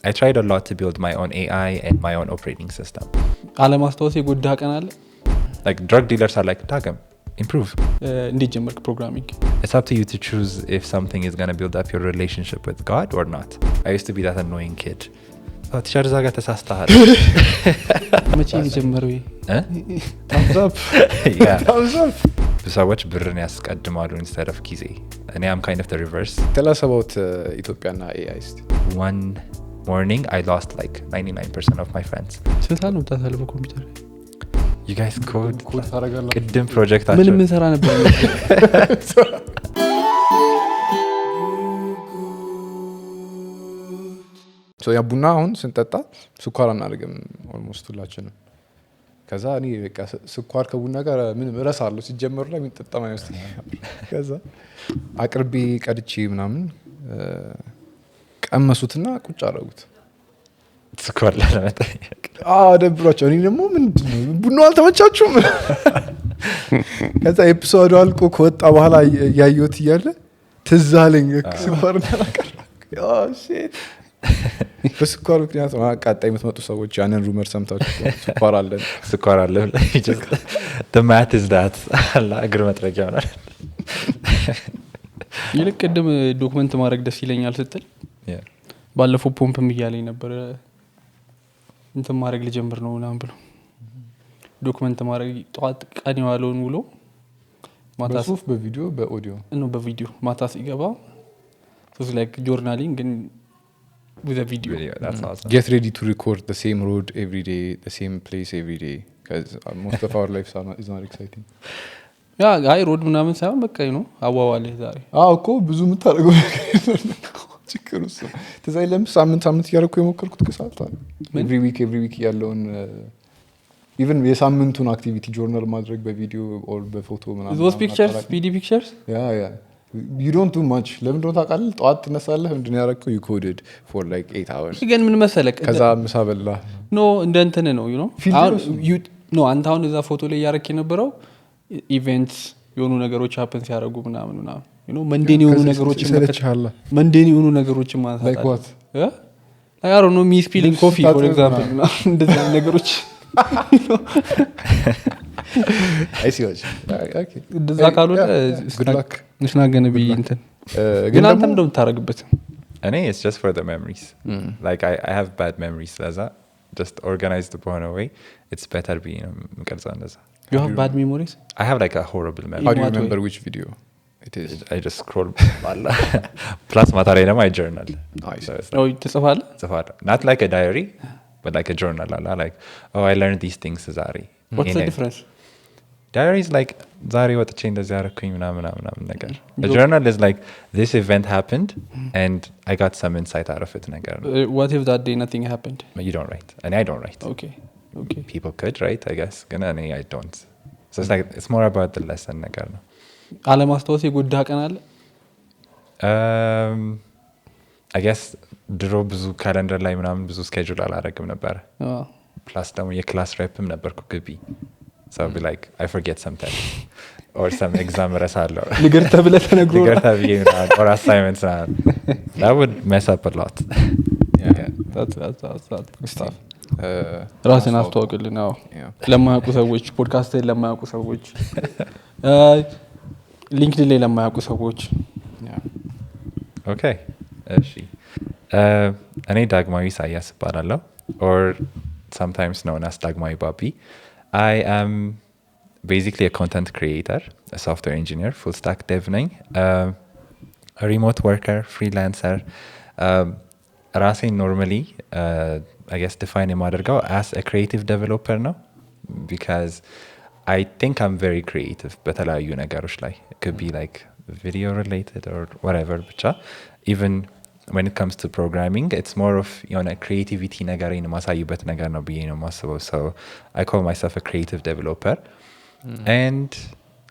I tried a lot to build my own AI and my own operating system. አለማስተዋወስ የጎዳ ቀን አለ? Like drug dealers are like, Dagam, improve. እንዴት ጀመርክ ፕሮግራሚንግ? It's up to you to choose if something is going to build up your relationship with God or not. I used to be that annoying kid. ቲቸር ዛጋ ተሳስተሃል። መቼ ጀመረው? thumbs up. ሰዎች ብርን ያስቀድማሉ instead of ጊዜ። እኔ am kind of the reverse. Tell us about ኢትዮጵያና AI. One morning I lost like 99% of my friends. ስንት ነው ታሳልፈው ኮምፒውተር? You guys code ታረጋላችሁ? ቅድም ፕሮጀክታችን ምን ምን ሰራ ነበር? ያ ቡና አሁን ስንጠጣ ስኳር አናደርግም ኦልሞስት ሁላችንም። ከዛ እኔ በቃ ስኳር ከቡና ጋር ምንም እረሳለሁ ሲጀመር ላይ የሚጠጣ አይመስልኝ። ከዛ አቅርቤ ቀድቼ ምናምን ቀመሱትና ቁጭ አደረጉት ስኳር ለመጠየቅ። ደብሯቸው እኔ ደግሞ ምንድነው ቡናው አልተመቻችሁም? ከዛ ኤፒሶዱ አልቆ ከወጣ በኋላ ያየሁት እያለ ትዝ አለኝ ስኳር እንዳላቀረብኩ። ሺት በስኳር ምክንያት አቃጣይ የምትመጡ ሰዎች ያንን ሩመር ሰምታችሁ ስኳር አለ the math is that እግር መጥረጊያ ይሆናል። ይልቅ ቅድም ዶክመንት ማድረግ ደስ ይለኛል ስትል ባለፈው ፖምፕም እያለኝ ነበር እንትን ማድረግ ልጀምር ነው ምናምን ብሎ ዶክመንት ማድረግ ጧት ቀን ያለውን ውሎ ማታ በጽሁፍ በቪዲዮ በኦዲዮ ነው በቪዲዮ ማታ ሲገባ so it's like journaling and with a video. That's awesome. Get ready to record the same road every day, the same place every day, because most of our lives is not exciting. አይ ሮድ ምናምን ሳይሆን በቃ ነው አዋዋለ ዛሬ እኮ ብዙ የምታደርገው ችግር እሱ ተዛይ ሳምንት እያደረኩ የሞከርኩት ከሰዓት every week ያለውን even የሳምንቱን አክቲቪቲ ጆርናል ማድረግ በቪዲዮ or በፎቶ ምናምን those pictures PD pictures you don't do much ለምን ነው ታውቃለህ ጧት ተነሳለህ ምንድነው ያደረከው you coded for like 8 hours ግን ምን መሰለህ ከዛ ምሳ በላ እንደ እንትን ነው አንተ አሁን እዛ ፎቶ ላይ ያረክ የነበረው ኢቨንትስ የሆኑ ነገሮች happen ሲያደርጉ ምናምን መንዴን የሆኑ ነገሮችን ማለት like what I don't know me spilling coffee for example እንደዛ ነገሮች I see what okay እንደዛ ካልሆነ good luck it's not going to be እንትን ግን አንተም እንደው ታረግበት እኔ it's just for the memories like I have bad memories ለዛ just organized the one way it's better be ምቀርጻ እንደዛ you have bad memories I have like a horrible memory. How do you remember which video it is? I just scroll plus ማታ ላይ ደግሞ I journal ትጽፋለህ not like a diary but like a journal like I learned these things ዛሬ what's the difference diary is like ዛሬ ወጥቼ እንደዚህ አረኩኝ ምናምን ነገር the journal is like this event happened and I got some insight out of it ነገር what if that day nothing happened you don't write and I don't write okay people could write I guess ግን እኔ I don't so it's like it's more about the lesson ነገር ነው አለማስተዋወስ የጎዳ ቀን አለ I guess ድሮ ብዙ ካሌንደር ላይ ምናምን ብዙ ስኬጁል አላደረግም ነበር ፕላስ ደግሞ የክላስ ሬፕም ነበርኩ ግቢ so I'll be like I forget sometimes or some exam ረሳለሁ ንገርታ ብለህ ተነግሮ ንገርታ ብዬ or assignments that would mess up a lot that's stuff ራስን አስተዋውቅልን ለማያውቁ ሰዎች ፖድካስት ላይ ለማያውቁ ሰዎች ሊንክድኢን ላይ ለማያውቁ ሰዎች okay እሺ እኔ ዳግማዊ ሳያስ እባላለሁ or sometimes known as Dagmawi Babi. I am basically a content creator, a software engineer, full stack dev ነኝ, a remote worker, freelancer. ራሴን normally I guess define የማደርገው as a creative developer ነው because I think I'm very creative በተለያዩ ነገሮች ላይ it could be like video related or whatever ብቻ even when it comes to programming it's more of creativity ነገርን ማሳይበት ነገር ነው ብዬ ነው ማስበው so I call myself a creative developer and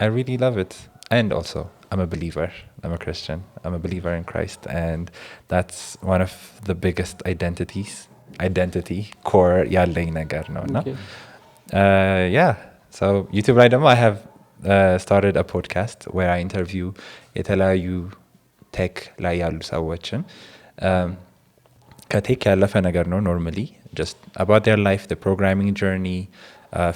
I really love it and also I'm a believer I'm a Christian I'm a believer in Christ and that's one of the biggest identity core ያለኝ ነገር ነውና so YouTube ላይ ደግሞ I have started a podcast where I interview የተለያዩ ቴክ ላይ ያሉ ሰዎችን ከቴክ ያለፈ ነገር ነው normally just about their life, the programming journey,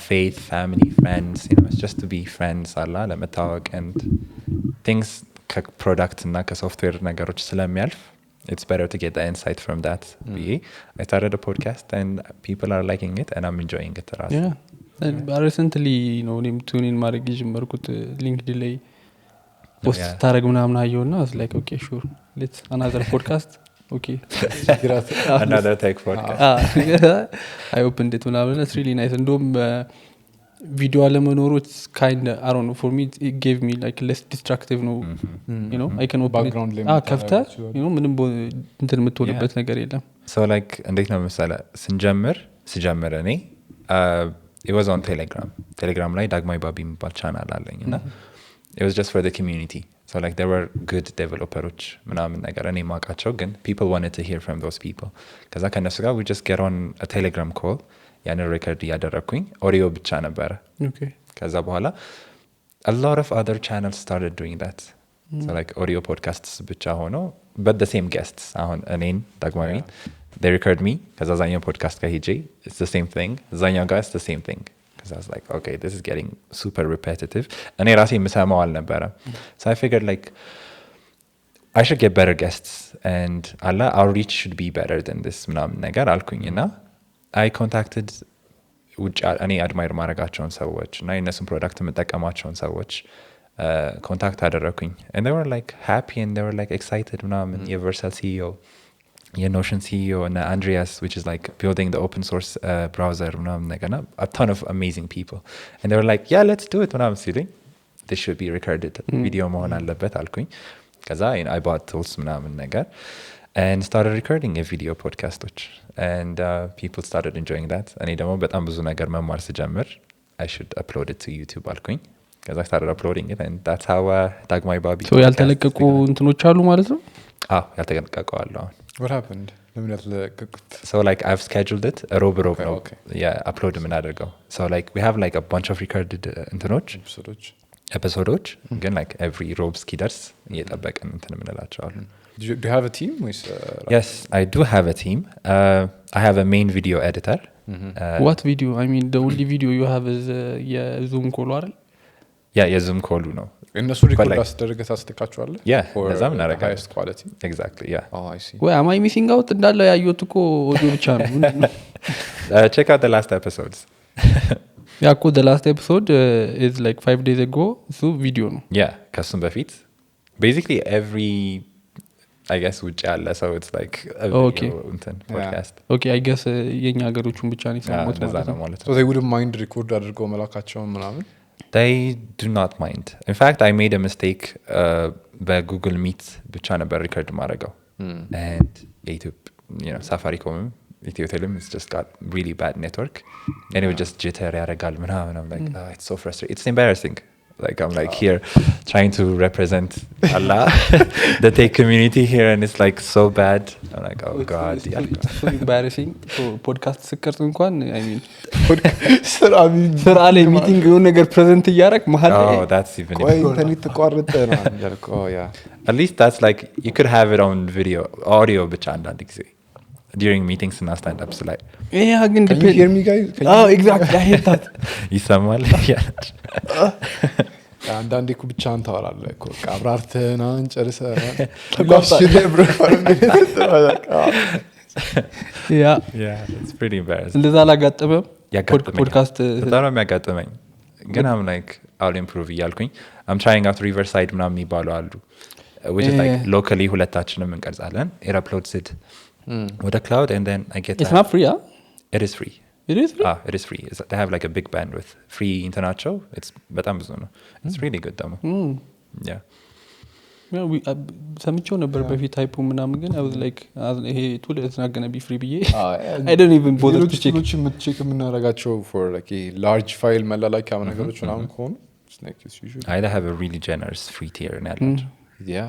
faith, family, friends, it's just to be friends አላ ለመታወቅ and things ከፕሮዳክት እና ከሶፍትዌር ነገሮች ስለሚያልፍ it's better to get the insight from that. I started a podcast and people are liking it and I'm enjoying it. recently እኔም ቱኒን ማድረግ ጀመርኩት ሊንክድኢን ላይ ፖስት ታረግ ምናምን አየውና I was like okay sure let's another podcast. Okay. Another tech podcast. I opened it ምናምን it's really nice. እንደውም ቪዲዮ አለመኖሩ it's kind of I don't know for me it gave me like less destructive no I can open background it ከፍታ ምንም እንትን የምትሆንበት ነገር የለም so like እንዴት ነው መሰለህ ስጀምር እኔ it was on telegram ላይ ዳግማዊ ባቢ የሚባል ቻናል አለኝ እና it was just for the community. So like there were good developers ምናምን ነገር እኔ ማውቃቸው ግን people wanted to hear from those people ከዛ ከነሱ ጋር we just get on a telegram call ያንን ሪከርድ እያደረግኩኝ ኦዲዮ ብቻ ነበረ ከዛ በኋላ a lot of other channels started doing that. So like audio podcasts ብቻ ሆነው but the same guests አሁን እኔን ዳግማዊን they record me ከዛ ዛኛው ፖድካስት ጋር ሄጄ it's the same thing ዛኛው ጋር it's the same thing because I was like okay this is getting super repetitive እኔ ራሴ የምሰማው አልነበረ so I figured like I should get better guests and our reach should be better than this ምናምን ነገር አልኩኝና I contacted እኔ አድማየር ማድረጋቸውን ሰዎች እና የእነሱን ፕሮዳክት የምጠቀማቸውን ሰዎች ኮንታክት አደረኩኝ and they were like happy and they were like excited ምናምን የቨርሳል CEO የኖሽን CEO and Andreas which is like building the open source browser ምናምን ነገር a ton of amazing people and they were like yeah let's do it ምናምን ሲሉኝ this should be recorded ቪዲዮ መሆን አለበት አልኩኝ ከዛ I bought tools ምናምን ነገር and started recording a video podcastoች and people started enjoying that እኔ ደግሞ በጣም ብዙ ነገር መማር ስጀምር I should upload it to YouTube አልኩኝ ከዛ started uploading it and that's how ዳግማዊ ባቢ so ያልተለቀቁ እንትኖች አሉ ማለት ነው ያልተለቀቁ አሉ what happened ለምን ያልተለቀቁት so like I've scheduled it rob ነው upload የምናደርገው so like we have like a bunch of recorded እንትኖች ኤፒሶዶች ግን like every rob እስኪደርስ እየጠበቅን እንትን የምንላቸዋለን. Do you have a team? Yes, I do have a team. I have a main video editor. What video? I mean, the only video you have is Zoom call አይደል? Yeah, Zoom call ነው. እነሱ ሪኮርድ አስደረገ ታስተካክሏለህ? Yeah, ለዛም እናደርጋለን. Highest quality. Exactly, yeah. Oh, I see. Wait, am I missing out? እንዳለ ያየሁት እኮ ኦዲዮ ብቻ ነው. Check out the last episodes. Yeah, the last episode is like 5 days ago. So video ነው. Yeah, ከሱም በፊት basically every I guess ውጭ ያለ ሰው it's like a video podcast. Okay, I guess የኛ ሀገሮቹን ብቻ ነው ሰሞት ማለት ነው. So they wouldn't mind record አድርገው መላካቸውን ምናምን? They do not mind. In fact, I made a mistake በጉግል ሚት ብቻ ነበር ሪከርድ ማድረገው and Safaricom Ethio Telecom has just got really bad network and it would just jitter ያረጋል ምናምን I'm like it's so frustrating. It's embarrassing. Like I'm like here trying to represent Allah the tech community here and it's like so bad. I'm like oh god it's so embarrassing. So podcast ስቀርጽ እንኳን I mean ስራ ላይ ሚቲንግ የሆነ ነገር ፕሬዘንት እያደረክ መሀል oh that's even ኢንተርኔት ተቋረጠ ነው ያልኩ at least that's like you could have it on video audio ብቻ አንዳንድ ጊዜ during meetings and stand ups like yeah again can you hear me guys exactly I hate that ይሰማል አንዳንዴ እኮ ብቻህን ታወራለህ እኮ አብራርተህና እንጨርሰህ yeah it's pretty embarrassing እንደዛ አላጋጠመም ፖድካስት በጣም ነው የሚያጋጥመኝ ግን I'm like I'll improve እያልኩኝ I'm trying out Riverside ምናምን የሚባሉ አሉ which is like locally ሁለታችንም እንቀርጻለን it uploads it with a cloud and then I get it's not free it is free. It is free? It is free. They have like a big bandwidth. Free international. It's በጣም ብዙ ነው. It's really good ደግሞ. Yeah. ሰምቼው ነበር በፊት ታይፑ ምናምን ግን I was like ይሄ ቱል it's not going to be free ብዬ I don't even bother to check. ቼክ የምናደርጋቸው for like a large file መላላኪያ ነገሮች ምናምን ከሆኑ it's usually I have a really generous free tier ነው ያላቸው. Yeah.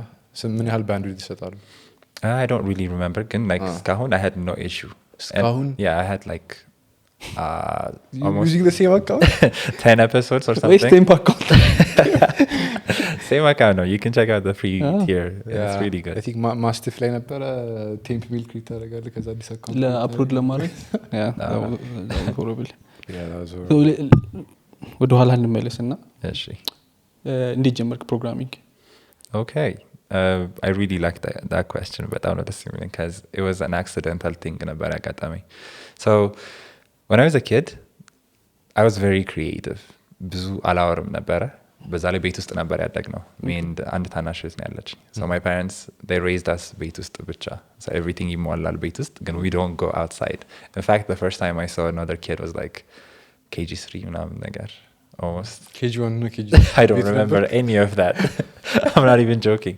ምን ያህል bandwidth ይሰጣሉ? I don't really remember ግን like እስካሁን I had no issue. Yeah, I had like almost using the same account 10 episodes or something. Same account. Same account, no, you can check out the free tier. It's really good. I think ማስቲፍ ላይ ነበረ ቴምፕ ሚል ክሪት ታደርጋለህ ከዛ አዲስ አካውንት ለአፕሎድ ለማድረግ ፕሮባብሊ ወደ ኋላ እንመለስና እሺ እንዴት ጀመርክ ፕሮግራሚንግ? Okay. I really like that question, but I'm not assuming because it was an accidental thing ነበር ያጋጠመኝ. So when I was a kid, I was very creative. ብዙ አላወርም ነበረ። በዛ ላይ ቤት ውስጥ ነበር ያደግነው። አንድ ታናሽ እህት ነው ያለች. So my parents, they raised us ቤት ውስጥ ብቻ. So everything ይሟላል ቤት ውስጥ, ግን we don't go outside. In fact, the first time I saw another kid was like KG3 ምናምን ነገር. Almost. KG1 no KG. I don't remember any of that. I'm not even joking.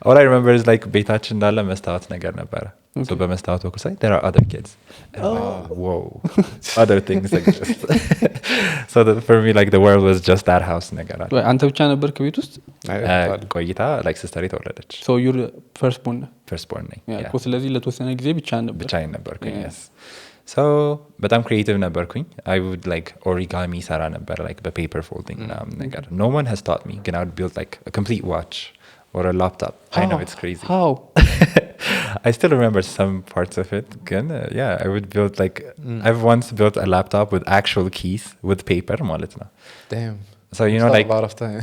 All I remember is like ቤታችን እንዳለ መስታወት ነገር ነበረ. So በመስታወት በኩል ሳይ there are other kids. And I'm like, whoa. Other things exist. So that for me like the world was just that house ነገር አለ. አንተ ብቻ ነበርክ ቤት ውስጥ? ቆይታ like sister ተወለደች. So you're first born ነኝ. Yeah. ስለዚህ ለተወሰነ ጊዜ ብቻዬን ነበርኩኝ. Yes. So በጣም ክሪኤቲቭ ነበርኩኝ. I would like origami ሰራ ነበር like በpaper folding ምናምን ነገር. No one has taught me. But I would build like a complete watch or a laptop. I know it's crazy. How? I still remember some parts of it. Yeah, I would build like I've once built a laptop with actual keys with paper ማለት ነው. Damn. So you know like a lot of time.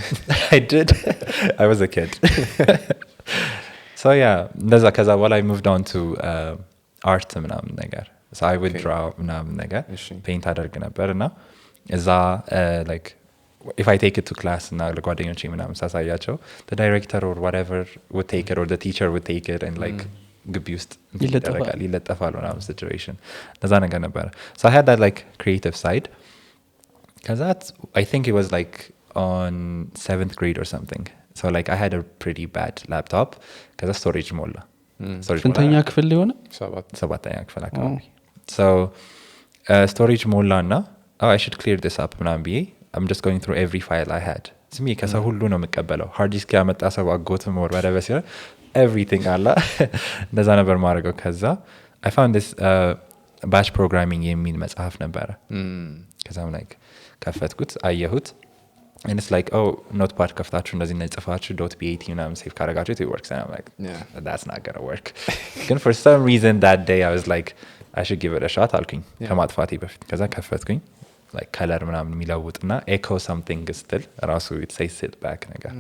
I did. I was a kid. So yeah, ከዛ በኋላ I moved on to art ምናምን ነገር. So I would draw ምናምን ነገር paint አደርግ ነበር እና እዛ like if I take it to class እና ለጓደኞቼ ምናምን ሳሳያቸው the director or whatever would take it or the teacher would take it and like ግቢ ውስጥ ይለጠፋል ምናምን situation እዛ ነገር ነበረ. So I had that like creative side. Because I think it was like on 7th grade or something. So like I had a pretty bad laptop because storage ሞላ. ስንተኛ ክፍል ሊሆነ? ሰባተኛ ክፍል አካባቢ. So storage ሞላ እና I should clear this up ምናምን ብዬ I'm just going through every file I had. ስሚ ከሰው ሁሉ ነው የምቀበለው. ሃርድ ዲስክ ያመጣ ሰው አጎትም ወር whatever ሲሆን everything አላ እንደዛ ነበር ማድረገው. ከዛ I found this batch programming የሚል መጽሐፍ ነበረ. ከዛም like ከፈትኩት አየሁት and it's like oh notepad ከፍታችሁ እንደዚህ ነጽፋችሁ .bat ምናምን ሴቭ ካረጋችሁ it works and I'm like that's not gonna work. ግን for some reason that day I was like I should give it a shot አልኩኝ ከማጥፋቴ በፊት. ከዛ ከፈትኩኝ like color ምናምን የሚለውጥና echo something still ራሱ it says sit back ነገር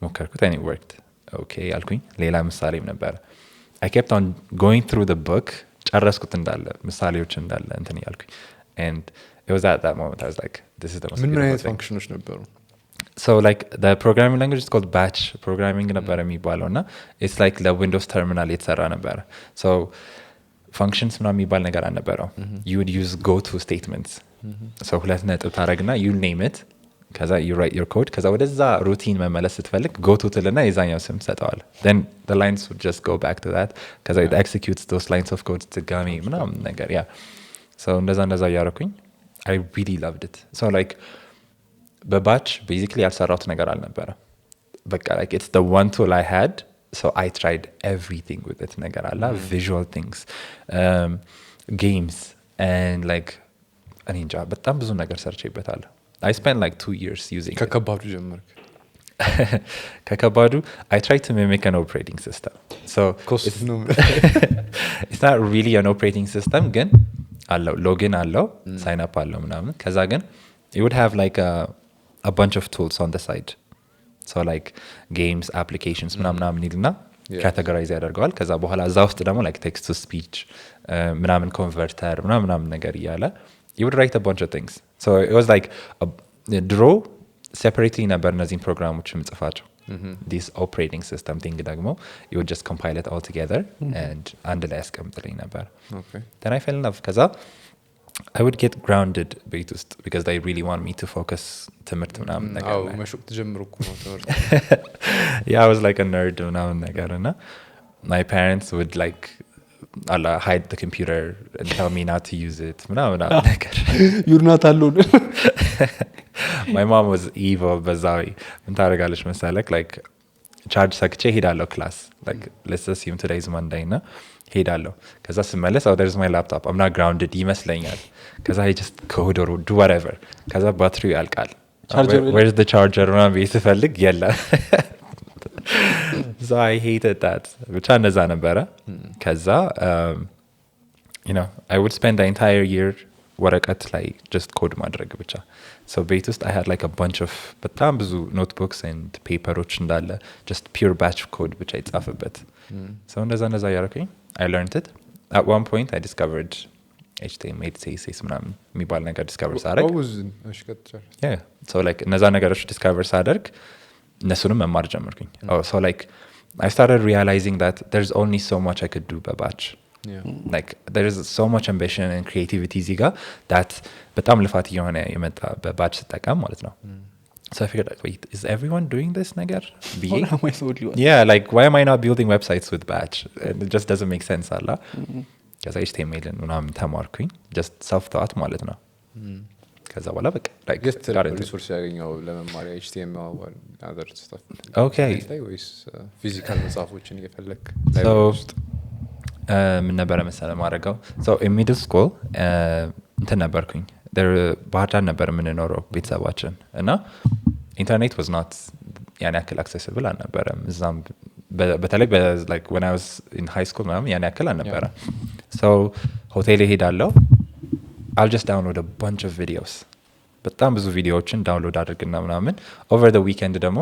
ሞከርኩት and it worked. Okay አልኩኝ. ሌላ ምሳሌም ነበር. I kept on going through the book ጨረስኩት እንዳለ ምሳሌዎች እንዳለ እንትን ያልኩኝ and it was at that moment I was like this is the most ምን አይነት functions ነበሩ? So like the programming language is called batch programming ነበር የሚባለው እና it's like the Windows terminal የተሰራ ነበር. So functions ምናምን የሚባል ነገር አልነበረው. You would use go to statements. So ሁለት ነጥብ ታረግና you name it ከዛ you write your code ከዛ ወደዛ ሩቲን መመለስ ስትፈልግ go to ትልና የዛኛው ስም ሰጠዋል. Then the lines would just go back to that ከዛ it executes those lines of code ድጋሚ ምናምን ነገር yeah. So እንደዛ እያረኩኝ I really loved it. So like በባች basically ያልሰራሁት ነገር አልነበረ. በቃ like it's the one tool I had. So I tried everything with it ነገር አለ visual things games and like እኔ እንጃ በጣም ብዙ ነገር ሰርቼበታለሁ. I spent like 2 years using ከከባዱ ጀመርክ? ከከባዱ I tried to mimic an operating system. So it's not really an operating system ግን አለው login አለው sign up አለው ምናምን ከዛ ግን it would have like a bunch of tools on the side. So like games applications ምናምን ይልና categorize ያደርገዋል. ከዛ በኋላ እዛ ውስጥ ደግሞ like text to speech ምናምን converter ምናምን ነገር እያለ you would write a bunch of things. So it was like draw separately ነበር እነዚህን ፕሮግራሞች የምጽፋቸው. This operating system thing ደግሞ you would just compile it all together and አንድ ላይ ያስቀምጥልኝ ነበር. Then I fell in love ከዛ I would get grounded ቤት ውስጥ because they really want me to focus ትምህርት ምናምን ነገር ላይ መሾቅ ተጀምሮኩ ነው ትምህርት. Yeah, I was like a nerd ምናምን ነገር እና my parents would like hide the computer and tell me not to use it ምናምን ነገር. You're not alone. My mom was evil በዛው ምን ታደርጋለች መሰለክ like charge ሰክቼ ሄዳለሁ class like let's assume today is Monday እና ሄዳለሁ ከዛ ስመለስ there's my laptop I'm not grounded ይመስለኛል ከዛ I just code or do whatever ከዛ ባትሪው ያልቃል where's the charger ምናምን ቤት ስፈልግ የለም so I hated that ብቻ እንደዛ ነበረ ከዛ you know I would spend the entire year ወረቀት ላይ just code ማድረግ ብቻ so ቤት ውስጥ I had like a bunch of በጣም ብዙ notebooks and paperዎች እንዳለ just pure batch code ብቻ ይጻፍበት so እንደዛ ያደረኩኝ I learned it at one point I discovered HTML CSS ምናምን የሚባል ነገር discover ሳደርግ yeah so like እነዛ ነገሮች discover ሳደርግ እነሱንም መማር ጀመርኩኝ so like I started realizing that there's only so much I could do by batch like there is so much ambition and creativity ዚጋ that በጣም ልፋት የሆነ የመጣ በባች ተጠቀም ማለት ነው so I figured like wait is everyone doing this ነገር yeah like why am I not building websites with batch it just doesn't make sense አላ ከዛ HTML ምናምን ተማርኩኝ just self taught ማለት ነው ከዛ በኋላ በቃ like ሪሶርስ ያገኘው ለመማሪያ HTML or other stuff okay ወይስ ፊዚካል መጽሐፎችን እየፈለክ so ምን ነበረ መሰለህ ማድረገው so in middle school እንትን ነበርኩኝ ባህር ዳር ነበር የምንኖረው ቤተሰባችን እና ኢንተርኔት was not ያን ያክል accessible አልነበረም እዛም በተለይ like when I was in high school ምናምን ያን ያክል አልነበረም so ሆቴል እሄዳለሁ I'll just download a bunch of videos በጣም ብዙ ቪዲዮዎችን ዳውንሎድ አድርግና ምናምን over the weekend ደግሞ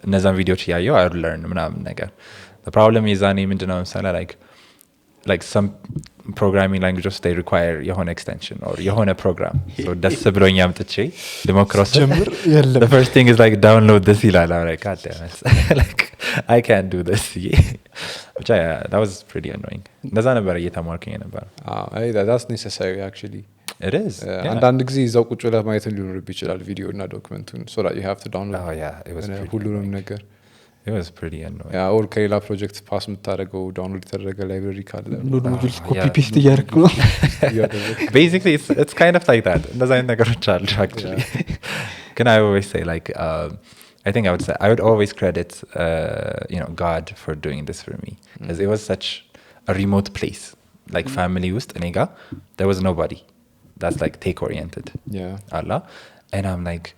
እነዛን ቪዲዮዎች እያየሁ I would learn ምናምን ነገር the problem የዛኔ ምንድነው መሰለህ like some programming languages they require የሆነ extension or የሆነ program so ደስ ብሎኝ አምጥቼ ልሞክረው ጀምር the first thing is like download this ይላል I'm like god damn it like I can't do this which that was pretty annoying እንደዛ ነበር እየተማርኩኝ ነበር that's necessary actually it is አንዳንድ ጊዜ እዛው ቁጭ ብለህ ማየት ሊኖርብህ ይችላል ቪዲዮ እና ዶክመንቱን so that you have to download oh yeah it was ሁሉንም ነገር it was pretty annoying yeah or ከሌላ ፕሮጀክት ፓስ የምታደርገው ዳውንሎድ የተደረገ ላይብረሪ ካለ ሎድ ሞጁልስ ኮፒ ፔስት እያደረክ ነው basically it's kind of like that እንደዛ አይነት ነገሮች አሉ actually can I always say like I think I would always credit you know God for doing this for me because it was such a remote place like family ውስጥ እኔ ጋር there was nobody that's like take oriented Allah and I'm like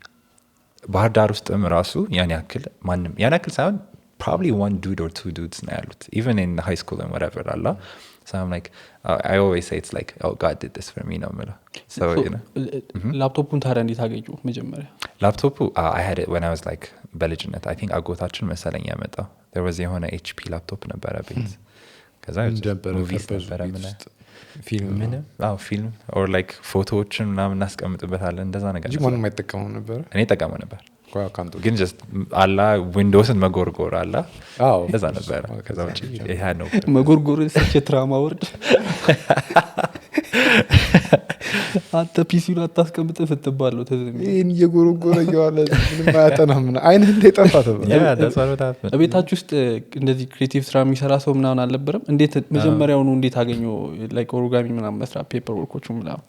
ባህር ዳር ውስጥም ራሱ ያን ያክል ማንም ያን ያክል ሳይሆን probably one dude or two dudes ነው ያሉት even in high school and whatever Allah so I'm like I always say it's like oh God did this for me ነው የምለው so you know ላፕቶፑን ታዲያ እንዴት አገኙ መጀመሪያ ላፕቶፑ I had it when I was like በልጅነት I think አጎታችን መሰለኝ ያመጣው there was የሆነ HP ላፕቶፕ ነበረ ቤት ከዛ ሙቪስ ነበረ ፊልም or like ፎቶዎችን ምናምን እናስቀምጥበታለን እንደዛ ነገር እንጂ ማንም አይጠቀመው ነበር እኔ ጠቀመው ነበር ግን just አላ ዊንዶውስን መጎርጎር አላ እንደዛ ነበር ከዛ ውጪ ይሄ ነው መጎርጎር ሰች ትራማ ወርድ አንተ ፒሲውን አታስቀምጥ ስትባለው ተዘም ይሄን እየጎረጎረ እያዋለ ምንም አያጠናም አይንህ እንደጠፋ ተባለ yeah that's what happened ቤታችሁ ውስጥ እንደዚህ ክሬቲቭ ስራ የሚሰራ ሰው ምናምን አልነበረም እንዴት መጀመሪያው ነው እንዴት አገኘው like ኦርጋሚ ምናምን መስራት ፔፐር ወርኮቹ ምናምን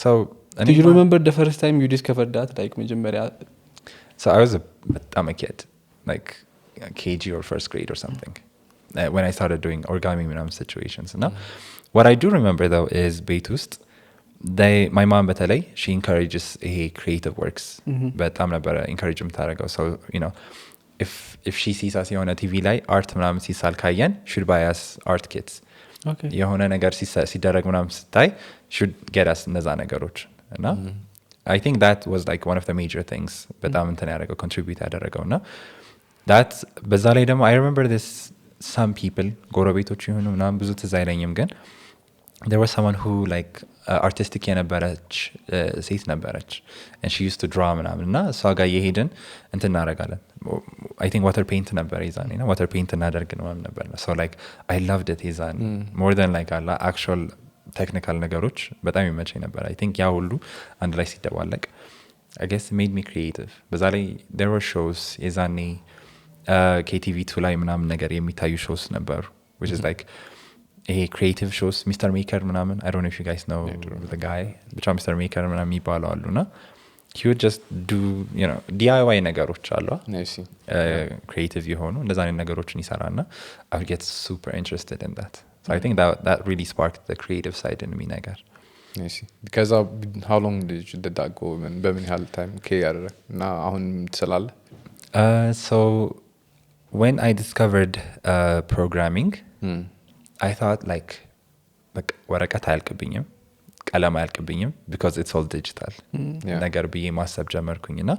so do you remember the first time you discovered that like መጀመሪያ so I was a kid like KG or first grade or something when I started doing origami ምናምን situations እና what I do remember though is ቤት ውስጥ my mom በተለይ she encourages creative works በጣም ነበር encourage የምታደርገው so you know if she sees us የሆነ ቲቪ ላይ አርት ምናምን ሲሳል ካየን should buy us art kits okay የሆነ ነገር ሲደረግ ምናምን ስታይ should get us እነዛ ነገሮች እና I think that was like one of the major things በጣም እንትን ያደረገው contribute ያደረገውና that በዛ ላይ ደግሞ I remember this some people ጎረቤቶች ይሁኑ ምናምን ብዙ ትዝ አይለኝም ግን there was someone who like artistic የነበረች ሴት ነበረች and she used to draw ምናምን እና እሷ ጋር የሄድን እንትን እናደርጋለን I think water paint ነበር ይዛኔ ነው water paint እናደርግ ነው ነበር so like I loved it ይዛኔ more than like actual technical ነገሮች በጣም ይመቸኝ ነበር I think ያ ሁሉ አንድ ላይ ሲደባለቅ I guess it made me creative በዛ ላይ there were shows ይዛኔ KTV2 ላይ ምናምን ነገር የሚታዩ shows ነበሩ which is like creative shows Mr. Maker ምናምን I don't know if you guys know the guy ብቻ Mr. Maker ምናምን የሚባለው አሉና he would just do you know DIY ነገሮች አሉ creative የሆኑ እንደዛ አይነት ነገሮችን ይሰራና I would get super interested in that so I think that really sparked the creative side in me ነገር I see. Because how long did that go? በምን ያህል time ያደረግ እና አሁን ትሰላለህ? So when I discovered programming, I thought like ወረቀት አያልቅብኝም ቀለም አያልቅብኝም because it's all digital ነገር ብዬ ማሰብ ጀመርኩኝና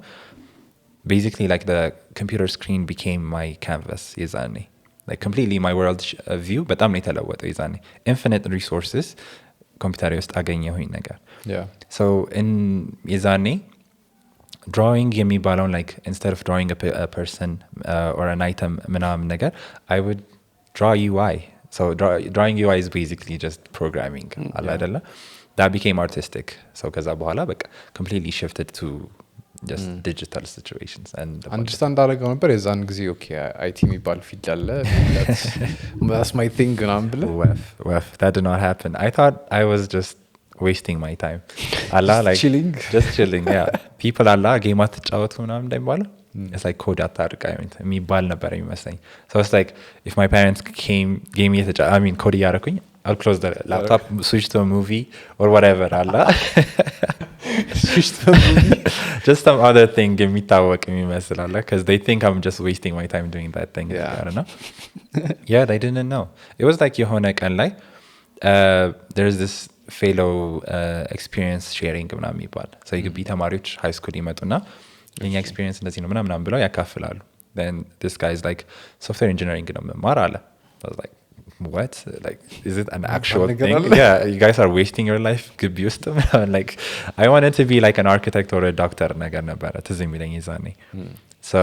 basically like the computer screen became my canvas የዛኔ like completely my world view በጣም ነው የተለወጠው የዛኔ infinite resources ኮምፒውተር ውስጥ አገኘሁኝ ነገር so in የዛኔ drawing የሚባለውን like instead of drawing a person or an item ምናምን ነገር I would draw UI. So drawing UI is basically just programming. That became artistic. So ከዛ በኋላ በቃ completely shifted to just digital situations. And understand አደረገው ነበር የዛን ጊዜ okay IT የሚባል ፊልድ አለ that's my thing ምናምን ብለህ wef that did not happen. I thought I was just wasting my time. Allah like just chilling. Yeah. People Allah game አትጫወቱ ምናምን እንደሚባለው it's like code አታርቅ የሚባል ነበር የሚመስለኝ so it's like if my parents gave me code እያደረኩኝ I'll close the laptop switch to a movie or whatever Allah switch to a movie just some other thing የሚታወቅ የሚመስል Allah because they think I'm just wasting my time doing that thing yeah they didn't know it was like የሆነ ቀን ላይ there's this fellow experience sharing ምናምን የሚባል so የግቢ ተማሪዎች high school ይመጡና የኛ ኤክስፒሪየንስ እንደዚህ ነው ምናምን ብለው ያካፍላሉ then this guy is like software engineering ነው መማር አለ I was like what like is it an actual thing yeah you guys are wasting your life ግቢ ውስጥ like I wanted to be like an architect or a doctor ነገር ነበረ ትዝ የሚለኝ ይዛኔ so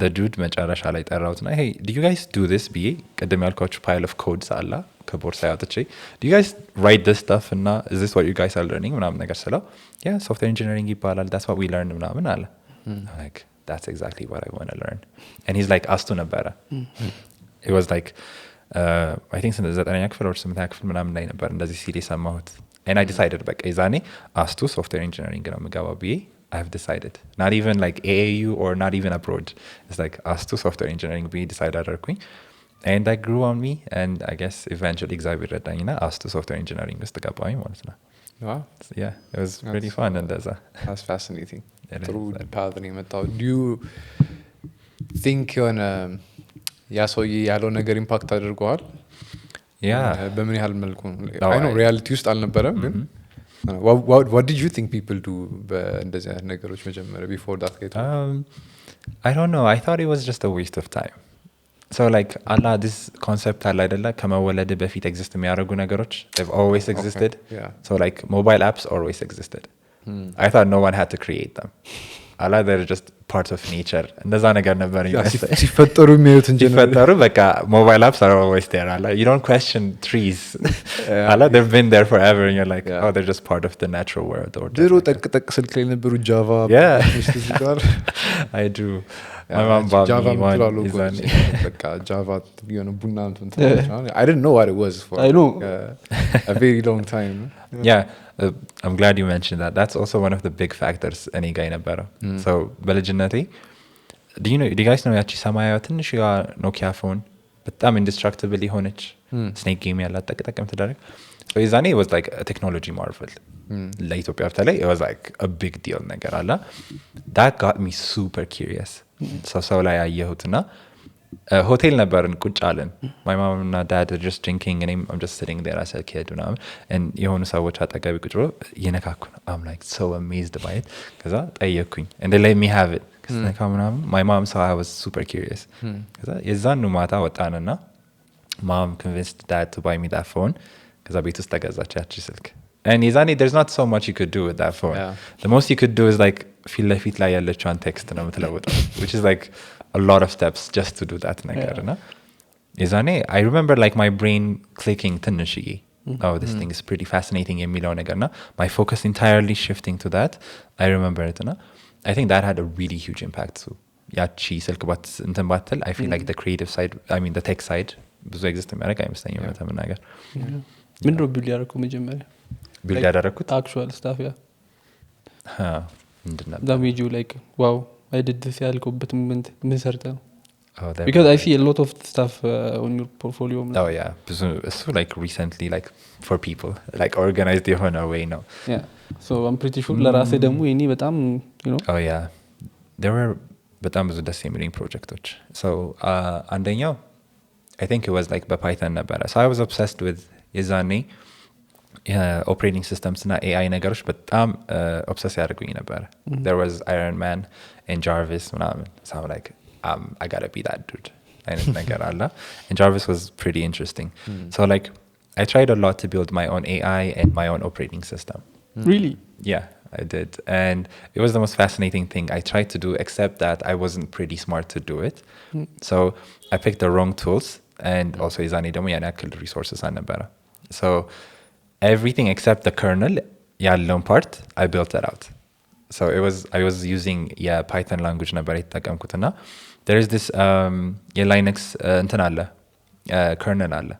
the dude መጨረሻ ላይ ጠራውትና hey do you guys do this ብዬ ቅድም ያልኳችሁ pile of codes አላ ከቦርሳ ያወጥቼ do you guys write this stuff እና is this what you guys are learning ምናምን ነገር ስለው yeah software engineering ይባላል that's what we learn ምናምን አለ like that's exactly what I want to learn and he's like አስቱ ነበረ it was like I think since 9ኛ ክፍል or 8ኛ ክፍል ምናምን ላይ ነበር እንደዚህ ሲል የሰማሁት and I decided በቃ ይዛኔ አስቱ software engineering ነው የምገባው ብዬ I've decided not even like AAU or not even abroad it's like አስቱ software engineering ብዬ decide አደረኩኝ and that grew on me and I guess eventually እግዚአብሔር ረዳኝና አስቱ software engineering ውስጥ ገባሁኝ ማለት ነው wow yeah it was really fun and that's fascinating through the path ነው የመጣው do you think የሆነ ያ ሰውዬ ያለው ነገር ኢምፓክት አድርገዋል yeah በምን ያህል መልኩ I know reality ውስጥ አልነበረም ግን what did you think people do በእንደዚህ አይነት ነገሮች መጀመሪያ before that I don't know I thought it was just a waste of time so like Allah this concept አለ አይደለ ከመወለድ በፊት ኤግዚስት የሚያደርጉ ነገሮች they've always existed so like mobile apps always existed I thought no one had to create them Allah they're just part of nature እንደዛ ነገር ነበር ሲፈጠሩ የሚያዩት እንጂ ሲፈጠሩ በቃ mobile apps are always there Allah you don't question trees Allah they've been there forever and you're like oh they're just part of the natural world or ድሮ ጠቅ ስልክ ላይ ነበሩ Java I do my mom bought Java me one በቃ Java you know ቡና እንትን I didn't know what it was for I know a very long time yeah I'm glad you mentioned that that's also one of the big factors እኔ ጋር ነበረው so በልጅነቴ do you guys know ያቺ ሰማያዊ ትንሽ ኖኪያ ፎን በጣም indestructible የሆነች ስኔክ ጌም ያላት ጠቅጠቅም ተደረገ so ይዛኔ it was like a technology marvel ለኢትዮጵያ በተለይ it was like a big deal ነገር አለ that got me super curious ሰው ላይ አየሁትና ሆቴል ነበርን ቁጭ አለን my mom and dad are just drinking and I'm just sitting there as a kid and የሆኑ ሰዎች አጠገቢ ቁጭ ብለው እየነካኩ ነው I'm like so amazed by it ከዛ ጠየቅኩኝ and they let me have it ከዛ ምናምን my mom saw I was super curious ከዛ የዛኑ ማታ ወጣንና mom convinced dad to buy me that phone ከዛ ቤት ውስጥ ተገዛች ያቺ ስልክ and የዛኔ there's not so much you could do with that phone the most you could do is like ፊት ለፊት ላይ ያለችውን ቴክስት ነው የምትለውጠው which is like a lot of steps just to do that ነገር እና የዛኔ I remember like my brain clicking ትንሽዬ oh this thing is pretty fascinating የሚለው ነገርና my focus entirely shifting to that I remember it እና I think that had a really huge impact too ያቺ ስልክ እንትን ባትል I feel like the creative side I mean the tech side ብዙ ኤግዚስት የሚያደርግ አይመስለኝም ለተመናገር ምንድን ነው ቢልድ ያደረኩት መጀመሪያ ቢልድ ያደረኩት actual stuff ምንድን ነበር that made you like wow I did this ያልኩበት ሞመንት ምን ሰርተ ነው because I see a lot of stuff on your portfolio. Oh yeah, so like recently, like for people, like organized የሆነ way ነው. Yeah, so I'm pretty sure ለራሴ ደግሞ የኔ በጣም you know. Oh yeah, there were በጣም ብዙ ደስ የሚሉኝ ፕሮጀክቶች. So አንደኛው I think it was like በፓይተን ነበረ. So I was obsessed with የዛኔ ኦፕሬቲንግ ሲስተምስ እና ኤአይ ነገሮች በጣም ኦብሰስ ያደርጉኝ ነበረ. There was Iron Man and Jarvis ምናምን. So I'm like I gotta be that dude. አይነት ነገር አለ. And Jarvis was pretty interesting. So like I tried a lot to build my own AI and my own operating system. Really? Yeah, I did. And it was the most fascinating thing I tried to do, except that I wasn't pretty smart to do it. So I picked the wrong tools, and also የዛኔ ደግሞ ያን ያክል resources አልነበረ. So everything except the kernel, ያለውን part, I built it out. So I was using Python language ነበር የተጠቀምኩትና there is this የlinux እንትን አለ kernel አለ,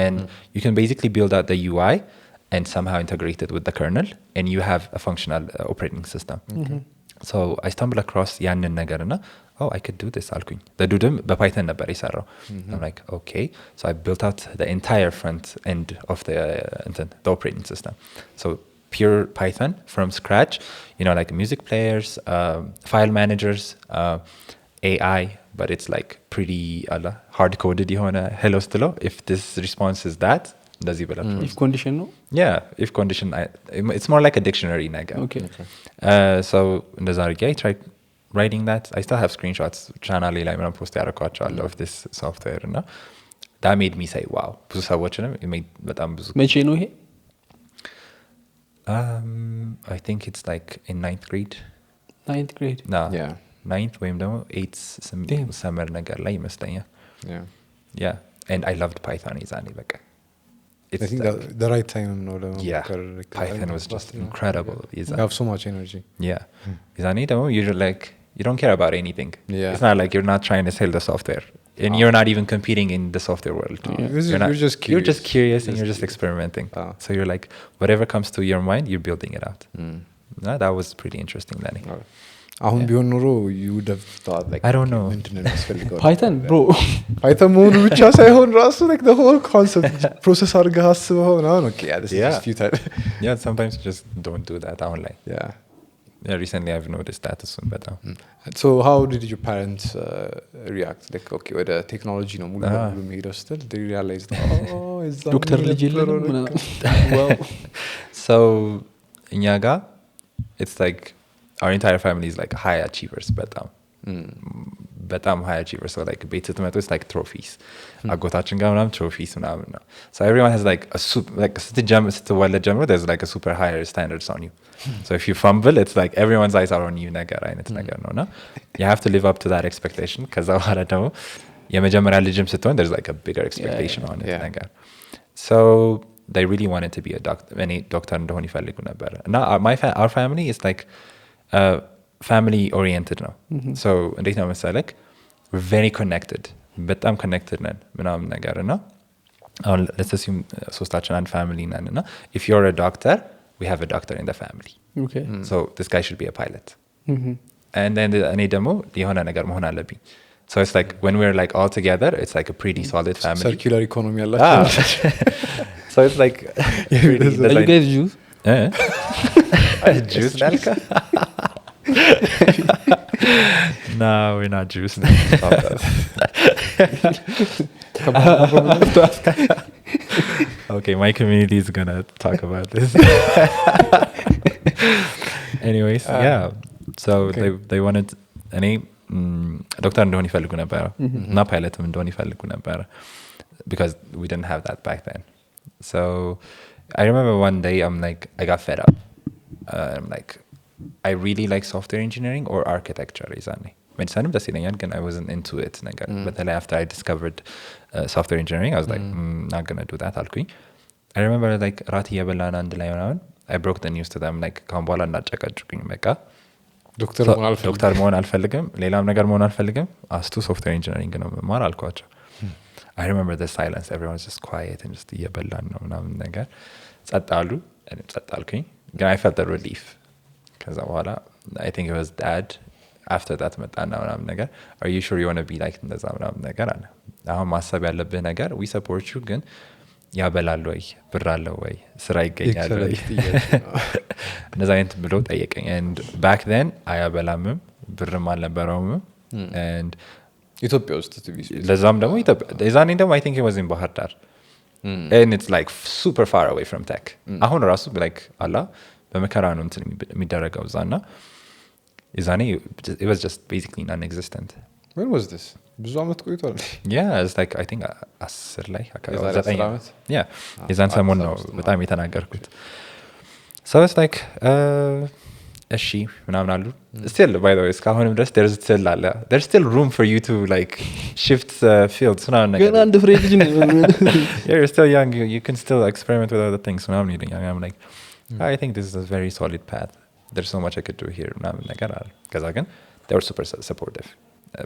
and you can basically build out the UI and somehow integrate it with the kernel, and you have a functional operating system. So I stumbled across ያንን ነገርና I could do this አልኩኝ. the dudeም በፓይተን ነበር የሰራው. I'm like okay, so I built out the entire front end of the operating system. So pure Python from scratch, you know, like music players, file managers, AI, but it's like pretty hard coded የሆነ hello ስትሎ if this response is that እንደዚህ ብላችሁ if condition ነው. Yeah, if condition it's more like a dictionary ነገር. Okay. So እንደዛ አድርጌ I tried writing that. I still have screenshots channel ላይ ምናምን ፖስት ያደረኳቸዋለሁ of this software እና that made me say wow. ብዙ ሰዎችንም በጣም ብዙ መቼ ነው ይሄ? I think it's like in 9th grade. 9th grade? No. Yeah. 9th ወይም ደግሞ 8th summer ነገር ላይ ይመስለኛል. Yeah. And I loved Python የዛኔ በቃ. I think the right time ነው Yeah. Python was just incredible. You have so much energy. Yeah. የዛኔ ደግሞ you don't care about anything. Yeah. It's not like you're not trying to sell the software. And you're not even competing in the software world. You're just curious. You're just curious and you're just experimenting. So you're like, whatever comes to your mind, you're building it out. That was pretty interesting, Lenny. አሁን ቢሆን ኖሮ you would have thought like I don't know. Python bro. Python መሆኑ ብቻ ሳይሆን ራሱ like the whole concept process አድርገህ አስበኸው ምናምን okay, this is just futile. Yeah, sometimes you just don't do that አሁን ላይ. Yeah, recently I've noticed that እሱን በጣም. So how did your parents react? Like okay, ወደ ቴክኖሎጂ ነው ሙሉ በሙሉ የሚሄደው ስትል they realized ዶክተር ልጅ የለም ምናምን. Well, so እኛ ጋር it's like our entire family is like high achievers በጣም high achievers. So like ቤት ስትመጡ it's like trophies. አጎታችን ጋር ምናምን trophies ምናምን ነው. So everyone has like ስትወለድ ጀምሮ there's like a super higher standards on you. So if you fumble it's like everyone's eyes are on you ነገር አይነት ነገር ነውና you have to live up to that expectation. ከዛ በኋላ ደግሞ የመጀመሪያ ልጅም ስትሆን there's like a bigger expectation on it ነገር. So they really wanted to be a doctor. እኔ ዶክተር እንደሆን ይፈልጉ ነበር እና our family is like family oriented ነው. So እንዴት ነው መሰለክ we're very connected. በጣም connected ነን ምናምን ነገር እና አሁን let's assume ሶስታችን አንድ family ነን እና if you're a doctor we have a doctor in the family. Okay. So this guy should be a pilot. And then እኔ ደግሞ የሆነ ነገር መሆን አለብኝ. So it's like when we're like all together it's like a pretty solid family. Circular economy ያላችሁ. So it's like are you guys Jews? Jews Nalka? No, we're not Jews. Okay, my community is gonna talk about this. Anyways, yeah. So okay. they wanted እኔ ዶክተር እንደሆን ይፈልጉ ነበረ እና ፓይለትም እንደሆን ይፈልጉ ነበረ because we didn't have that back then. So I remember one day I got fed up. I'm like I really like software engineering or architecture ይዛኔ ሜዲሲንም ደስ ይለኛል ግን I wasn't into it ነገር በተለይ after I discovered software engineering I was like not gonna do that አልኩኝ. I remember like ራት እየበላን አንድ ላይ ምናምን I broke the news to them like ካሁን በኋላ እንዳጨቀጭቁኝ በቃ ዶክተር መሆን አልፈልግም ሌላም ነገር መሆን አልፈልግም አስቱ ሶፍትዌር ኢንጂነሪንግ ነው መማር አልኳቸው. I remember the silence, everyone was just quiet and just እየበላን ነው ምናምን ነገር ጸጥ አሉ ጸጥ አልኩኝ ግን I felt the relief ከዛ በኋላ I think it was dad after that መጣና ምናምን ነገር are you sure you want to be like እንደዛ ምናምን ነገር አለ አሁን ማሰብ ያለብህ ነገር we support you ግን ያበላል ወይ ብር አለው ወይ ስራ ይገኛል ወይ እንደዛ አይነት ብሎ ጠየቀኝ and back then አያበላምም ብርም አልነበረውም and ኢትዮጵያ ውስጥ ለዛም ደግሞ ኢትዮጵያ እዛኔ ደግሞ I think it was in ባህር ዳር and it's like super far away from tech አሁን ራሱ like አላ በመከራ ነው እንትን የሚደረገው እዛና እዛኔ it was just basically non-existent when was this ብዙ አመት ቆይቷል yeah it's like I think 10 ላይ አካባቢ 9 አመት yeah የዛን ሰሞን ነው በጣም የተናገርኩት so it's like እሺ ምናምን አሉ still by the way እስካሁንም ድረስ there's still room for you to like shift fields ምናምን ነገር ግን አንድ ፍሬ ልጅ ነው you're still young you can still experiment with other things ምናምን ይለኛል I'm like I think this is a very solid path there's so much I could do here ምናምን ነገር አለ ከዛ ግን they were super supportive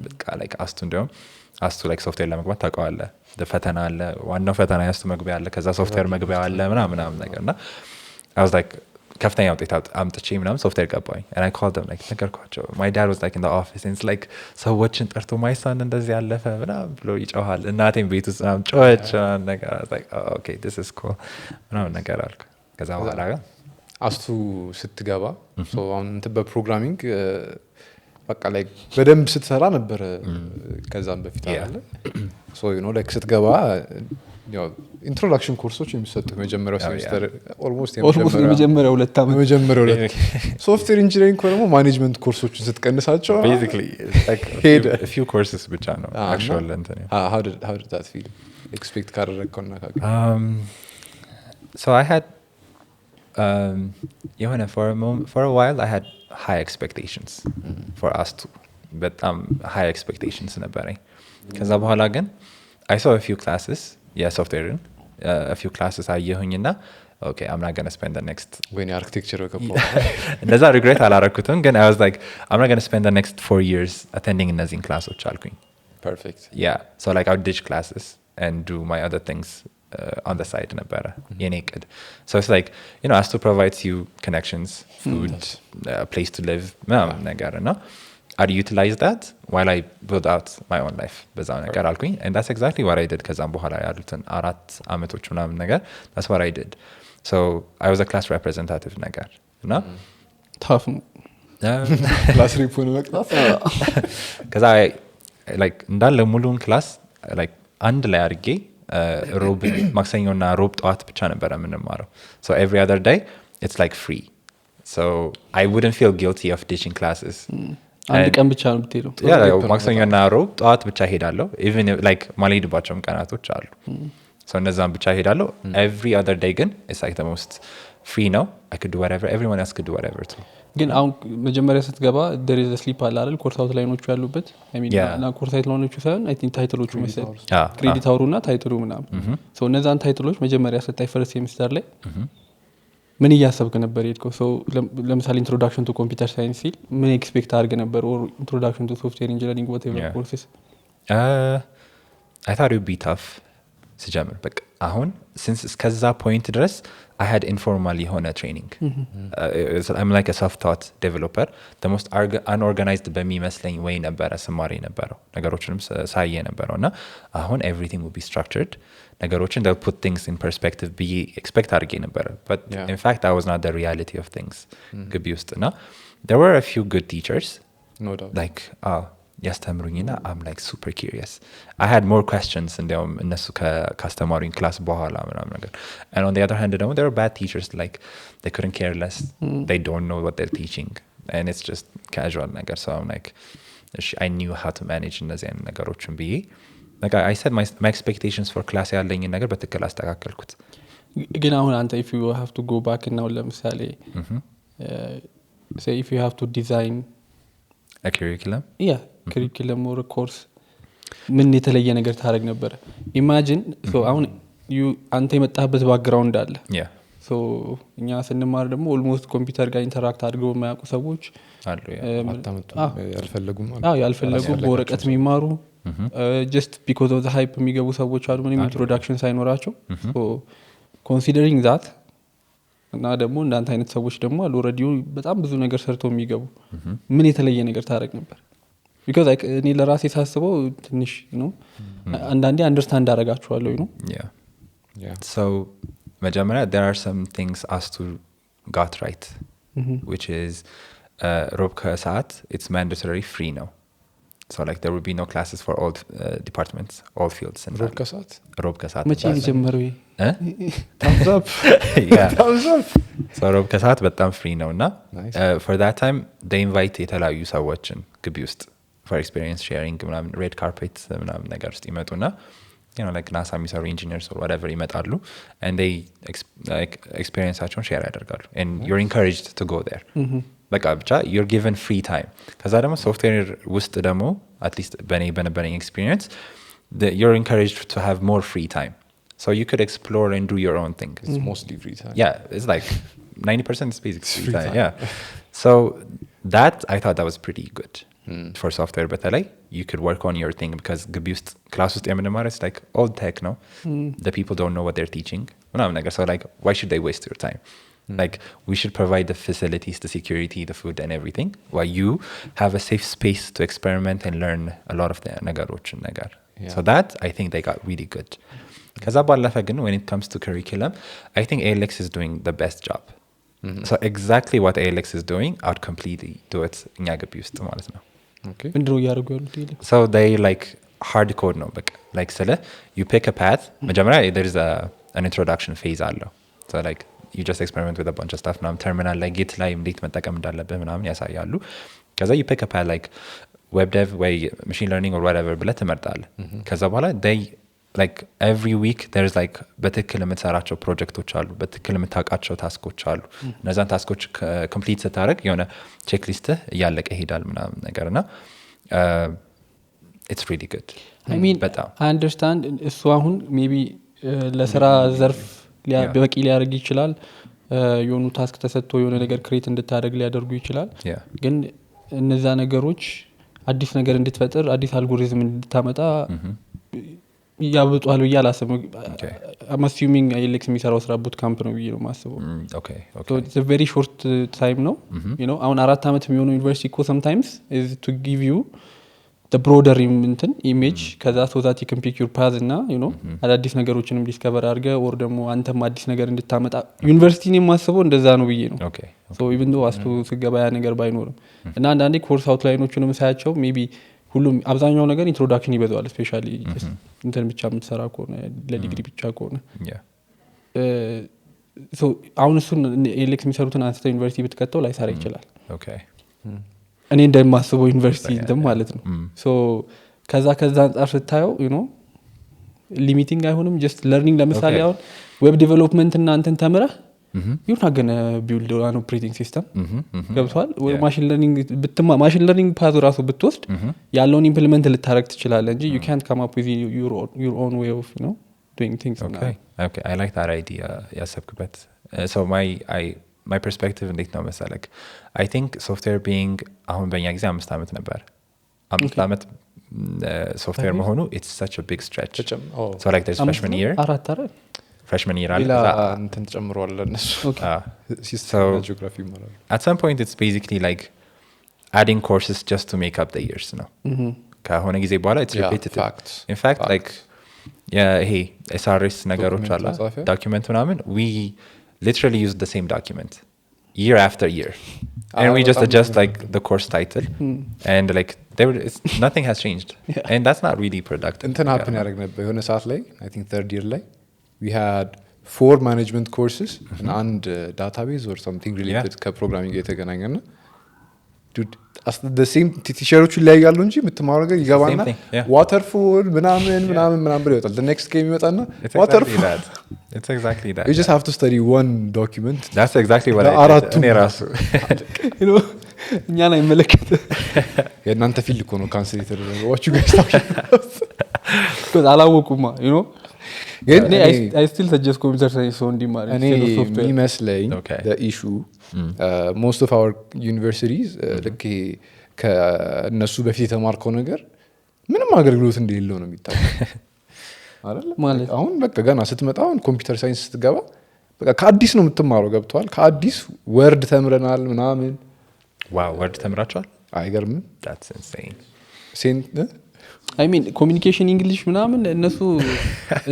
በቃ like አስቱ እንደውም አስቱ like ሶፍትዌር ለመግባት ታውቀዋለህ ፈተና አለ ዋናው ፈተና ያስቱ መግቢያ አለ ከዛ ሶፍትዌር መግቢያ አለ ምናምን ነገርና I was like ከፍተኛ ውጤት አምጥቼ ምናምን ሶፍትዌር ገባኝ and I called them like ነገርኳቸው my dad was like in the office and it's like ሰዎችን ጠርቶ my son እንደዚህ ያለፈ ምናምን ብሎ ይጮሃል እናቴም ቤት ውስጥ ምናምን ጮኸች ነገር I was like oh, okay this is cool ምናምን ነገር አልኩ ከዛ በኋላ አስቱ ስትገባ ሶ አሁን በፕሮግራሚንግ በቃ ላይ በደንብ ስትሰራ ነበር ከዛም በፊት አለ ሶ you know like ስትገባ ያው ኢንትሮዳክሽን ኮርሶች የሚሰጡ መጀመሪያው ሴሚስተር ኦልሞስት የመጀመሪያው ሁለት አመት ሶፍትዌር ኢንጂነሪንግ ደግሞ ማኔጅመንት ኮርሶችን ስትቀንሳቸው basically like a few courses ብቻ ነው actual እንትን how did that feel expect ካደረግከውና so I had for a while I had high expectations for us too በጣም high expectations ነበረኝ ከዛ በኋላ ግን I saw a few classes software a few classes አየሁኝና okay I'm not going to spend the next when architecture እንደዛ regret አላረኩትም ግን I was like I'm not going to spend the next 4 years attending እነዚህን ክላሶች አልኩኝ perfect so like I would ditch classes and do my other things on the side ነበረ የኔ ቅድ so it's like you know Astu provides you connections food a place to live ምናምን ነገር እና I'd utilize that while I build out my own life በዛው ነገር አልኩኝ and that's exactly what I did ከዛም በኋላ ያሉትን 4 አመቶች ምናምን ነገር that's what I did so I was a class representative ነገር እና ታፍ ክላስ ሪፖርት መቅጣት ከዛ like እንዳለ ሙሉን ክላስ like አንድ ላይ አድርጌ ሮብ ማክሰኞና ሮብ ጠዋት ብቻ ነበር የምንማረው so every other day it's like free so I wouldn't feel guilty of ditching classes አንድ ቀን ብቻ ነው ብትሄደው ያው ማክሰኞና ሮብ ጠዋት ብቻ ሄዳለሁ even like ማልሄድባቸውም ቀናቶች አሉ so እነዛን ብቻ ሄዳለሁ every other day ግን it's like the most free now I could do whatever everyone else could do whatever too ግን አሁን መጀመሪያ ስትገባ there is a sleep አለ አይደል ኮርስ አውት ላይኖቹ ያሉበት I mean እና ኮርስ አውት ላይኖቹ ሳይሆን I think ታይትሎቹ መሰለኝ ክሬዲት አውሩና ታይትሉ ምናምን so እነዛን ታይትሎች መጀመሪያ ስታይ ፈርስት ሴሚስተር ላይ ምን እያሰብክ ነበር የሄድከው so ለምሳሌ ኢንትሮዳክሽን ቱ ኮምፒውተር ሳይንስ ሲል ምን ኤክስፔክት አድርገህ ነበር or ኢንትሮዳክሽን ቱ ሶፍትዌር ኢንጂነሪንግ whatever courses I thought it would be tough ሲጀምር በቃ አሁን since እስከዛ ፖይንት ድረስ I had informal የሆነ training I'm like a self-taught developer the most unorganized በሚመስለኝ way ነበረ ስማሬ ነበረው ነገሮችንም ሳየ ነበረው እና አሁን everything will be structured ነገሮችን they'll put things in perspective be expect አድርጌ ነበረ but in fact that was not the reality of things ግቢ ውስጥ እና there were a few good teachers no doubt like ያስተምሩኝና I'm like super curious I had more questions እንዲያውም እነሱ ካስተማሩኝ ክላስ በኋላ ምናምን ነገር and on the other hand there were bad teachers like they couldn't care less they don't know what they're teaching and it's just casual ነገር so I'm like I knew how to manage እነዚህ ነገሮችን ብዬ like I said my expectations for class ያለኝን ነገር በትክክል አስተካከልኩት ግን አሁን አንተ if you have to go back እና ለምሳሌ say if you have to design a curriculum curriculum or a course ምን የተለየ ነገር ታደርግ ነበር imagine so አሁን አንተ የመጣህበት ባክግራውንድ አለ so እኛ ስንማር ደግሞ ኦልሞስት ኮምፒውተር ጋር ኢንተራክት አድርገው የማያውቁ ሰዎች አሉ ያልፈለጉ በወረቀት የሚማሩ just because of the hype የሚገቡ ሰዎች አሉ ምንም ኢንትሮዳክሽን ሳይኖራቸው so considering that እና ደግሞ እንዳንተ አይነት ሰዎች ደግሞ አሉ ኦልሬዲ በጣም ብዙ ነገር ሰርተው የሚገቡ ምን የተለየ ነገር ታረግ ነበር because like እኔ ለራሴ ሳስበው ትንሽ ነው አንዳንዴ አንደርስታንድ አደርጋቸዋለሁ ነው yeah so መጀመሪያ there are some things us to got right which is ሮብ ከሰዓት it's mandatory free now so like there will be no classes for all departments all fields and ሮብ ከሰዓት መቼ ጀመረው thumbs up yeah thumbs up so ሮብ ከሰዓት በጣም ፍሪ ነውና for that time they invite የተለያዩ ሰዎችን ግቢ ውስጥ for experience sharing ምናምን red carpet ምናምን ነገር ውስጥ ይመጡና you know like NASA የሚሰሩ engineers or whatever ይመጣሉ and they like experienceአቸውን share ያደርጋሉ and you're encouraged to go there በቃ ብቻ you're given free time ከዛ ደግሞ ሶፍትዌር ውስጥ ደግሞ at least በነበረኝ experience you're encouraged to have more free time so you could explore and do your own thing it's mostly free time yeah it's like 90% is basically free time yeah so that I thought that was pretty good for software በተለይ you could work on your thing because ግቢ ውስጥ ክላስ ውስጥ የምንማረው it's like old tech no the people don't know what they're teaching ምናምን ነገር so like why should they waste your time like we should provide the facilities the security the food and everything while you have a safe space to experiment and learn a lot of the ነገሮችን ነገር so that I think they got really good ከዛ ባለፈ ግን when it comes to curriculum I think ALX is doing the best job so exactly what ALX is doing I'd completely do it እኛ ግቢ ውስጥ ማለት ነው okay ምንድነው ያደርጉ ያሉት so they like hard code ነው በቃ like ስለ you pick a path መጀመሪያ there is an introduction phase አለው so like you just experiment with a bunch of stuff ምናምን terminal ላይ git ላይ እንዴት መጠቀም እንዳለብህ ምናምን ያሳያሉ ከዛ you pick a path like web dev ወይ machine learning or whatever ብለህ ትመርጣለህ ከዛ በኋላ they like every week there's like በትክክል የምትሰራቸው ፕሮጀክቶች አሉ በትክክል የምታውቃቸው ታስኮች አሉ እነዛን ታስኮች ኮምፕሊት ስታደርግ የሆነ ቼክ ሊስትህ እያለቀ ይሄዳል ምናምን ነገርና it's really good I mean በጣም I understand እሱ አሁን maybe ለስራ ዘርፍ በቂ ሊያደርግ ይችላል የሆኑ ታስክ ተሰጥቶ የሆነ ነገር ክሬት እንድታደርግ ሊያደርጉ ይችላል ግን እነዛ ነገሮች አዲስ ነገር እንድትፈጥር አዲስ አልጎሪዝም እንድታመጣ ያብጧል ያላሰሙ I'm assuming ALX የሚሰራው ስራ ቡት ካምፕ ነው ብዬ ነው ማስበው okay so it's a very short time no you know አሁን 4 አመት የሚሆነው ዩኒቨርሲቲ ኮ sometimes is to give you the broader image ከዛ so that you can pick your path እና you know አዳዲስ ነገሮችንም ዲስከቨር አድርገ or ደግሞ አንተም አዲስ ነገር እንድታመጣ ዩኒቨርሲቲ ነው ማስበው እንደዛ ነው ብዬ ነው okay so even though አስቶ ስገባያ ነገር ባይኖርም እና አንዳንዴ ኮርስ አውትላይኖቹንም ሳያቸው maybe ሁሉም አብዛኛው ነገር ኢንትሮዳክሽን ይበዛዋል ስፔሻሊ እንትን ብቻ የምትሰራ ከሆነ ለዲግሪ ብቻ ከሆነ so አሁን እሱን ALX የሚሰሩትን አንስተ ዩኒቨርሲቲ ብትከተው ላይሰራ ይችላል okay እኔ እንደማስበው ዩኒቨርሲቲ እንትን ማለት ነው so ከዛ አንጻር ስታየው you know ሊሚቲንግ አይሆንም just learning ለምሳሌ አሁን ዌብ ዴቨሎፕመንት እና አንተን ተምረህ you're not going to build an operating system ገብቷል ወይ ማሽን ለርኒንግ ፓዝ ራሱ ብትወስድ ያለውን ኢምፕሊመንት ልታረግ ትችላለህ እንጂ you can't come up with your own way of you know doing things okay I like that idea ያሰብክበት so my perspective እንዴት ነው መሰለክ I think software being አሁን በእኛ ጊዜ 5 አመት ነበር 5 አመት software መሆኑ it's such a big stretch so like there's freshman year freshman year ሌላ እንትን ተጨምሯል ለነሱ ሲስተም ጂኦግራፊ ማለት at some point it's basically like adding courses just to make up the years ነው ከሆነ ጊዜ በኋላ it's repetitive in fact like ይሄ SRS ነገሮች አሉ document ምናምን we literally use the same document year after year and we just adjust like the course title and like nothing has changed and that's not really productive እንትን happen ያደርግ ነበር የሆነ ሰዓት ላይ I think third year ላይ we had 4 management courses and database or something related ከፕሮግራሚንግ ጋር የተገናኘና dude the same ቲቸሮቹ ላይ ያሉ እንጂ የምትማረው ነገር ይገባና waterfall ምናምን ብሎ ይወጣል the next game ይመጣና waterfall it's exactly that you just have to study one document that's exactly what I did እኔ ራሱ you know እኛ ላይ መለከት የእናንተ ፊልድ እኮ ነው ካንሰል የተደረገው what you guys talking about because አላወቁማ you know I still suggest computer science so እንዲማር እኔ የሚመስለኝ the issue most of our universities like ከነሱ በፊት የተማርከው ነገር ምንም አገልግሎት እንደሌለው ነው የሚታየው አይደል ማለት አሁን በቃ ገና ስትመጣ አሁን ኮምፒውተር ሳይንስ ስትገባ በቃ ከአዲስ ነው የምትማረው ገብቷል ከአዲስ ወርድ ተምረናል ምናምን ዋው ወርድ ተምራችኋል አይገርምም that's insane ሴንት I mean communication English ምናምን እነሱ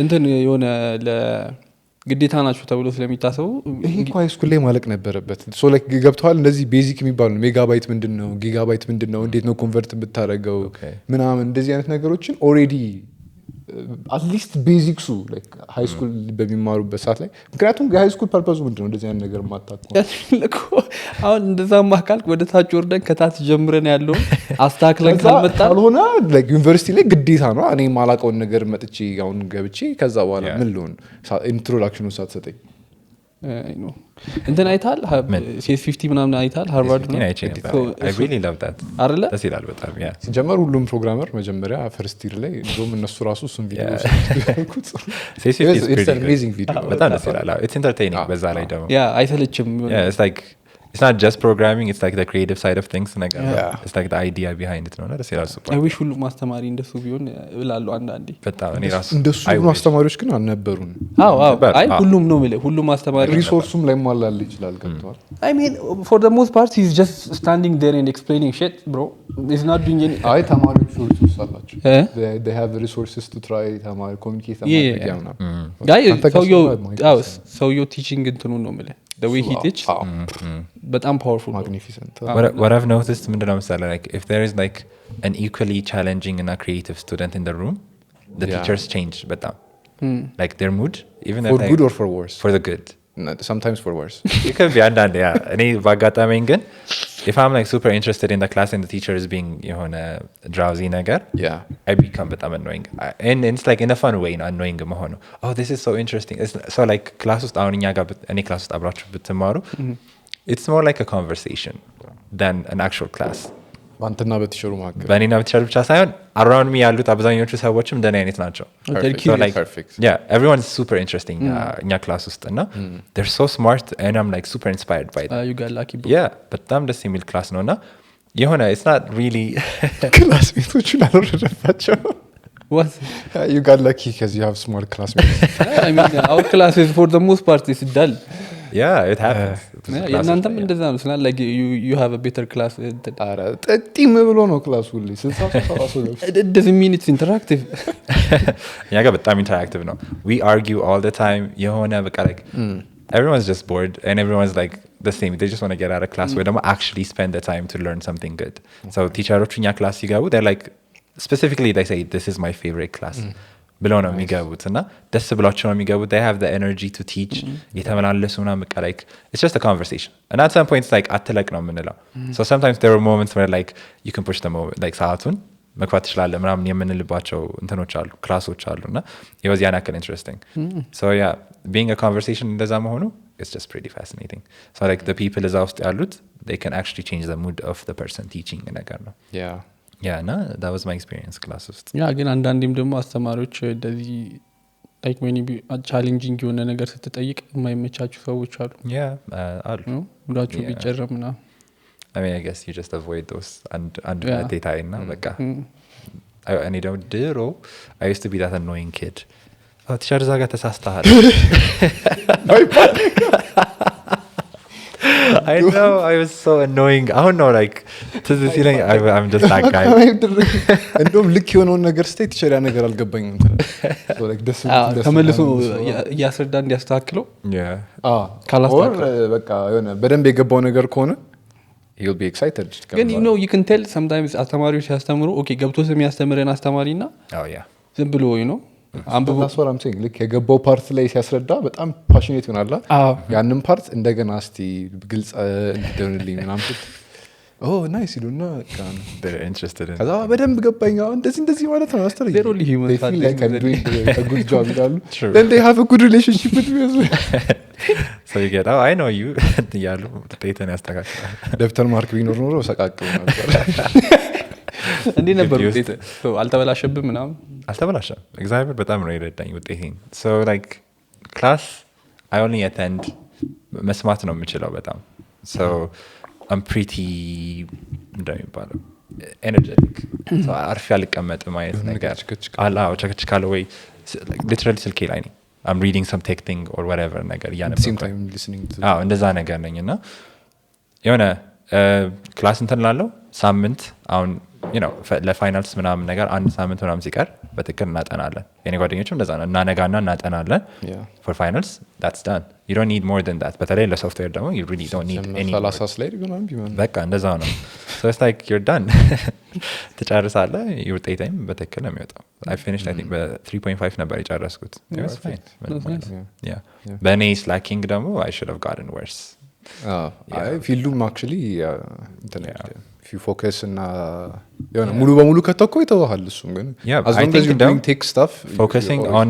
እንትን የሆነ ለግዴታ ናቸው ተብሎ ስለሚታሰቡ ይሄ እኮ ሃይ ስኩል ላይ ማለቅ ነበረበት ሶ ላይክ ገብቷል እንደዚህ ቤዚክ የሚባሉ ሜጋባይት ምንድነው ጊጋባይት ምንድነው እንዴት ነው ኮንቨርት ብታረገው ምናምን እንደዚህ አይነት ነገሮችን ኦሬዲ አትሊስት ቤዚክሱ ላይክ ሃይ ስኩል በሚማሩበት ሰዓት ላይ ምክንያቱም የሃይ ስኩል ፐርፐዙ ምንድነው እንደዚህ አይነት ነገር ማታውቁ አሁን እንደዛማ ካልክ ወደ ታች ወርደን ከታች ጀምረን ያለው አስተካክለን ካልመጣ ካልሆነ ላይክ ዩኒቨርሲቲ ላይ ግዴታ ነው እኔ ማላውቀውን ነገር መጥቼ አሁን ገብቼ ከዛ በኋላ ምን ልሆን ኢንትሮዳክሽኑን ሳትሰጠኝ እንትን አይታል CS50 ምናምን አይታል ሃርቫርድ ነው I really love that አይደለ ደስ ይላል በጣም ያ ሲጀመር ሁሉም ፕሮግራመር መጀመሪያ ፈርስት ይር ላይ እንደውም እነሱ ራሱ እሱን ቪዲዮ ያልኩት it's an amazing video በጣም ደስ ይላል it's entertaining በዛ ላይ ደግሞ ያ አይሰለችም it's like it's not just programming it's like the creative side of things it's like the idea behind it ነው ደስ ይላል super I wish ሁሉም ማስተማሪ እንደሱ ቢሆን እላለሁ አንዳንዴ በጣም እኔ ራሱ እንደሱ አስተማሪዎች ግን አልነበሩን አይ ሁሉም ነው ማለት ሁሉም ማስተማሪ ሪሶርሱም ላይ ማላል ይችላል ገብቷል I mean for the most part he's just standing there and explaining shit bro he's not doing any አይ ተማሪዎች ሪሶርስ አላቸው they have the resources to try ተማሪ communicate so you teaching እንትኑ ነው ማለት the way he teaches በጣም powerful magnificent what I've noticed ምንድነው መሰለህ like if there is like an equally challenging and a creative student in the room the teachers change በጣም like their mood even for good or for worse for the good sometimes for worse it could be አንዳንዴ ያ እኔ ባጋጣመኝ ግን if I'm like super interested in the class and the teacher is being የሆነ drowsy ነገር I become በጣም annoying and it's like in a fun way annoying መሆኑ oh this is so interesting so like class ውስጥ አሁን እኛ ጋር እኔ class ውስጥ አብራችሁ ብትማሩ it's more like a conversation than an actual class ባንተና በቲቸሩ መካከል በእኔና በቲቸሩ ብቻ ሳይሆን around me ያሉት አብዛኞቹ ሰዎችም እንደኔ አይነት ናቸው so like perfect yeah everyone is super interesting እኛ ክላስ ውስጥ እና they're so smart and I'm like super inspired by them you got lucky bro yeah በጣም ደስ የሚል ክላስ ነውና የሆነ it's not really ክላስሜቶቹን አልወረደባቸው what you got lucky because you have smart classmates I mean our class is for the most part is dull yeah it happens እናንተም እንደዛ ነው ስለ like you have a better class አረ ጠጢም ብሎ ነው ክላስ ሁሉ 60 it doesn't mean it's interactive እኛ ጋር በጣም interactive ነው we argue all the time የሆነ በቃ like everyone's just bored and everyone's like the same they just want to get out of class ወይ ደግሞ actually spend the time to learn something good so teacheroቹ እኛ ክላስ ሲገቡ they're like specifically they say this is my favorite class ብለው ነው የሚገቡት እና ደስ ብሏቸው ነው የሚገቡት they have the energy to teach የተመላለሱ ምናምን በቃ like it's just a conversation and at some point it's like አትለቅ ነው የምንለው so sometimes there are moments where like you can push them over like ሰዓቱን መግፋት ትችላለህ ምናምን የምንልባቸው እንትኖች አሉ ክላሶች አሉ እና it was ያን ያክል interesting so yeah being a conversation እንደዛ መሆኑ it's just pretty fascinating so like the people እዛ ውስጥ ያሉት they can actually change the mood of the person teaching ነገር ነው yeah no that was my experience class ውስጥ ያ ግን አንዳንዴም ደግሞ አስተማሪዎች እንደዚህ like maybe challenging የሆነ ነገር ስትጠይቅ የማይመቻቹ ሰዎች አሉ አሉ ሙዳቸው ቢጨረምና I mean I guess you just avoid those and data እና በቃ እኔ ደግሞ ድሮ I used to be that annoying kid ቲቸር ዛጋ ተሳስተሃል I know I was so annoying አሁን ነው like ትዝ ሲለኝ I'm just that guy እንደውም ልክ የሆነውን ነገር ስታይ ቲቸር ያ ነገር አልገባኝም so like ደስ ተመልሶ እያስረዳ እንዲያስተካክለው ካላስተካክለው በቃ የሆነ በደንብ የገባው ነገር ከሆነ you'll be excited ግን you know you can tell sometimes አስተማሪዎች ሲያስተምሩ okay ገብቶ የሚያስተምረን አስተማሪና ዝም ብሎ ነው አንብቦ አስወራም ሲል ልክ የገባው ፓርት ላይ ሲያስረዳ በጣም ፓሽኔት ይሆናል ያንን ፓርት እንደገና እስቲ ግልጽ እንዲደርልኝ ምናምን ናይስ ይሉና they're interested in ከዛ በደንብ ገባኝ እንደዚህ ማለት ነው አስተር they really human they feel like I'm doing a good job ይላሉ then they have a good relationship with me as well so you get I know you ያሉ ዴታን ያስተካክላል ደብተር ማርክ ቢኖር ኖሮ ሰቃቀው ነበር እንዴ ነበር ውጤት አልተበላሸብም ምናምን አልተበላሸም እግዚአብሔር በጣም ነው የረዳኝ ውጤቴን so like class I only attend መስማት ነው የምችለው በጣም so I'm pretty እንደሚባለው energetic so አርፌ አልቀመጥም አይነት ነገር አላው ቸክችካለ ወይ literally ስልኬ ላይ ነኝ I'm reading some tech thing or whatever ነገር same time listening to እንደዛ ነገር ነኝ እና የሆነ ክላስ እንትን ላለው ሳምንት አሁን ለፋይናልስ ምናምን ነገር አንድ ሳምንት ምናምን ሲቀር በትክክል እናጠናለን የኔ ጓደኞችም እንደዛ ነው እናነጋና እናጠናለን for finals that's done you don't need more than that በተለይ ለሶፍትዌር ደግሞ you really don't need any 30 ስላይድ ምናምን ቢሆን በቃ እንደዛ ነው so it's like you're done ትጨርሳለህ የውጤትም በትክክል ነው የሚወጣው I finished I think በ3.5 ነበር የጨረስኩት it was fine በእኔ slacking ደግሞ I should have gotten worse ፊልዱም actually if you focus እና የሆነ ሙሉ በሙሉ ከተኮ ይተዋል እሱም ግን as long as you doing tech stuff focusing on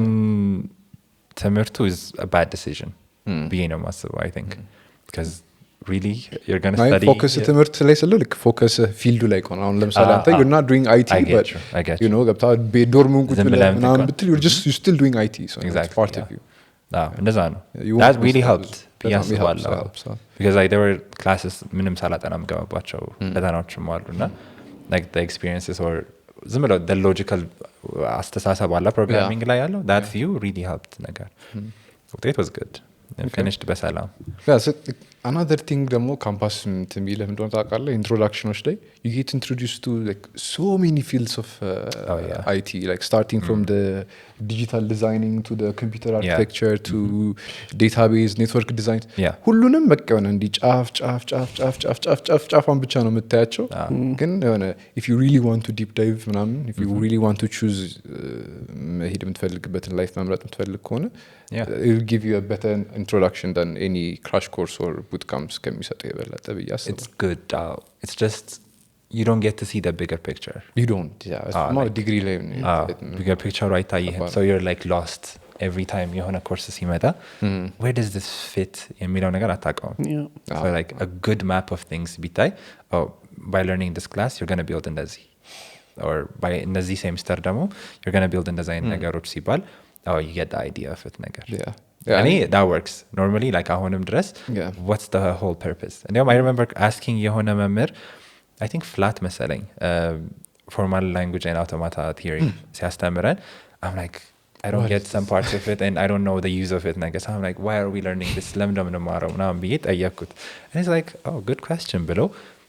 ትምህርቱ is a bad decision being a massive I think because really you're going to study focus ትምህርት ላይ ስለ ልክ focus ፊልዱ ላይ ቆና አሁን ለምሳሌ አንተ you're not doing IT but you know ገብታ በዶርም ቁጭ ብለህ ምናምን ብትል you're still doing IT so it's part of you እንደዛ ነው that really helped because like there were classes ምንም ሳላጠና ምገባባቸው ፈተናዎችም አሉና like the experiences or ዝም ብለው the logical አስተሳሰብ አለ ፕሮግራሚንግ ላይ ያለው that view really helped ነገር it was good and finished በሰላም another thing ደግሞ ካምፓስ ምትሚልህ እንደሆነ ታውቃለህ introductions ላይ you get introduced to like so many fields of IT like starting from the digital designing to the computer architecture to database network design ሁሉንም በቃ ሆነ እንዲ ጫፍ ብቻ ነው የምታያቸው ግን ሆነ if you really want to deep dive ምናምን if you really want to choose መሄድ የምትፈልግበትን ላይፍ መምረጥ የምትፈልግ ከሆነ it will give you a better introduction than any crash course or boot camps ከሚሰጠው የበለጠ ብያስ it's good it's just you don't get to see the bigger picture you don't it's not a degree ላይ bigger picture አይታይህም so you're like lost every time የሆነ ኮርስ ሲመጣ where does this fit የሚለው ነገር አታውቀውም so like a good map of things ቢታይ by learning this class you're going to build እንደዚህ or by እነዚህ ሴሚስተር ደግሞ you're going to build እንደዚህ አይነት ነገሮች ሲባል you get the idea of it ነገር and that works normally like ahonum dress what's the whole purpose and I remember asking yehona member I think flat meseleng formal language and automata theory siastameran I'm like I don't get some parts of it and I don't know the use of it and I guess I'm like why are we learning this lemdom tomorrow now beat ayakut and it's like good question below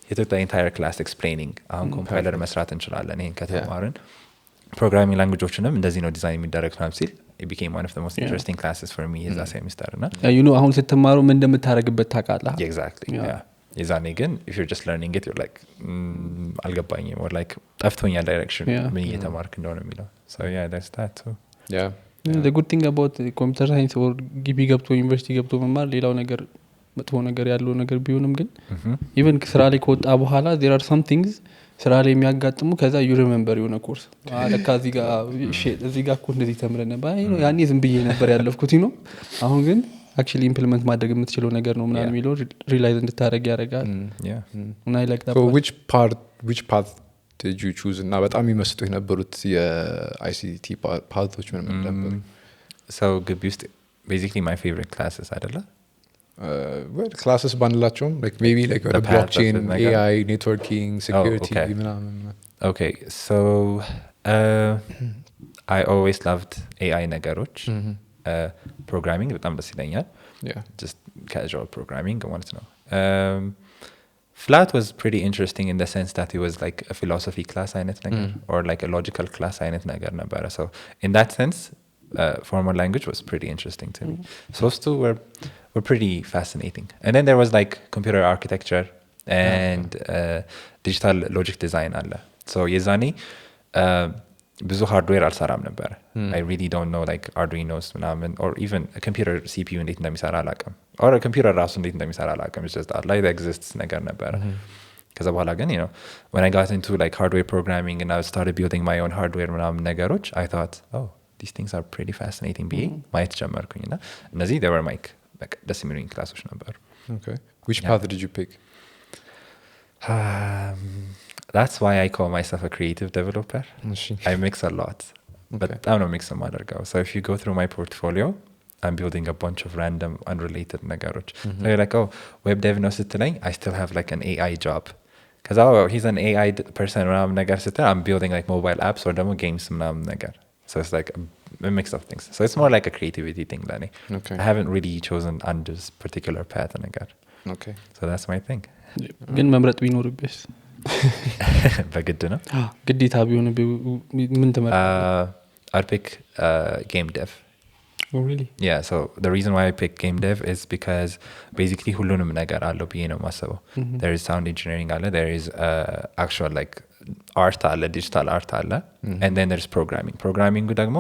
he took the entire class explaining compiler መስራት እንችላለን ይሄን ከተማርን programming languageዎችንም እንደዚህ ነው ዲዛይን የሚደረግ ነው ሲል it became one of the most interesting classes for me as a semester na you know አሁን ስትማሩ ምን እንደምታረግበት ታውቃለህ exactly የዛኔ ግን if you're just learning it you're like አልገባኝም or like ጠፍቶኛል direction ምን እየተማርክ እንደሆነ የሚለው so there's that too the good thing about computer science or ግቢ ገብቶ ዩኒቨርሲቲ ገብቶ መማር ሌላው ነገር መጥፎ ነገር ያለው ነገር ቢሆንም ግን even ስራ ላይ ከወጣ በኋላ there are some things ስራ ላይ የሚያጋጥሙ ከዛ you remember የሆነ ኮርስ ለካ እዚህ ጋር እኮ እንደዚህ ተምረን ነበር ያኔ ዝም ብዬ ነበር ያለፍኩት ነው አሁን ግን actually implement ማድረግ የምትችለው ነገር ነው ምናምን የሚለው realize እንድታረግ ያደርጋል and I like that so which path did you choose እና በጣም ይመስጡ የነበሩት የICT pathዎች ምን ነበር so ግቢ ውስጥ basically my favorite classes አይደለ well classes banlaachom like maybe like the blockchain AI networking security okay so I always loved AI ነገሮች programming በጣም ደስ ይለኛል just casual programming ማለት ነው flat was pretty interesting in the sense that it was like a philosophy class አይነት ነገር or like a logical class አይነት ነገር ነበር so in that sense formal language was pretty interesting to me so those two were pretty fascinating and then there was like computer architecture and digital logic design alla so yezani ብዙ ሃርድዌር አልሰራም ነበር I really don't know like Arduinos or even a computer CPU እንዴት እንደሚሰራ አላውቅም or a computer ራሱ እንዴት እንደሚሰራ አላውቅም it's just that like that exists ነገር ነበር ከዛ በኋላ ግን you know when I got into like hardware programming and I started building my own hardware ነገሮች I thought these things are pretty fascinating ብዬ ማየት ጀመርኩኝና እነዚህ they were my ደስ የሚሉኝ ክላሶች ነበሩ okay which path did you pick that's why I call myself a creative developer I mix a lot but I'm not mixing madargao so if you go through my portfolio I'm building a bunch of random unrelated ነገሮች so you're like web dev ነው ስትለኝ I still have like an AI job because he's an AI person ምናምን ነገር ስትል I'm building like mobile apps or ደግሞ games ምናምን ነገር so it's like a mix of things. So it's more like a creativity thing ለኔ. Okay. I haven't really chosen on this particular path ነገር. Okay. So that's my thing. ግን መምረጥ ቢኖርብሽ በግድ ነው? ግዴታ ቢሆን ምን ትመርጥ? I'd pick game dev. Oh really? Yeah, so the reason why I pick game dev is because basically ሁሉንም ነገር አለው ብዬ ነው የማስበው. There is sound engineering አለ, there is actual like art አለ, digital art አለ, and then there's programming. Programming ደግሞ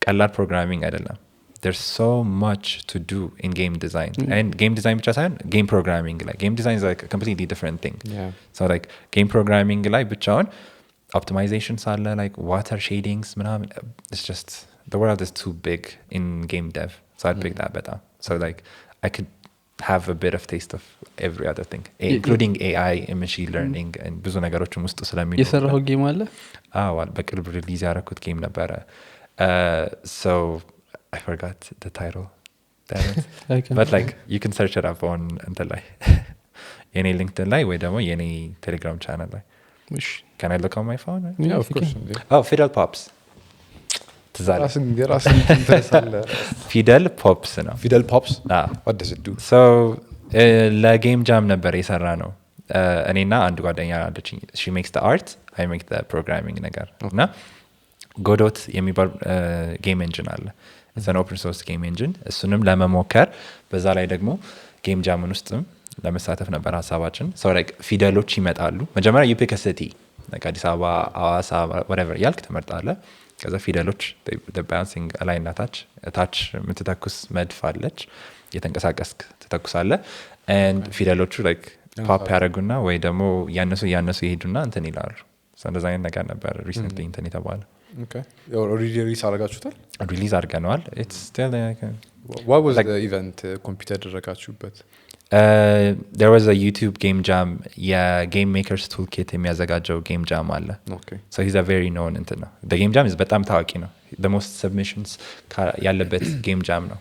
ቀላል programming አይደለም. There's so much to do in game design. And game design ብቻ ሳይሆን game programming like game design is like a completely different thing. Yeah. So like game programming ላይ ብቻውን optimizations አለ, like water shadings ምናምን, it's just the world is too big in game dev. So I'd pick that better. So like I could have a bit of taste of every other thing, including AI and machine learning and ብዙ ነገሮችም ውስጥ ስለሚኖር የሰራው ጌም አለ? በቅርብ ሪሊዝ ያደረኩት ጌም ነበረ. So I forgot the title. Damn it. But like you can search it up on እንትን ላይ የኔ ሊንክድን ላይ ወይ ደግሞ የኔ ቴሌግራም ቻናል ላይ. Can I look on my phone? Yeah, of course. Oh, Fidel Pops. ፊደል ፖፕስ ነው. ፊደል ፖፕስ? What does it do? So ለጌም ጃም ነበር የሰራ ነው. እኔና አንድ ጓደኛ አለችኝ. She makes the art, I make the programming ነገር. እና ጎዶት የሚባል ጌም ኢንጂን አለ. It's an open source game engine. እሱንም ለመሞከር በዛ ላይ ደግሞ ጌም ጃምን ውስጥም ለመሳተፍ ነበር ሀሳባችን. So like ፊደሎች ይመጣሉ. መጀመሪያ you pick a city, like አዲስ አበባ፣ ሐዋሳ, whatever ያልክ ትመርጣለህ. ከዛ ፊደሎች the bouncing ላይ እና ታች የምትተኩስ መድፍ አለች. የተንቀሳቀስክ ትተኩሳለህ. and ፊደሎቹ like ፖፕ ያደርጉና ወይ ደግሞ ያነሱ ይሄዱና እንትን ይላሉ. So እንደዛ አይነት ነገር ነበር recently እንትን የተባለ. Okay. Already release አደረጋችሁታል? ሪሊዝ አድርገነዋል. It's still like What was the event ኮምፒውተር ያደረጋችሁበት? There was a YouTube game jam. Yeah, Game Makers Toolkit የሚያዘጋጀው game jam አለ. Okay. So he's a very known እንትን ነው. The game jam is በጣም ታዋቂ ነው. The most submissions ያለበት game jam ነው.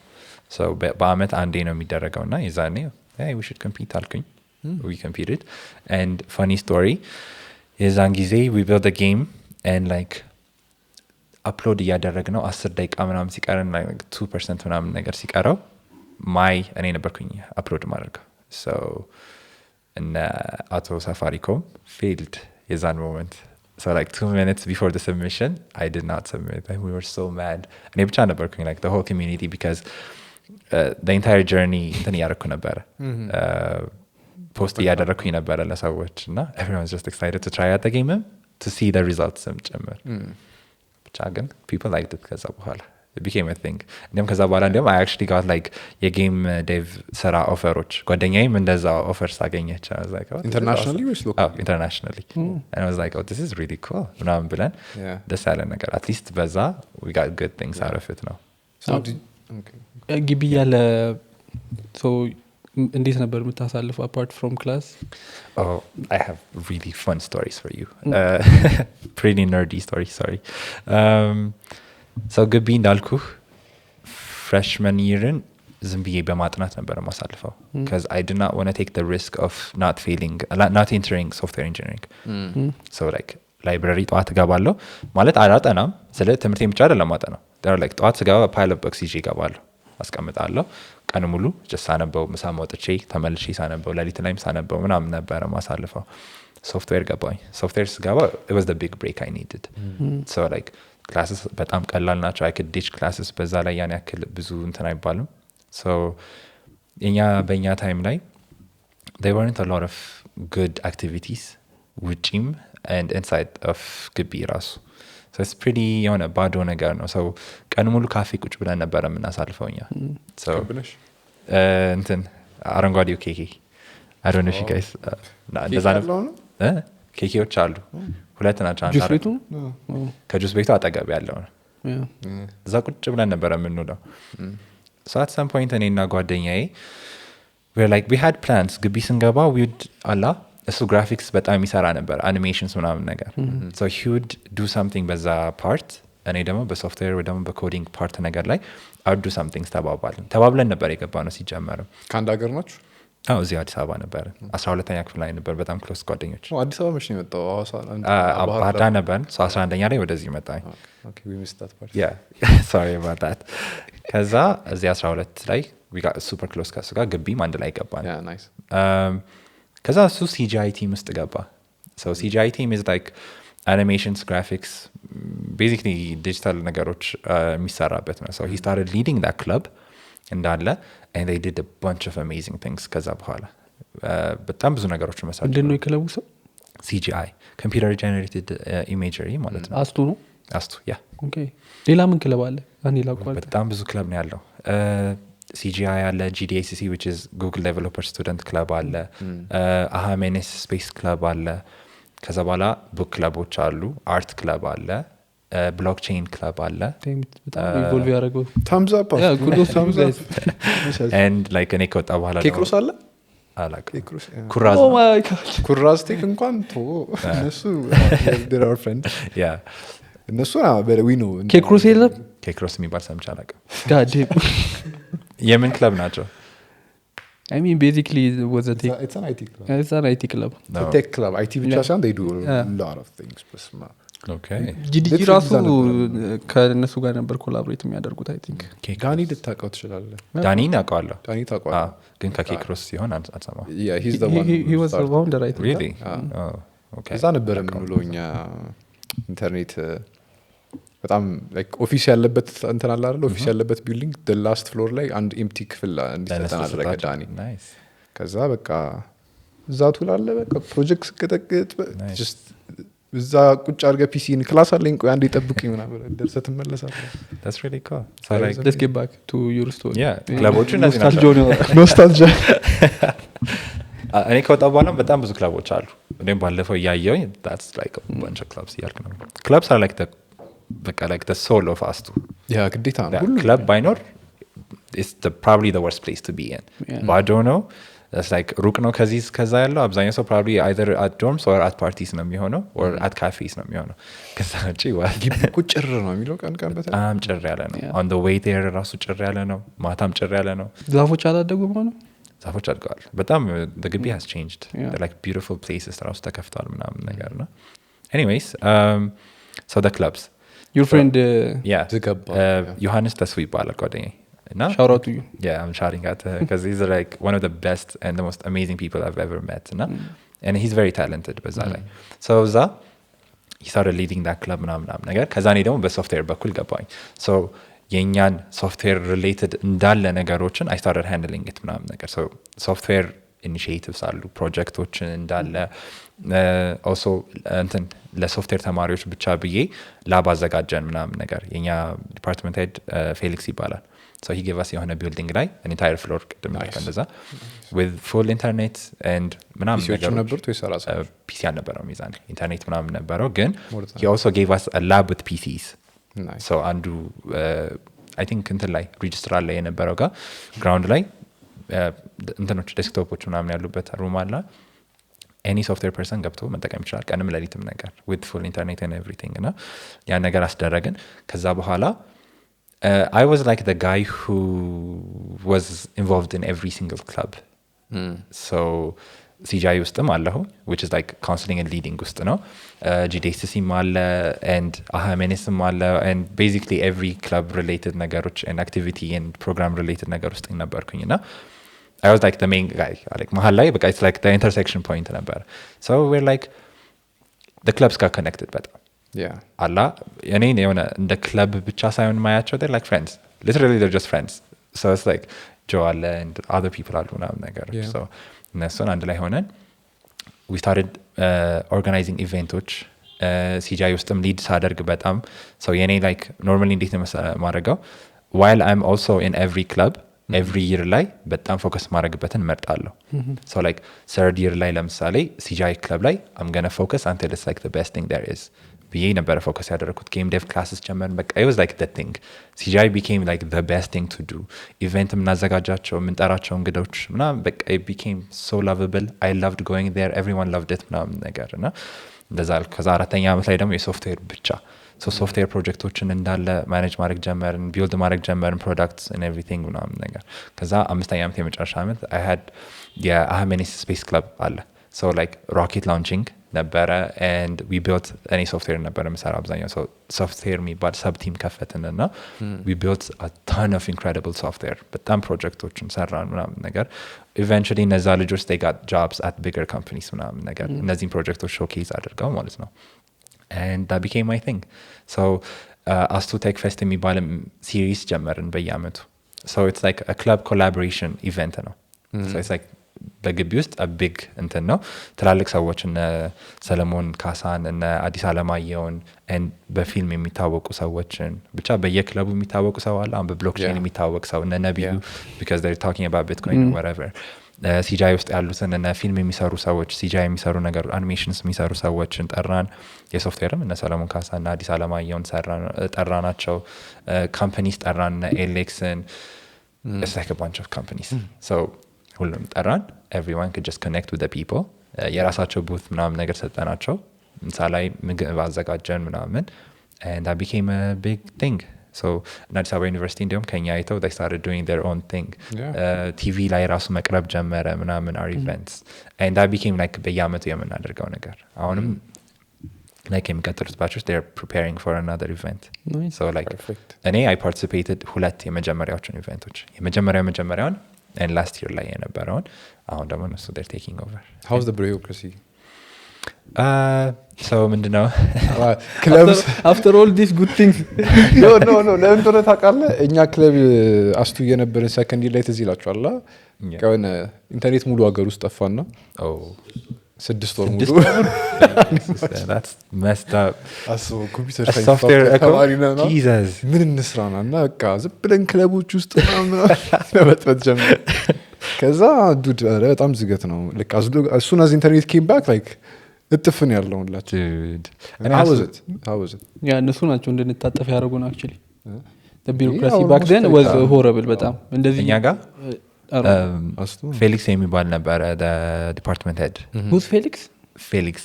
So በአመት አንዴ ነው የሚደረገው እና የዛኔ hey we should compete አልኩኝ. We competed and funny story የዛን ጊዜ we built a game and like አፕሎድ እያደረግነው 10 ደቂቃ ምናምን ሲቀረን like 2% ምናምን ነገር ሲቀረው እኔ ነበርኩኝ አፕሎድ ማድረገው. So and auto Safaricom failed የዛን moment. So like 2 minutes before the submission I did not submit and we were so mad. እኔ ብቻ ነበርኩኝ like the whole community because the entire journey እንትን እያደረኩ ነበረ. ፖስት እያደረኩኝ ነበረ ለሰዎች እና everyone was just excited to try out the game to see the results ጭምር. ብቻ ግን people liked it ከዛ በኋላ it became a thing. እንዲሁም ከዛ በኋላ እንዲሁም I actually got like የጌም ዴቭ ስራ ኦፈሮች ጓደኛዬም እንደዛ ኦፈርስ አገኘች. I was like, internationally or locally? Oh, internationally. And I was like, oh, this is really cool. ምናምን ብለን ደስ ያለን ነገር at least በዛ we got good things out of it ነው. ግቢ ያለ so እንዴት ነበር የምታሳልፈው apart from class? Oh, I have really fun stories for you. Pretty nerdy stories, sorry. So ግቢ እንዳልኩህ freshman year-ን ዝም ብዬ በማጥናት ነበር የማሳልፈው because I did not want to take the risk of not entering software engineering. So like library ጠዋት እገባለሁ ማለት አላጠናም ስለ ትምህርቴን ብቻ አይደለም ማጠናው. There are like ጠዋት ስገባ pilot box ይዤ እገባለሁ አስቀምጣለሁ ቀን ሙሉ just ሳነበው ምሳ ወጥቼ ተመልሼ ሳነበው ሌሊት ላይም ሳነበው ምናምን ነበር ማሳልፈው. ሶፍትዌር ገባኝ. ሶፍትዌር ስገባ it was the big break I needed. So like classes በጣም ቀላል ናቸው. I could ditch classes በዛ ላይ ያን ያክል ብዙ እንትን አይባልም. So በእኛ ታይም ላይ there weren't a lot of good activities ውጪም and inside of ግቢ ራሱ. So it's pretty የሆነ ባዶ ነገር ነው. So ቀን ሙሉ ካፌ ቁጭ ብለን ነበር የምናሳልፈው እኛ. So እንትን አረንጓዴው ኬኬ I don't know if you guys እንደዛ ነው. ኬኬዎች አሉ ሁለት ናቸው. ጁስ ቤቱ ከጁስ ቤቱ አጠገብ ያለው ነው. እዛ ቁጭ ብለን ነበር የምንውለው. So at some point እኔና ጓደኛዬ we had plans. ግቢ ስንገባ እሱ ግራፊክስ በጣም ይሰራ ነበር አኒሜሽንስ ምናምን ነገር. So he would do something በዛ ፓርት እኔ ደግሞ በሶፍትዌር ወይ ደግሞ በኮዲንግ ፓርት ነገር ላይ I would do something ተባብለን ነበር የገባነው ሲጀመርም. ከአንድ ሀገር ናችሁ? እዚህ አዲስ አበባ ነበር 12ኛ ክፍል ላይ ነበር በጣም ክሎስ ጓደኞች አዲስ አበባ መች ነው የመጣው ሐዋሳ ባህር ዳር ነበር 11ኛ ላይ ወደዚህ መጣኝ ኦኬ we missed that part sorry about that ከዛ እዚህ 12 ላይ we got super close ከሱ ጋር ግቢም አንድ ላይ ገባን yeah nice ከዛ እሱ CGI team ውስጥ ገባ so CGI team is like animations graphics basically digital ነገሮች የሚሰራበት ነው so he started leading that club እንዳለ and they did a bunch of amazing things ከዛ በኋላ በጣም ብዙ ነገሮች መስራት እንደነው የክለቡ ሰው CGI computer generated imagery ማለት ነው አስቱ ነው አስቱ ያ ኦኬ ሌላ ምን ክለብ አለ እኔ ላቋል በጣም ብዙ ክለብ ነው ያለው CGI አለ GDACC which is Google Developer Student Club አለ አሃሜኔስ Space Club አለ ከዛ በኋላ book ክለቦች አሉ art club አለ blockchain club አለ በጣም ኢቮልቭ ያደረገው thumbs up yeah kudos thumbs up and like እኔ ከወጣ በኋላ ኬክሮስ አለ አላውቅም ኩራዝ oh my god ኩራዝ ቴክ እንኳን ቶ እነሱ they are friends yeah እነሱ ነው we know ኬክሮስ የለም ኬክሮስ የሚባል ሰምቼ አላውቅም god damn የምን ክለብ ናቸው I mean basically it was a tech it's an IT club it's an IT club no. a tech club IT ብቻ ሳይሆን they do a lot of things በስማ okay ጂዲጂ ራሱ ከነሱ ጋር ነበር ኮላቦሬት የሚያደርጉት I think ዳኒ ልታውቀው ትችላለህ ዳኒን አውቀዋለሁ ዳኒ ታውቀዋለህ ግን ከኬክሮስ ሲሆን አልሰማም yeah he's the one he was the founder I think really oh okay እዛ ነበር የምንውለው እኛ ኢንተርኔት በጣም ላይክ ኦፊስ ያለበት እንትን አለ አይደል ኦፊስ ያለበት ቢልዲንግ the last floor ላይ አንድ ኤምፕቲ ክፍል እንዲሰጠን አደረገ ዳኒ nice ከዛ በቃ እዛ ትውላለህ በቃ ፕሮጀክት ስቀጠቅጥ just እዛ ቁጭ አድርገህ ፒሲን ክላስ አለኝ ቆይ አንዴ ጠብቁኝ ምናምን ደርሰህ ትመለሳለህ that's really cool so like let's get back to your story yeah ክለቦቹ እነዚህ ናቸው ኖስታልጂያ እኔ ከወጣ በኋላ በጣም ብዙ ክለቦች አሉ እኔም ባለፈው እያየሁኝ that's like a bunch of clubs እያልክ ነው clubs are like the በቃ like the soul of us too ያ ግዴታ ነው ሁሉ ክለብ ባይኖር it's probably the worst place to be in ባዶ ነው it's like ሩቅ ነው ከዚህ ከዛ ያለው አብዛኛው ሰው probably either at dorms or at parties ነው የሚሆነው or at cafes ነው የሚሆነው ከዛ ውጪ ቁጭር ነው የሚለው ቀን በጣም ጭር ያለ ነው on the way there ራሱ ጭር ያለ ነው ማታም ጭር ያለ ነው ዛፎች አላደጉም ነው ዛፎች አድገዋል በጣም the Gibbi has changed they're like beautiful places ራሱ ተከፍቷል ምናምን ነገር ነው anyways so the clubs your friend yeah Johannes ተስፉ ይባላል ጓደኛዬ እና shout out to you yeah I'm shouting at because he's like one of the best and the most amazing people I've ever met and he's very talented በዛ ላይ so ዛ he started leading that club ምናምን ነገር ከዛ እኔ ደግሞ በሶፍትዌር በኩል ገባኝ so የኛን ሶፍትዌር ሪሌትድ እንዳለ ነገሮችን I started handling it ምናምን ነገር so software initiatives አሉ ፕሮጀክቶችን እንዳለ also እንትን ለሶፍትዌር ተማሪዎች ብቻ ብዬ ላብ አዘጋጀን ምናምን ነገር የኛ ዲፓርትመንት ሄድ ፌሊክስ ይባላል so he gave us የሆነ ቢልዲንግ ላይ an entire floor ቅድም እንደዛ with full internet and ምናምን ነገር ነበር ተሰራሰ ፒሲ አልነበረው ሚዛን ኢንተርኔት ምናምን ነበረው ግን he also gave us a lab with PCs nice so አንዱ I think እንትን ላይ ሬጅስትራር ላይ የነበረው ጋር ግራውንድ ላይ እንትኖች ዴስክቶፖች ምናምን ያሉበት ሩም አለ any software person ገብቶ መጠቀም ይችላል ቀንም ለሊትም ነገር with full internet and everything እና ያ ነገር አስደረግን ከዛ በኋላ I was like the guy who was involved in every single club so CGI ውስጥም አለሁ which is like counseling and leading ውስጥ ነው GDACC አለ and አሃሜኔስም አለ and basically every club related ነገሮች and activity and program related ነገር ውስጥ ነበርኩኝና I was like the main guy like mahal lai but it's like the intersection point number so we're like the clubs got connected better yeah alla yani yona the club bicha sayon mayacho they're like friends literally they're just friends so it's like Joel and other people are doing ነገር so እነሱን አንድ ላይ ሆነን we started organizing events CGI ውስጥም lead ሳደርግ በጣም so የኔ like normally እንዴት ነው ማድረገው while I'm also in every club every year ላይ በጣም ፎከስ ማድረግበትን መርጣለሁ so like third year ላይ ለምሳሌ CGI club ላይ I'm going to focus until it's like the best thing there is ብዬ ነበረ ፎከስ ያደረኩት game dev classes ጀመርን በቃ it was like the thing CGI became like the best thing to do event ምናዘጋጃቸው ምንጠራቸው እንግዶች ምናምን በቃ it became so lovable I loved going there everyone loved it ምናምን ነገር እና እንደዛ አልኩ። ከዛ አራተኛ ዓመት ላይ ደግሞ የሶፍትዌር ብቻ ሶፍትዌር ፕሮጀክቶችን እንዳለ ማኔጅ ማድረግ ጀመርን፣ ቢልድ ማድረግ ጀመርን፣ ፕሮዳክትስ and everything ምናምን ነገር። ከዛ አምስተኛ ዓመት የመጨረሻ ዓመት I had የአህሜኒስ ስፔስ ክለብ አለ so like rocket launching ነበረ and we built እኔ ሶፍትዌር ነበረ የምሰራው አብዛኛው ሶፍትዌር የሚባል ሰብ ቲም ከፈትን እና we built a ton of incredible software በጣም ፕሮጀክቶችን ሰራን ምናምን ነገር eventually እነዛ ልጆች they got jobs at bigger companies ምናምን ነገር እነዚህን ፕሮጀክቶች ሾኬዝ አድርገው ማለት ነው and that became my thing so አስቱ ቴክ ፌስት የሚባል ሲሪስ ጀመርን በየአመቱ so it's like a club collaboration event ነው so it's like በግቢ ውስጥ ቢግ እንትን ነው ትላልቅ ሰዎች እነ ሰለሞን ካሳን እነ አዲስ አለማየሁን በፊልም የሚታወቁ ሰዎችን ብቻ በየክለቡ የሚታወቁ ሰው አለ አሁን በብሎክቼን የሚታወቅ ሰው እነ ነብዩ because they're talking about bitcoin or whatever ሲጃይ ውስጥ ያሉትን እነ ፊልም የሚሰሩ ሰዎች ሲጃይ የሚሰሩ ነገር አኒሜሽንስ የሚሰሩ ሰዎችን ጠራን የሶፍትዌርም እነ ሰለሞን ካሳ እና አዲስ አለማየሁን ጠራናቸው ካምፓኒስ ጠራን እነ ኤሌክስን it's like a bunch of companies so ሁሉም ጠራን everyone could just connect with the people የራሳቸው ቡት ምናምን ነገር ሰጠናቸው ምሳ ላይ ምግብ አዘጋጀን ምናምን and that became a big thing so አዲስ አበባ ዩኒቨርሲቲ እንዲሁም ከኛ አይተው they started doing their own thing ቲቪ ላይ ራሱ መቅረብ ጀመረ ምናምን our events and that became like በየአመቱ የምናደርገው ነገር አሁንም like የሚቀጥሉት ባቾች they're preparing for another event so like እኔ I participated ሁለት የመጀመሪያዎቹን ኢቨንቶች የመጀመሪያውን and last year ላይ የነበረውን አሁን ደግሞ እነሱ they're taking over how's the bureaucracy so ምንድነው clubs after all these good things no ለምን እንደሆነ ታውቃለህ እኛ ክለብ አስቱ የነበረን ሰከንድ ላይ ትዝ ይላችኋል ከሆነ ኢንተርኔት ሙሉ ሀገር ውስጥ ጠፋና 6 ወር ሙሉ that's messed up አስቡ ኮምፒውተር ሳይንስ ተማሪ ነውና ምን እንስራና እና በቃ ዝም ብለን ክለቦች ውስጥ ለመጥበት ጀመረ ከዛ ዱድ በጣም ዝገት ነው like as soon as internet came back like እጥፍን ያለውላችሁ and how was it ያ እነሱ ናቸው እንድንታጠፍ ያደርጉን actually the bureaucracy back then was horrible በጣም እንደዚህ እኛ ጋር ፌሊክስ የሚባል ነበር the department head who's Felix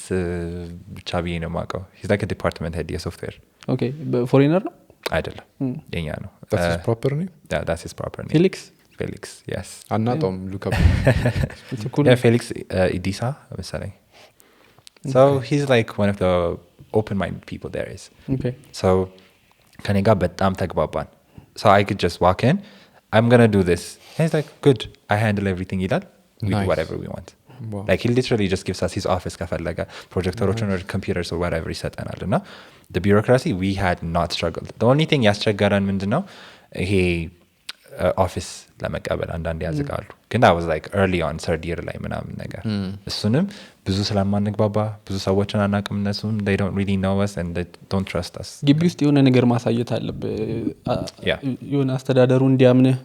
ብቻ ብዬ ነው የማውቀው he's like a department head የሶፍትዌር okay foreigner ነው አይደለም የኛ ነው that's his proper name that's his proper name Felix yes አናጣም look up yeah Felix ኢዲሳ መሰለኝ so he's like one of the open minded people there is okay so ከኔ ጋር በጣም ተግባባን so I could just walk in I'm going to do this and he's like good I handle everything ይላል we do whatever we want wow. like he literally just gives us his office ከፈለገ ፕሮጀክተሮችን or computers or whatever ይሰጠናል እና the bureaucracy we had not struggled the only thing ያስቸገረን ምንድነው ይሄ ኦፊስ ለመቀበል አንዳንድ ያዝጋሉ ግን that was like early on third year ላይ ምናምን ነገር እሱንም ብዙ ስለማንግባባ ብዙ ሰዎችን አናውቅም እነሱም they don't really know us and they don't trust us ግቢ ውስጥ የሆነ ነገር ማሳየት አለብህ የሆነ አስተዳደሩ እንዲያምንህ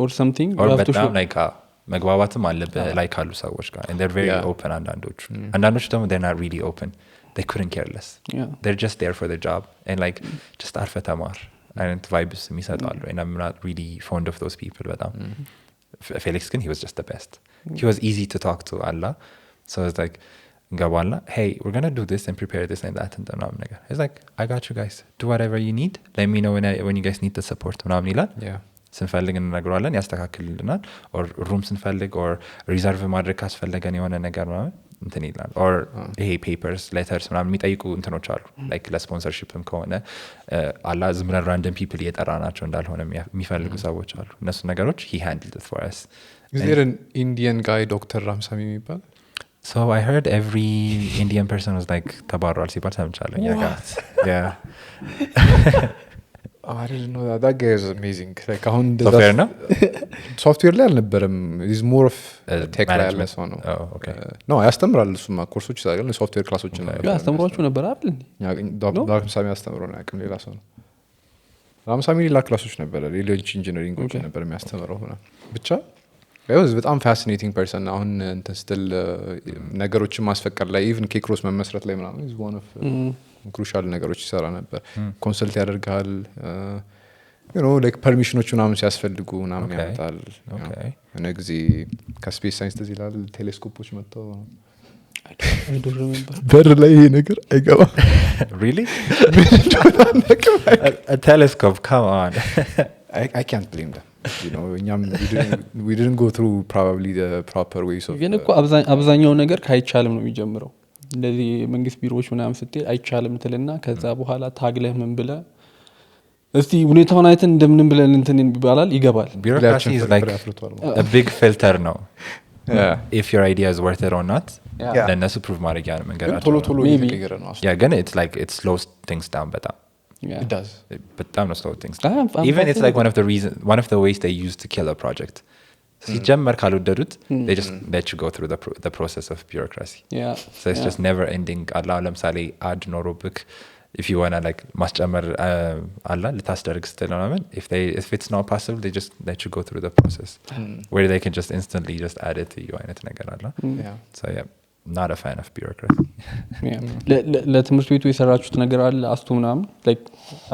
or something or በጣም like መግባባትም አለብህ ላይ ካሉ ሰዎች ጋር and they're very open አንዳንዶቹ ደግሞ they're not really open they couldn't care less they're just there for the job and like just አርፈ ተማር አይነት vibes የሚሰጣሉ and I'm not really fond of those people በጣም Felix ግን he was just the best he was easy to talk to Allah so it's like ገባላ hey we're going to do this and prepare this and that and ምናምን ነገር it's like I got you guys do whatever you need let me know when you guys need the support ምናምን ይላል ስንፈልግ እንነግረዋለን ያስተካክልልናል or room ስንፈልግ or reserve ማድረግ ካስፈለገን የሆነ ነገር ምናምን እንትን ይላል or ይሄ papers letters ምናምን የሚጠይቁ እንትኖች አሉ like ለስፖንሰርሺፕም ከሆነ አላ ዝም ብለን random people እየጠራናቸው እንዳልሆነ የሚፈልጉ ሰዎች አሉ እነሱ ነገሮች he handled it for us is there an Indian guy Dr. Ramsamy የሚባል so I heard every Indian person was like ተባሯል ሲባል ሰምቻለሁ yeah I didn't know that guy is amazing like አሁን software ነው software ላይ አልነበረም is more of tech ላይ ያለ ሰው ነው okay no ያስተምራል እሱማ ኮርሶች ይዛጋል software ክላሶችን ነው ያስተምሯችሁ ነበር አይደል ራምሳሚ ያስተምረው ነው ያቅም ሌላ ሰው ነው ራምሳሚ ሌላ ክላሶች ነበር ሌሎች ኢንጂነሪንጎች ነበር የሚያስተምረው ሆነ ብቻ was በጣም fascinating person አሁን እንትን ስትል ነገሮችን ማስፈቀድ ላይ even ኬክሮስ መመስረት ላይ ምናምን is one of crucial ነገሮች ይሰራ ነበር ኮንሰልት ያደርጋል you know like permissions ምናምን ሲያስፈልጉ ምናምን ያመጣል okay እነ ጊዜ ከስፔስ ሳይንስ ተዚህ ይላል ቴሌስኮፖች መጥተው I don't remember. በር ላይ ይሄ ነገር አይገባም really a telescope come on I can't blame them you know እኛም we didn't go through probably the proper ways of ግን እኮ አብዛኛው ነገር ካይቻልም ነው የሚጀምረው እንደዚህ መንግስት ቢሮዎች ምናምን ስትል አይቻልም ትልና ከዛ በኋላ ታግለህ ምን ብለህ እስቲ ሁኔታውን አይተን እንደምንም ብለን እንትን ይባላል ይገባል bureaucracy is like a big filter no if your idea is worth it or not ለነሱ prove ማድረግ ያን መንገዳቸው ቶሎ እየተቀየረ ነው ግን it's like it slows things down በጣም it does በጣም ነው slow things down even it's like one of the ways they use to kill a project ሲጀመር ካልወደዱት they just let you go through the process of bureaucracy so it's just never ending አላ ለምሳሌ add ኖሮብክ if you want to like ማስጨመር አላ ልታስደርግ ስትለናምን if it's not possible they just let you go through the process where they can just instantly just add it to you አይነት ነገር አላ so yeah not a fan of bureaucracy ለትምህርት ቤቱ የሰራችሁት ነገር አለ አስቱ ምናምን like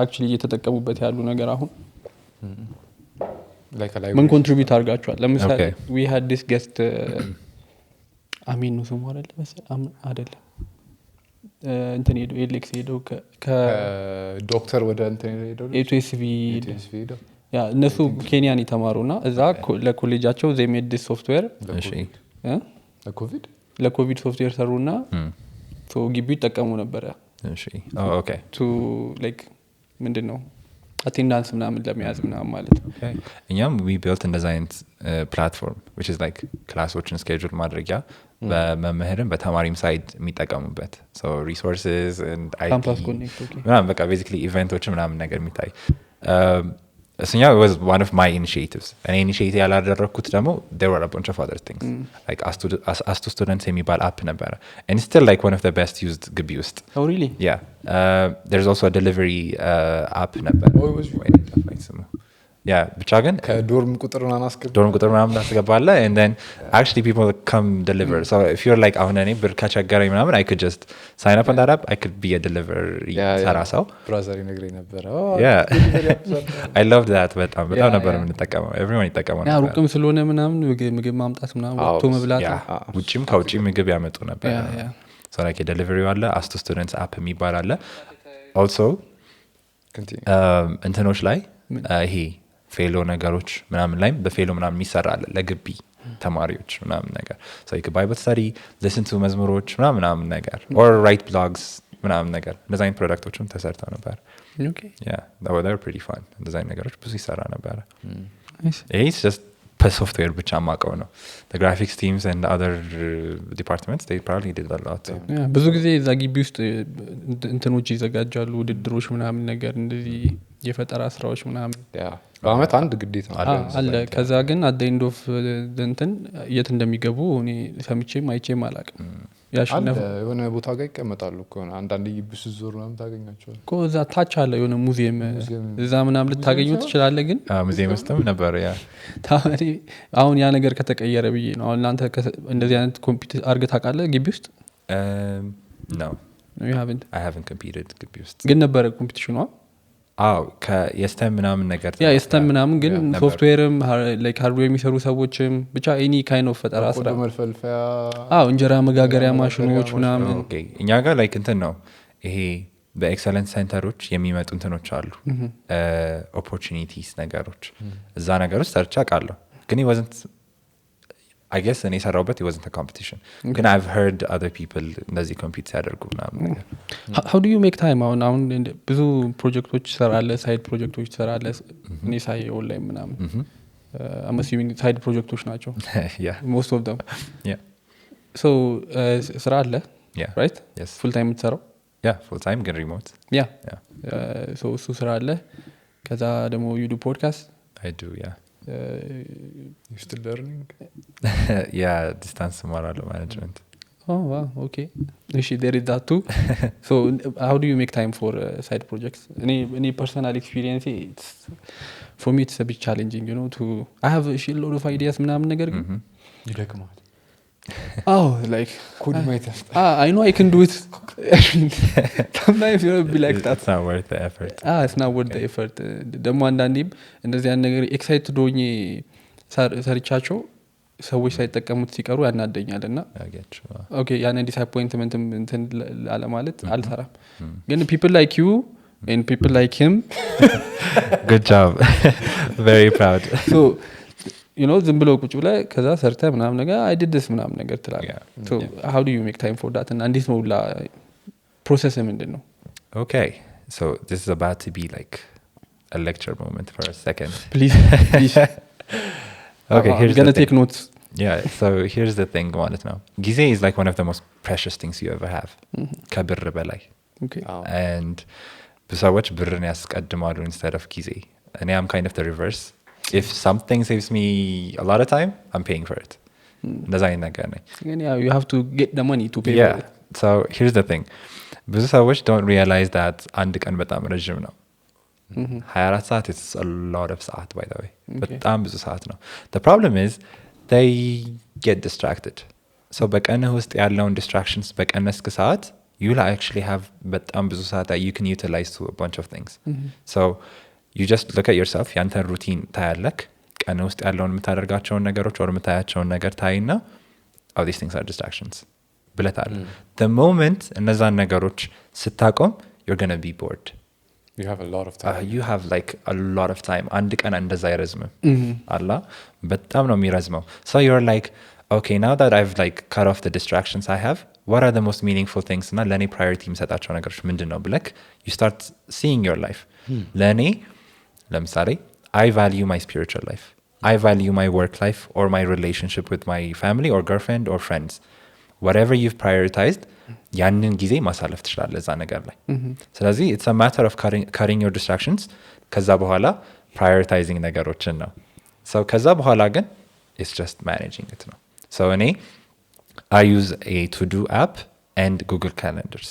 actually እየተጠቀሙበት ያሉ ነገር አሁን like a library ምን ኮንትሪቢዩት አድርጋችኋል ለምሳሌ we had this guest አሚን ነው ስሙ አይደለም እንትን ኤሌክስ ሄደው ከዶክተር ወደ እንትን ሄደው ኤቱኤስቪ ያ እነሱ ኬንያን የተማሩና እዛ ለኮሌጃቸው they made this software ለኮቪድ ሶፍትዌር ሰሩና ሶ ግቢው ተጠቀሙ ነበር እሺ ኦኬ to like ምንድነው አቴንዳንስ ምናምን ለመያዝ ምናምን ማለት እኛም we built a design platform which is like ክላሶችን schedule ማድረጊያ በመምህርም በተማሪም ሳይድ የሚጠቀሙበት so resources and IT campus connect ምናምን በቃ basically ኢቨንቶች ምናምን ነገር የሚታይ እሱኛ was one of my initiatives and initiative ያላደረኩት ደግሞ there were a bunch of other things like as to students የሚባል app ነበር and still like one of the best used ግቢ ውስጥ oh really yeah there's also a delivery app ነበር yeah ብቻ ግን ከዶርም ቁጥር ምናምን አስገባለ and then actually people come deliver so if you're like አሁን እኔ ብር ከቸገረኝ ምናምን I could just sign up on that app I could be a delivery ሰራሰው ብራዘር ይነግረኝ ነበር yeah I loved that በጣም ነበር የምንጠቀመው everyone ይጠቀማል ያ ሩቅም ስለሆነ ምናምን ምግብ ማምጣት ምናምን ወጥቶ መብላት ውጪም ከውጪ ምግብ ያመጡ ነበር so like a delivery አለ as to students app የሚባል አለ also እንትኖች ላይ ይሄ ፌሎ ነገሮች ምናምን ላይ በፌሎ ምናምን የሚሰራል ለግቢ ተማሪዎች ምናምን ነገር so you could bible study listen to መዝሙሮች ምናምን ነገር or write blogs ምናምን ነገር ዲዛይን ፕሮዳክቶችም ተሰርተው ነበር okay yeah they were pretty fun ዲዛይን ነገሮች ብዙ ይሰራ ነበር it's just በሶፍትዌር ብቻ ማቀው ነው the graphics teams and other departments they probably did a lot ብዙ ጊዜ እዛ ግቢ ውስጥ እንትኖች ይዘጋጃሉ ውድድሮች ምናምን ነገር እንደዚህ የፈጠራ ስራዎች ምናምን በአመት አንድ ግዴታ አለ ከዛ ግን at the end of እንትን የት እንደሚገቡ እኔ ሰምቼም አይቼም አላቅም ያሽነፍ የሆነ ቦታ ጋር ይቀመጣሉ እኮ አንዳንድ ይብስ ዞር ምናምን ታገኛቸዋል እኮ እዛ ታች አለ የሆነ ሙዚየም እዛ ምናምን ልታገኙ ትችላለህ ግን ሙዚየም ውስጥም ነበር ያ ታዲያ አሁን ያ ነገር ከተቀየረ ብዬ ነው አሁን ላንተ እንደዚህ አይነት ኮምፒውተር አርገህ ታውቃለህ ግቢ ውስጥ no you haven't I haven't competed ግቢ ውስጥ ግን ነበር ኮምፒቲሽኑ የስተም ምናምን ነገር ያ የስተም ምናምን ግን ሶፍትዌርም ላይክ ሃርድዌር የሚሰሩ ሰዎችም ብቻ ኤኒ ካይንድ ኦፍ ፈጠራ ስራ መልፈልፈያ እንጀራ መጋገሪያ ማሽኖች ምናምን ኦኬ እኛ ጋር ላይክ እንትን ነው ይሄ በኤክሰለንስ ሴንተሮች የሚመጡ እንትኖች አሉ ኦፖርቹኒቲስ ነገሮች እዛ ነገር ውስጥ ሰርቻ ቃለሁ ግን it wasn't I guess እኔ ሰራውበት it wasn't a competition ግን I've heard other people እንደዚህ ኮምፒት ሲያደርጉ ምናምን ነገር how do you make time አሁን ብዙ ፕሮጀክቶች ሰራለ ሳይድ ፕሮጀክቶች ሰራለ እኔ ሳይ ኦንላይን ምናምን I'm assuming side projects ናቸው yeah most of them yeah so ስራ አለ yeah right yes full time የምትሰራው yeah full time ግን remote yeah so እሱ ስራ አለ ከዛ ደግሞ you do podcast I do yeah you still learning yeah distance እማራለሁ management oh wow okay there is that too so how do you make time for side projects any personal experience for me it's a bit challenging you know to I have a lot of ideas ምናምን ነገር ግን ይደክማል like could might I know I can do it sometimes you know be like that it's not worth the effort it's not worth the effort ደግሞ አንዳንዴም እንደዚህ ያን ነገር ኤክሳይትድ ሆኜ ሰርቻቸው ሰዎች ሳይጠቀሙት ሲቀሩ ያናደኛልና ኦኬ ያን ዲስአፖይንትመንት እንትን አለ ማለት አልሰራም ግን people like you and people like him good job very proud so you know ዝም ብሎ ቁጭ ብለ ከዛ ሰርተ ምናምን ነገር I did this ምናምን ነገር ትላለህ so how do you make time for that and እንዴት ነው ፕሮሰስ ምንድነው okay so this is about to be like a lecture moment for a second please okay here's gonna take notes yeah so here's the thing ማለት ነው ጊዜ is like one of the most precious things you ever have ከብር በላይ okay and በሰዎች ብርን ያስቀድማሉ instead of ጊዜ እኔ am kind of the reverse if something saves me a lot of time I'm paying for it እንደዛ አይነት ነገር ነኝ yeah you have to get the money to pay yeah for it so here's the thing ብዙ ሰዎች don't realize that አንድ ቀን በጣም ረጅም ነው 24 ሰዓት it's a lot of ሰዓት by the way በጣም ብዙ ሰዓት ነው the problem is they get distracted so በቀንህ ውስጥ ያለውን distractions በቀነስክ ሰዓት you'll actually have በጣም ብዙ ሰዓት that you can utilize to a bunch of things so you just look at yourself ያንተን ሩቲን ታያለክ ቀንህ ውስጥ ያለውን የምታደርጋቸውን ነገሮች ወር የምታያቸውን ነገር ታይና all these things are distractions ብለታል the moment እነዛን ነገሮች ስታቆም you're going to be bored you have a lot of time you have like a lot of time አንድ ቀን እንደዛ አይረዝምም አላ በጣም ነው የሚረዝመው so you're like okay now that I've like cut off the distractions I have what are the most meaningful things እና ለኔ priority የምሰጣቸው ነገሮች ምንድነው ብለክ you start seeing your life ለኔ ለምሳሌ I value my spiritual life I value my work life or my relationship with my family or girlfriend or friends whatever you've prioritized ያንን ጊዜ ማሳለፍ ትችላለህ እዛ ነገር ላይ ስለዚህ it's a matter of cutting your distractions ከዛ በኋላ prioritizing ነገሮችን ነው so ከዛ በኋላ ግን it's just managing it ነው so እኔ I use a to-do app and Google Calendars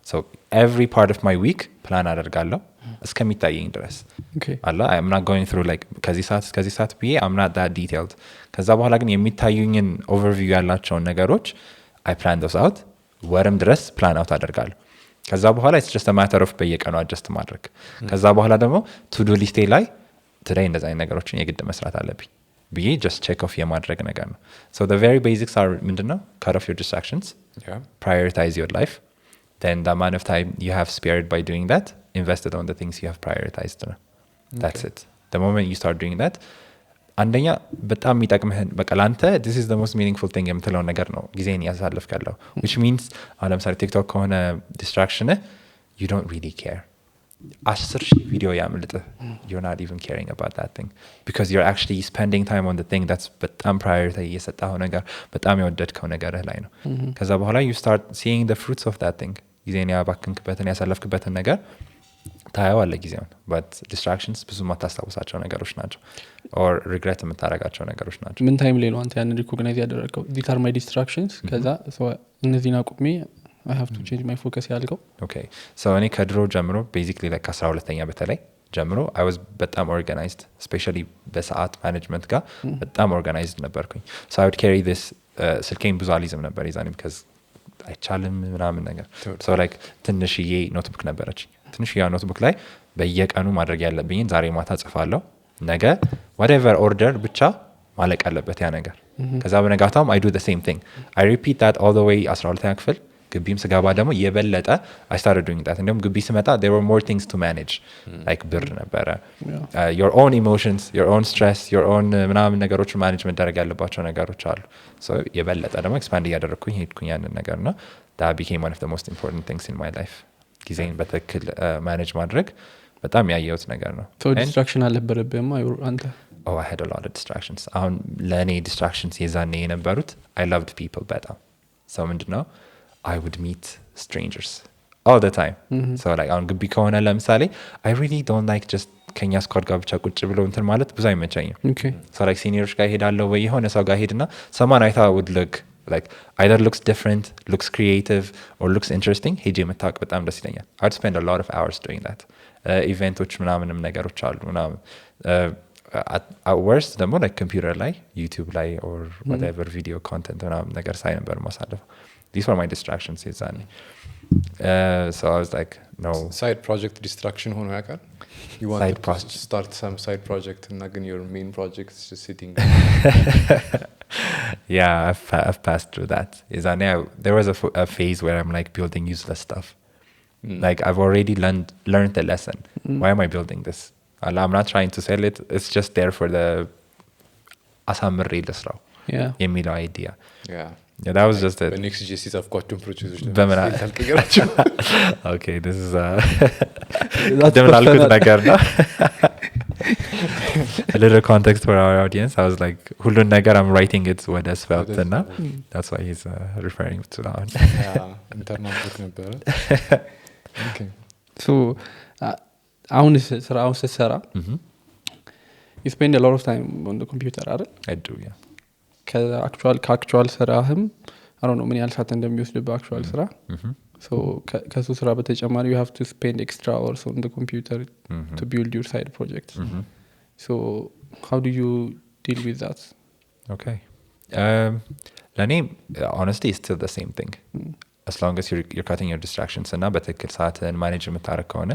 so every part of my week plan አደርጋለሁ እስከሚታየኝ ድረስ አላ I'm not going through like ከዚህ ሰዓት ብዬ I'm not that detailed ከዛ በኋላ ግን የሚታዩኝን overview ያላቸውን ነገሮች I plan those out ወርም ድረስ plan out አደርጋለሁ ከዛ በኋላ it's just a matter of በየቀኑ adjust ማድረግ ከዛ በኋላ ደግሞ to do list ላይ today እንደዛ አይነት ነገሮችን የግድ መስራት አለብኝ ብዬ just check off የማድረግ ነገር ነው so the very basics are ምንድነው cut off your distractions prioritize your life then the amount of time you have spared by doing that invested on the things you have prioritized that's it the moment you start doing that አንደኛ በጣም የሚጠቅምህን በቃ ላንተ this is the most meaningful thing የምትለው ነገር ነው ጊዜን ያሳልፍካለሁ which means አሁን ለምሳሌ ቲክቶክ ከሆነ distraction you don't really care 10,000 ቪዲዮ ያምልጥህ you're not even caring about that thing because you're actually spending time on the thing that's በጣም priority የሰጠኸው ነገር በጣም የወደድከው ነገርህ ላይ ነው ከዛ በኋላ you start seeing the fruits of that thing ጊዜን ያባክንክበትን ያሳለፍክበትን ነገር ታየዋለህ ጊዜውን but distractions ብዙ ማታስታውሳቸው ነገሮች ናቸው or regret የምታረጋቸው ነገሮች ናቸው ምን ታይም ላይ ነው አንተ ያን ሪኮግናይዝ ያደረገው these are my distractions ከዛ እነዚህን አቁሜ I have to change my focus ያልከው okay so እኔ ከድሮ ጀምሮ basically like 12ኛ በተለይ ጀምሮ I was በጣም organized especially በሰዓት ማኔጅመንት ጋር በጣም organized ነበርኩኝ so I would carry this ስልኬን ብዙ አልይዝም ነበር ይዛኔ because አይቻልም ምናምን ነገር so like ትንሽዬ ኖትቡክ ነበረች ትንሽዬ ኖትቡክ ላይ በየቀኑ ማድረግ ያለብኝን ዛሬ ማታ ጽፋለሁ ነገ whatever order ብቻ ማለቅ አለበት ያ ነገር ከዛ በነጋታውም I do the same thing I repeat that all the way 12ኛ ክፍል ግቢም ስገባ ደግሞ የበለጠ I started doing that እንደውም ግቢ ስመጣ there were more things to manage like ብር ነበረ your own emotions your own stress your own ምናምን ነገሮች ማኔጅ መደረግ ያለባቸው ነገሮች አሉ so የበለጠ ደግሞ expand እያደረኩኝ ሄድኩኝ ያንን ነገር ነው that became one of the most important things in my life ጊዜን በትክክል ማኔጅ ማድረግ በጣም ያየሁት ነገር ነው so distraction አልነበረብህም አንተ oh I had a lot of distractions አሁን ለእኔ distractions የዛኔ የነበሩት I loved people በጣም so ምንድነው I would meet strangers all the time so like አሁን ግቢ ከሆነ ለምሳሌ I really don't like just ከኛ ስኳድ ጋር ብቻ ቁጭ ብሎ እንትን ማለት ብዙ አይመቸኝም so like seniors ጋር ሄዳለሁ ወይ የሆነ ሰው ጋር ሄድና someone I thought would look like either looks different looks creative or looks interesting ሄጄ መታወቅ በጣም ደስ ይለኛል I would spend a lot of hours doing that ኢቨንቶች ምናምንም ነገሮች አሉ ምናምን at worst ደግሞ like computer ላይ YouTube ላይ or whatever video content ምናምን ነገር ሳይ ነበር ማሳለፈው these were my distractions የዛኔ so I was like no side project distraction ሆኖ ያውቃል you want to start some side project and not your main project is just sitting Yeah, I've passed through that. There was a phase where I'm like building useless stuff. Like I've already learned the lesson. Why am I building this? I'm not trying to sell it. It's just there for the አሳምሬ ልስራው የሚለው idea. Yeah. Yeah, that was just it. በኔክስት ጄ ሲጻፍኳቸውን ፕሮጀክቶች በምን ታልቀግራቸው Okay, this is ደምን አልኩት ነገር ነው. A little context for our audience. I was like, ሁሉን ነገር I'm writing it ወደ svelte እና that's why he's referring to that. ኢንተርናል ቦክ ነበረ. Okay. So አሁን ስራውን ስትሰራ you spend a lot of time on the computer አይደል? I do, yeah. ከአክቹዋል ስራህም I don't know ምን ያህል ሰዓት እንደሚወስድ በአክቹዋል ስራ so ከሱ ስራ በተጨማሪ you have to spend extra hours on the computer to build your side projects. So how do you deal with that? Okay. ለኔ honestly it's still the same thing. As long as you're cutting your distractions እና በትክክል ሰዓትን manage የምታረግ ከሆነ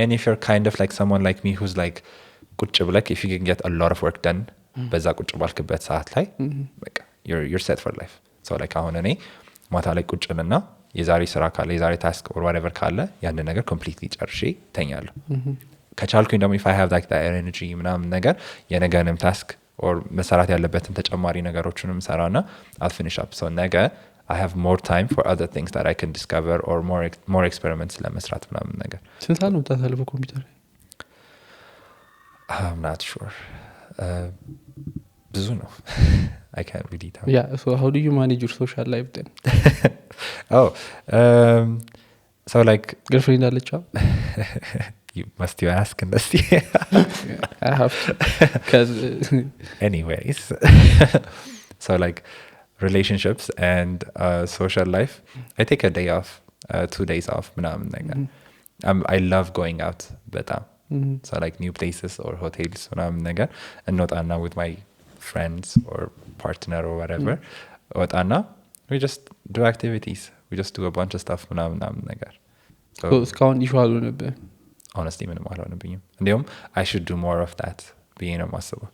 and if you're kind of like someone like me who's like ቁጭ ብለክ if you can get a lot of work done በዛ ቁጭ ባልክበት ሰዓት ላይ በቃ you're set for life. So like አሁን እኔ ማታ ላይ ቁጭልና የዛሬ ስራ ካለ የዛሬ ታስክ or whatever ካለ ያንን ነገር completely ጨርሼ ተኛለሁ. ከቻልኩኝ ደግሞ if I have like that energy ምናምን ነገር የነገንም ታስክ or መሰራት ያለበትን ተጨማሪ ነገሮችንም ሰራና I'll finish up. So ነገ I have more time for other things that I can discover or more experiments ለመስራት ምናምን ነገር. ስንት ሰዓት ነው የምታሳልፈው ኮምፒውተር? I'm not sure. ብዙ ነው. I can't really tell. Yeah, so how do you manage your social life then? So like girlfriend አለች? you ask and let's see. I have to. Cuz anyways. So like relationships and social life, I take a day off, 2 days off ምናምን ነገር. I love going out በጣም. So like new places or hotels ምናምን ነገር እንወጣና with my friends or partner or whatever ወጣና we just do activities, we just do a bunch of stuff ምናምን ነገር. So እስካሁን ኢሹ አልሆነብህም? Honestly ምንም አልሆነብኝም. እንዲሁም I should do more of that ብዬ ነው የማስበው.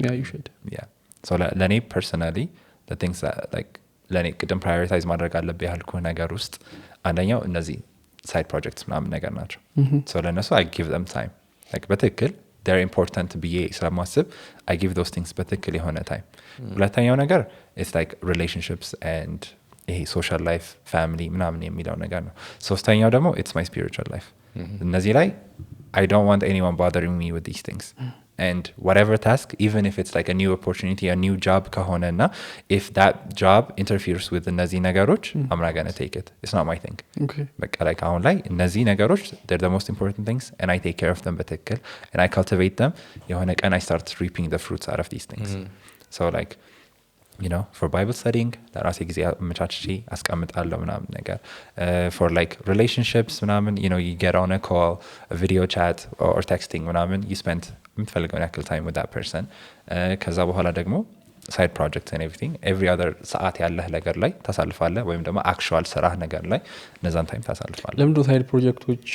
Yeah, you should. Yeah. So ለኔ personally the things that like ለኔ ቅድም prioritize ማድረግ አለብኝ ያልኩህ ነገር ውስጥ አንደኛው እነዚህ side projects ምናምን ነገር ናቸው. So ለነሱ I give them time. Like በትክክል they're important ብዬ ስለማስብ I give those things በትክክል የሆነ time. ሁለተኛው ነገር it's like relationships and ይሄ social life, family ምናምን የሚለው ነገር ነው. ሶስተኛው ደግሞ it's my spiritual life. እነዚህ ላይ I don't want anyone bothering me with these things. And whatever task, even if it's like a new opportunity, a new job kahonena, if that job interferes with እነዚህ ነገሮች I'm not going to take it. It's not my thing. Okay. በቃ like አሁን ላይ እነዚህ ነገሮች they're the most important things and I take care of them በትክክል and I cultivate them. የሆነ ቀን I start reaping the fruits out of these things. So like you know, for Bible studying ለራሴ ጊዜ አመቻችቼ አስቀምጣለሁ ምናምን ነገር. For like relationships ምናምን, you know, you get on a call, a video chat or texting ምናምን, you spend የምትፈልገውን ያክል time with that person. ከዛ በኋላ ደግሞ side projects and everything, every other ሰዓት ያለህ ነገር ላይ ታሳልፋለህ ወይም ደግሞ actual ስራህ ነገር ላይ እነዛን time ታሳልፋለህ. ለምንድን ነው side projectዎች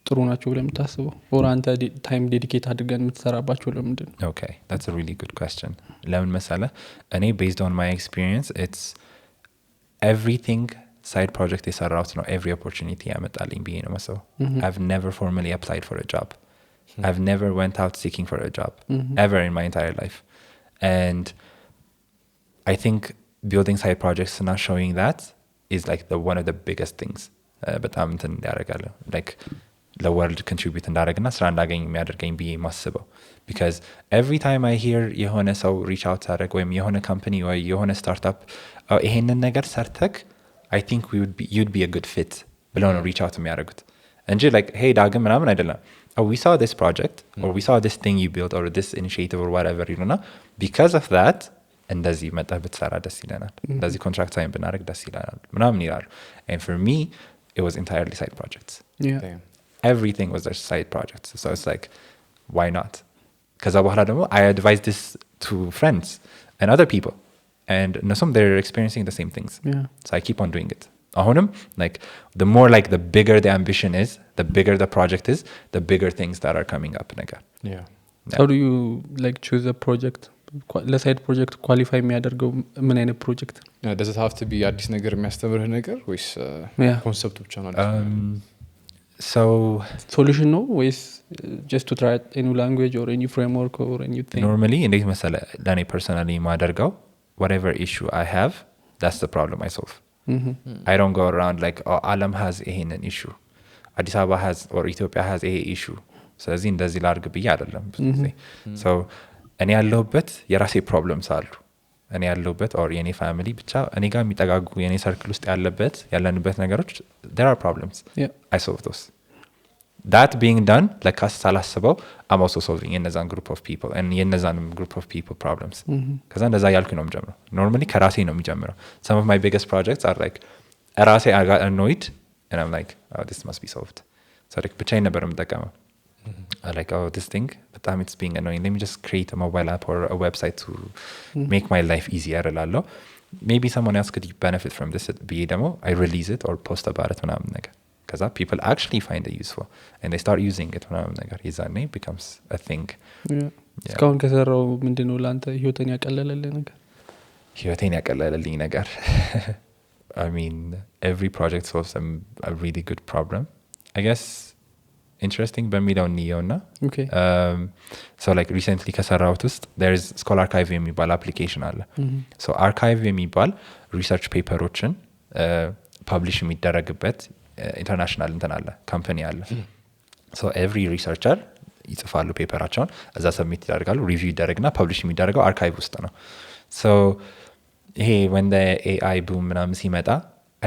ጥሩ ናቸው ብለህ የምታስበው? or አንተ time dedicate አድርገን የምትሰራባቸው ለምንድን ነው? Okay, that's a really good question. ለምን መሰለህ? እኔ based on my experience, it's everything side project የሰራሁት ነው every opportunity ያመጣልኝ ብዬ ነው የማስበው. I've never formally applied for a job. I've never went out seeking for a job ever in my entire life. And I think building side projects and not showing that is like one of the biggest things. በጣም እንትን ያደርጋል like ለወርልድ contribute እንዳደረግና ስራ እንዳገኝ የሚያደርገኝ ብዬ ማስበው. Because every time I hear የሆነ ሰው reach out ታደርግ ወይም የሆነ company ወይ የሆነ startup ይሄንን ነገር ሰርተክ I think you'd be a good fit ብለው ነው reach out የሚያደርጉት እንጂ like hey ዳግም ምናምን አይደለም. Oh, we saw this project or we saw this thing you built or this initiative or whatever, you know, because of that እንደዚህ መጣህ ብትሰራ ደስ ይለናል, እንደዚህ contract sign ብናደርግ ደስ ይለናል ምናምን ይላሉ. And for me it was entirely side projects. Yeah. Everything was their side projects. So it's like why not? ከዛ በኋላ ደግሞ I advise this to friends and other people and እነሱም they're experiencing the same things. Yeah. So I keep on doing it. አሁንም like the more like the bigger the ambition is, the bigger the project is, the bigger things that are coming up ነገር. Yeah. How do you like choose a project? ለሳይድ ፕሮጀክት ኳሊፋይ የሚያደርገው ምን አይነት ፕሮጀክት ነው? does it have to be አዲስ ነገር የሚያስተምርህ ነገር ወይስ ኮንሰፕቱ ብቻ ነው? so ሶሉሽን ነው ወይስ just to try a new language or a new framework or a new thing? normally እንዴት መሰለ ለኔ personally ማደርገው whatever issue I have, that's the problem I solve. I don't go around like alam has ይሄንን issue, አዲስ አበባ has or ኢትዮጵያ has ይሄ issue, ስለዚህ እንደዚህ ላድርግ ብዬ አይደለም ብዙ ጊዜ። so እኔ ያለሁበት የራሴ ፕሮብለምስ አሉ፣ እኔ ያለሁበት or የኔ ፋሚሊ ብቻ እኔ ጋር የሚጠጋጉ የኔ ሰርክል ውስጥ ያለንበት ነገሮች there are problems. I solve those. that being done ለካስ ሳላስበው I'm also solving የነዛን group of people and የነዛንም group of people problems. ከዛ እንደዛ ያልኩኝ ነው የምጀምረው። normally ከራሴ ነው የሚጀምረው። some of my biggest projects are like ራሴ I got annoyed and I'm like oh this must be solved. so like ብቻዬን ነበር የምጠቀመው። I like oh this thing but it's being annoying, let me just create a mobile app or a website to make my life easier እላለሁ። maybe someone else could benefit from this ብዬ ደግሞ I release it or post about it ምናምን ነገር ከዛ people actually find it useful and they start using it ምናምን ነገር የዛኔ becomes a thing. እስካሁን ከሰራው ምንድነው ለአንተ ህይወትን ያቀለለልህ ነገር? ህይወቴን ያቀለለልኝ ነገር I mean every project solves a really good problem I guess. interesting በሚለው እንየውና so like recently ከሰራሁት ውስጥ there is scholar archive የሚባል application አለ. so archive የሚባል ሪሰርች ፔፐሮችን ፐብሊሽ የሚደረግበት ኢንተርናሽናል እንትን አለ ካምፓኒ አለ. so every researcher ይጽፋሉ ፔፐራቸውን እዛ ሰብሚት ያደርጋሉ ሪቪው ይደረግና ፐብሊሽ የሚደረገው አርካይቭ ውስጥ ነው. so ይሄ when the AI boom ምናምን ሲመጣ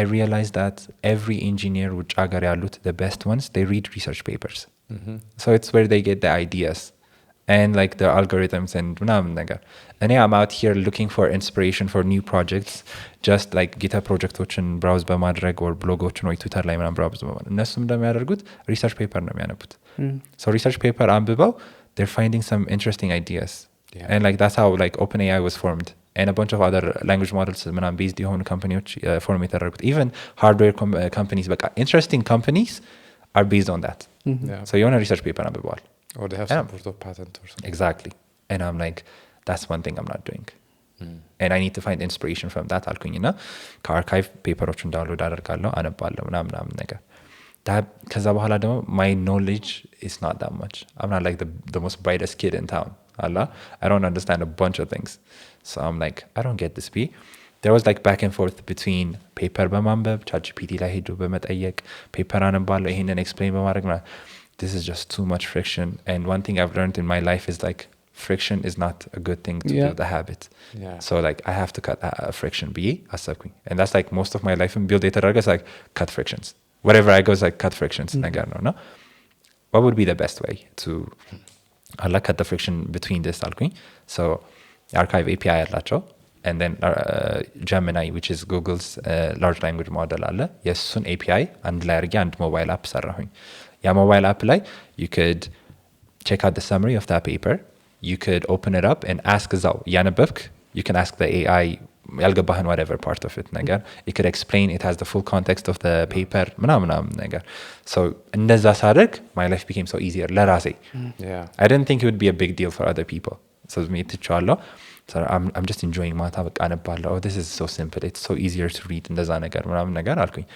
I realized that every engineer which ሀገር ያሉት the best ones they read research papers. so it's where they get the ideas and like the algorithms and ምናምን ነገር እኔ I'm out here looking for inspiration for new projects just like GitHub ፕሮጀክቶችን ብራውዝ በማድረግ or ብሎጎችን ወይ ትዊተር ላይ ምናምን ብራውዝ በማድረግ እነሱም እንደሚያደርጉት ሪሰርች ፔፐር ነው የሚያነቡት. so research paper አንብበው they're finding some interesting ideas. and like that's how like OpenAI was formed and a bunch of other language models ምናምን based የሆኑ companies form የተደረጉት even hardware companies በቃ interesting companies are based on that. so የሆነ research paper አንብበዋል or they have some sort of patent or something. exactly and I'm like that's one thing I'm not doing. and I need to find inspiration from that አልኩኝና ከአርካይቭ ፔፐሮችን ዳውንሎድ አደርጋለሁ አነባለሁ ምናምን ነገር ከዛ በኋላ ደግሞ my knowledge is not that much. I'm not like the most brightest kid in town. I don't understand a bunch of things. so I'm like I don't get this be. there was like back and forth between paper በማንበብ ChatGPT ላይ ሄዶ በመጠየቅ ፔፐር አነባለሁ ይሄንን ኤክስፕሌን በማድረግ this is just too much friction. and one thing I've learned in my life is like friction is not a good thing to build a habit. so like I have to cut friction ብዬ አሰብኩኝ and that's like most of my life in build የተደረገ is like cut frictions wherever I go is like cut frictions ነገር ነው እና what would be the best way to cut the friction between this alkuኝ. so archive API አላቸው and then Gemini which is Google's large language model አለ የሱን API አንድ ላይ አድርጌ አንድ ሞባይል አፕ ሰራሁኝ። ያ ሞባይል አፕ ላይ you could check out the summary of that paper, you could open it up and ask እዛው እያነበብክ you can ask the AI ያልገባህን whatever part of it ነገር it could explain, it has the full context of the paper ምናምን ነገር so እንደዛ ሳደርግ my life became so easier ለራሴ. I didn't think it would be a big deal for other people. so me ትቻለሁ so I'm just enjoying ማታ በቃ አነባለሁ oh this is so simple, it's so easier to read እንደዛ ነገር ምናምን ነገር አልኩኝ።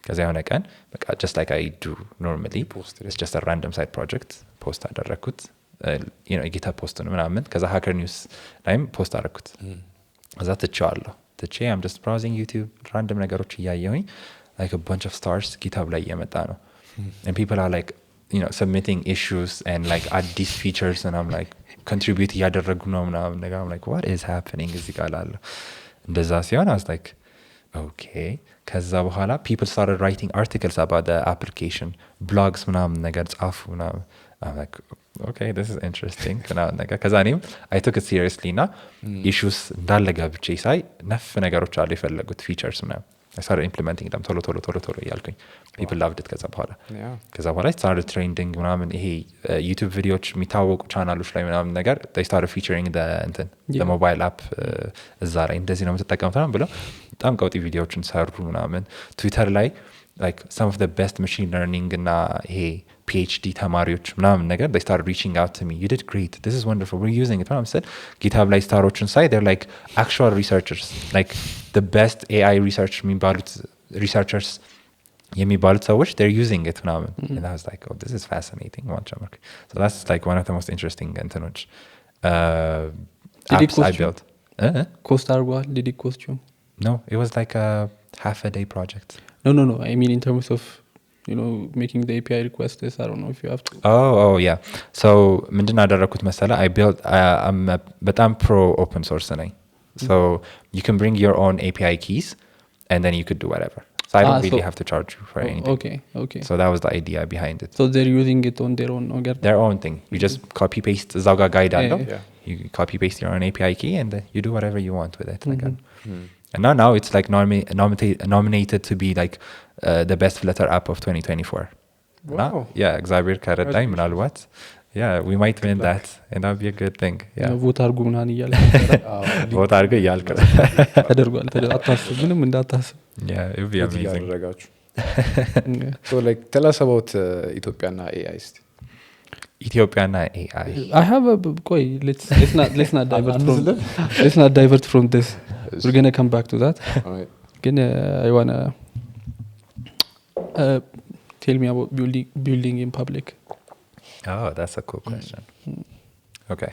ከዛ የሆነ ቀን በቃ just like I do normally it's just a random side project post አደረኩት you know GitHub post ነው ምናምን ከዛ hacker news ላይም post አደረኩት ከዛ ትቻለሁ I'm just browsing YouTube random ነገሮች እያየሁኝ like a bunch of stars GitHub ላይ እየመጣ ነው and people are like you know submitting issues and like add these features and I'm like contribute እያደረጉ ነው ምናምን ነገር I'm like what is happening እዚህ ጋር አለ እንደዛ ሲሆን I was like okay ከዛ በኋላ people started writing articles about the application blogs ምናምን ነገር ጻፉ ምናምን I'm like okay this is interesting ምናምን ነገር ከዛ እኔም I took it seriously ና issues እንዳለ ገብቼ ሳይ ነፍ ነገሮች አሉ የፈለጉት features ምናምን I started implementing them ቶሎ እያልኩኝ people loved it ከዛ በኋላ I started trending ምናምን ይሄ YouTube ቪዲዮዎች የሚታወቁ ቻናሎች ላይ ምናምን ነገር they started featuring the mobile app እዛ ላይ እንደዚህ ነው የምትጠቀሙት ምናምን ብለው በጣም ቀውጢ ቪዲዮዎችን ሰሩ ምናምን ትዊተር ላይ like some of the best machine learning እና ይሄ PhD ተማሪዎች ምናምን ነገር they started reaching out to me, you did great, this is wonderful, we're using it ምናምን said GitHub ላይ ስታሮችን ሳይ they're like actual researchers, like the best AI research researchers የሚባሉት ሰዎች they're using it ምናምን and I was like oh this is fascinating so that's like one of the most interesting እንትኖች apps I built. Cost argwal did it cost you? No, it was like a half a day project. No, I mean in terms of making the API requests, I don't know if you have to. Oh yeah, so ምንድን አደረኩት መሰለ I built I'm በጣም pro open source ነኝ, so you can bring your own API keys and then you could do whatever. So I don't really have to charge you for anything. Okay. So that was the idea behind it. So they're using it on their own, their own thing. You just copy paste እዛው ጋር guide አለው. You copy paste your own API key and you do whatever you want with it. And now it's like nominated to be like the best Flutter app of 2024. Wow. Yeah, እግዚአብሔር ከረዳኝ ምናልባት yeah we might win that and that would be a good thing. Yeah, vote አርጉ ምናን ይያል vote አርገ ይያልከ ተደርጓል አታስብ ምንም እንዳታስብ. Yeah, it would be amazing. So like tell us about Ethiopia and AI. Ethiopia and AI. I have a let's not divert from this. We're going to come back to that. All right. Again, I want to tell me about building in public. Oh, that's a cool question. Okay.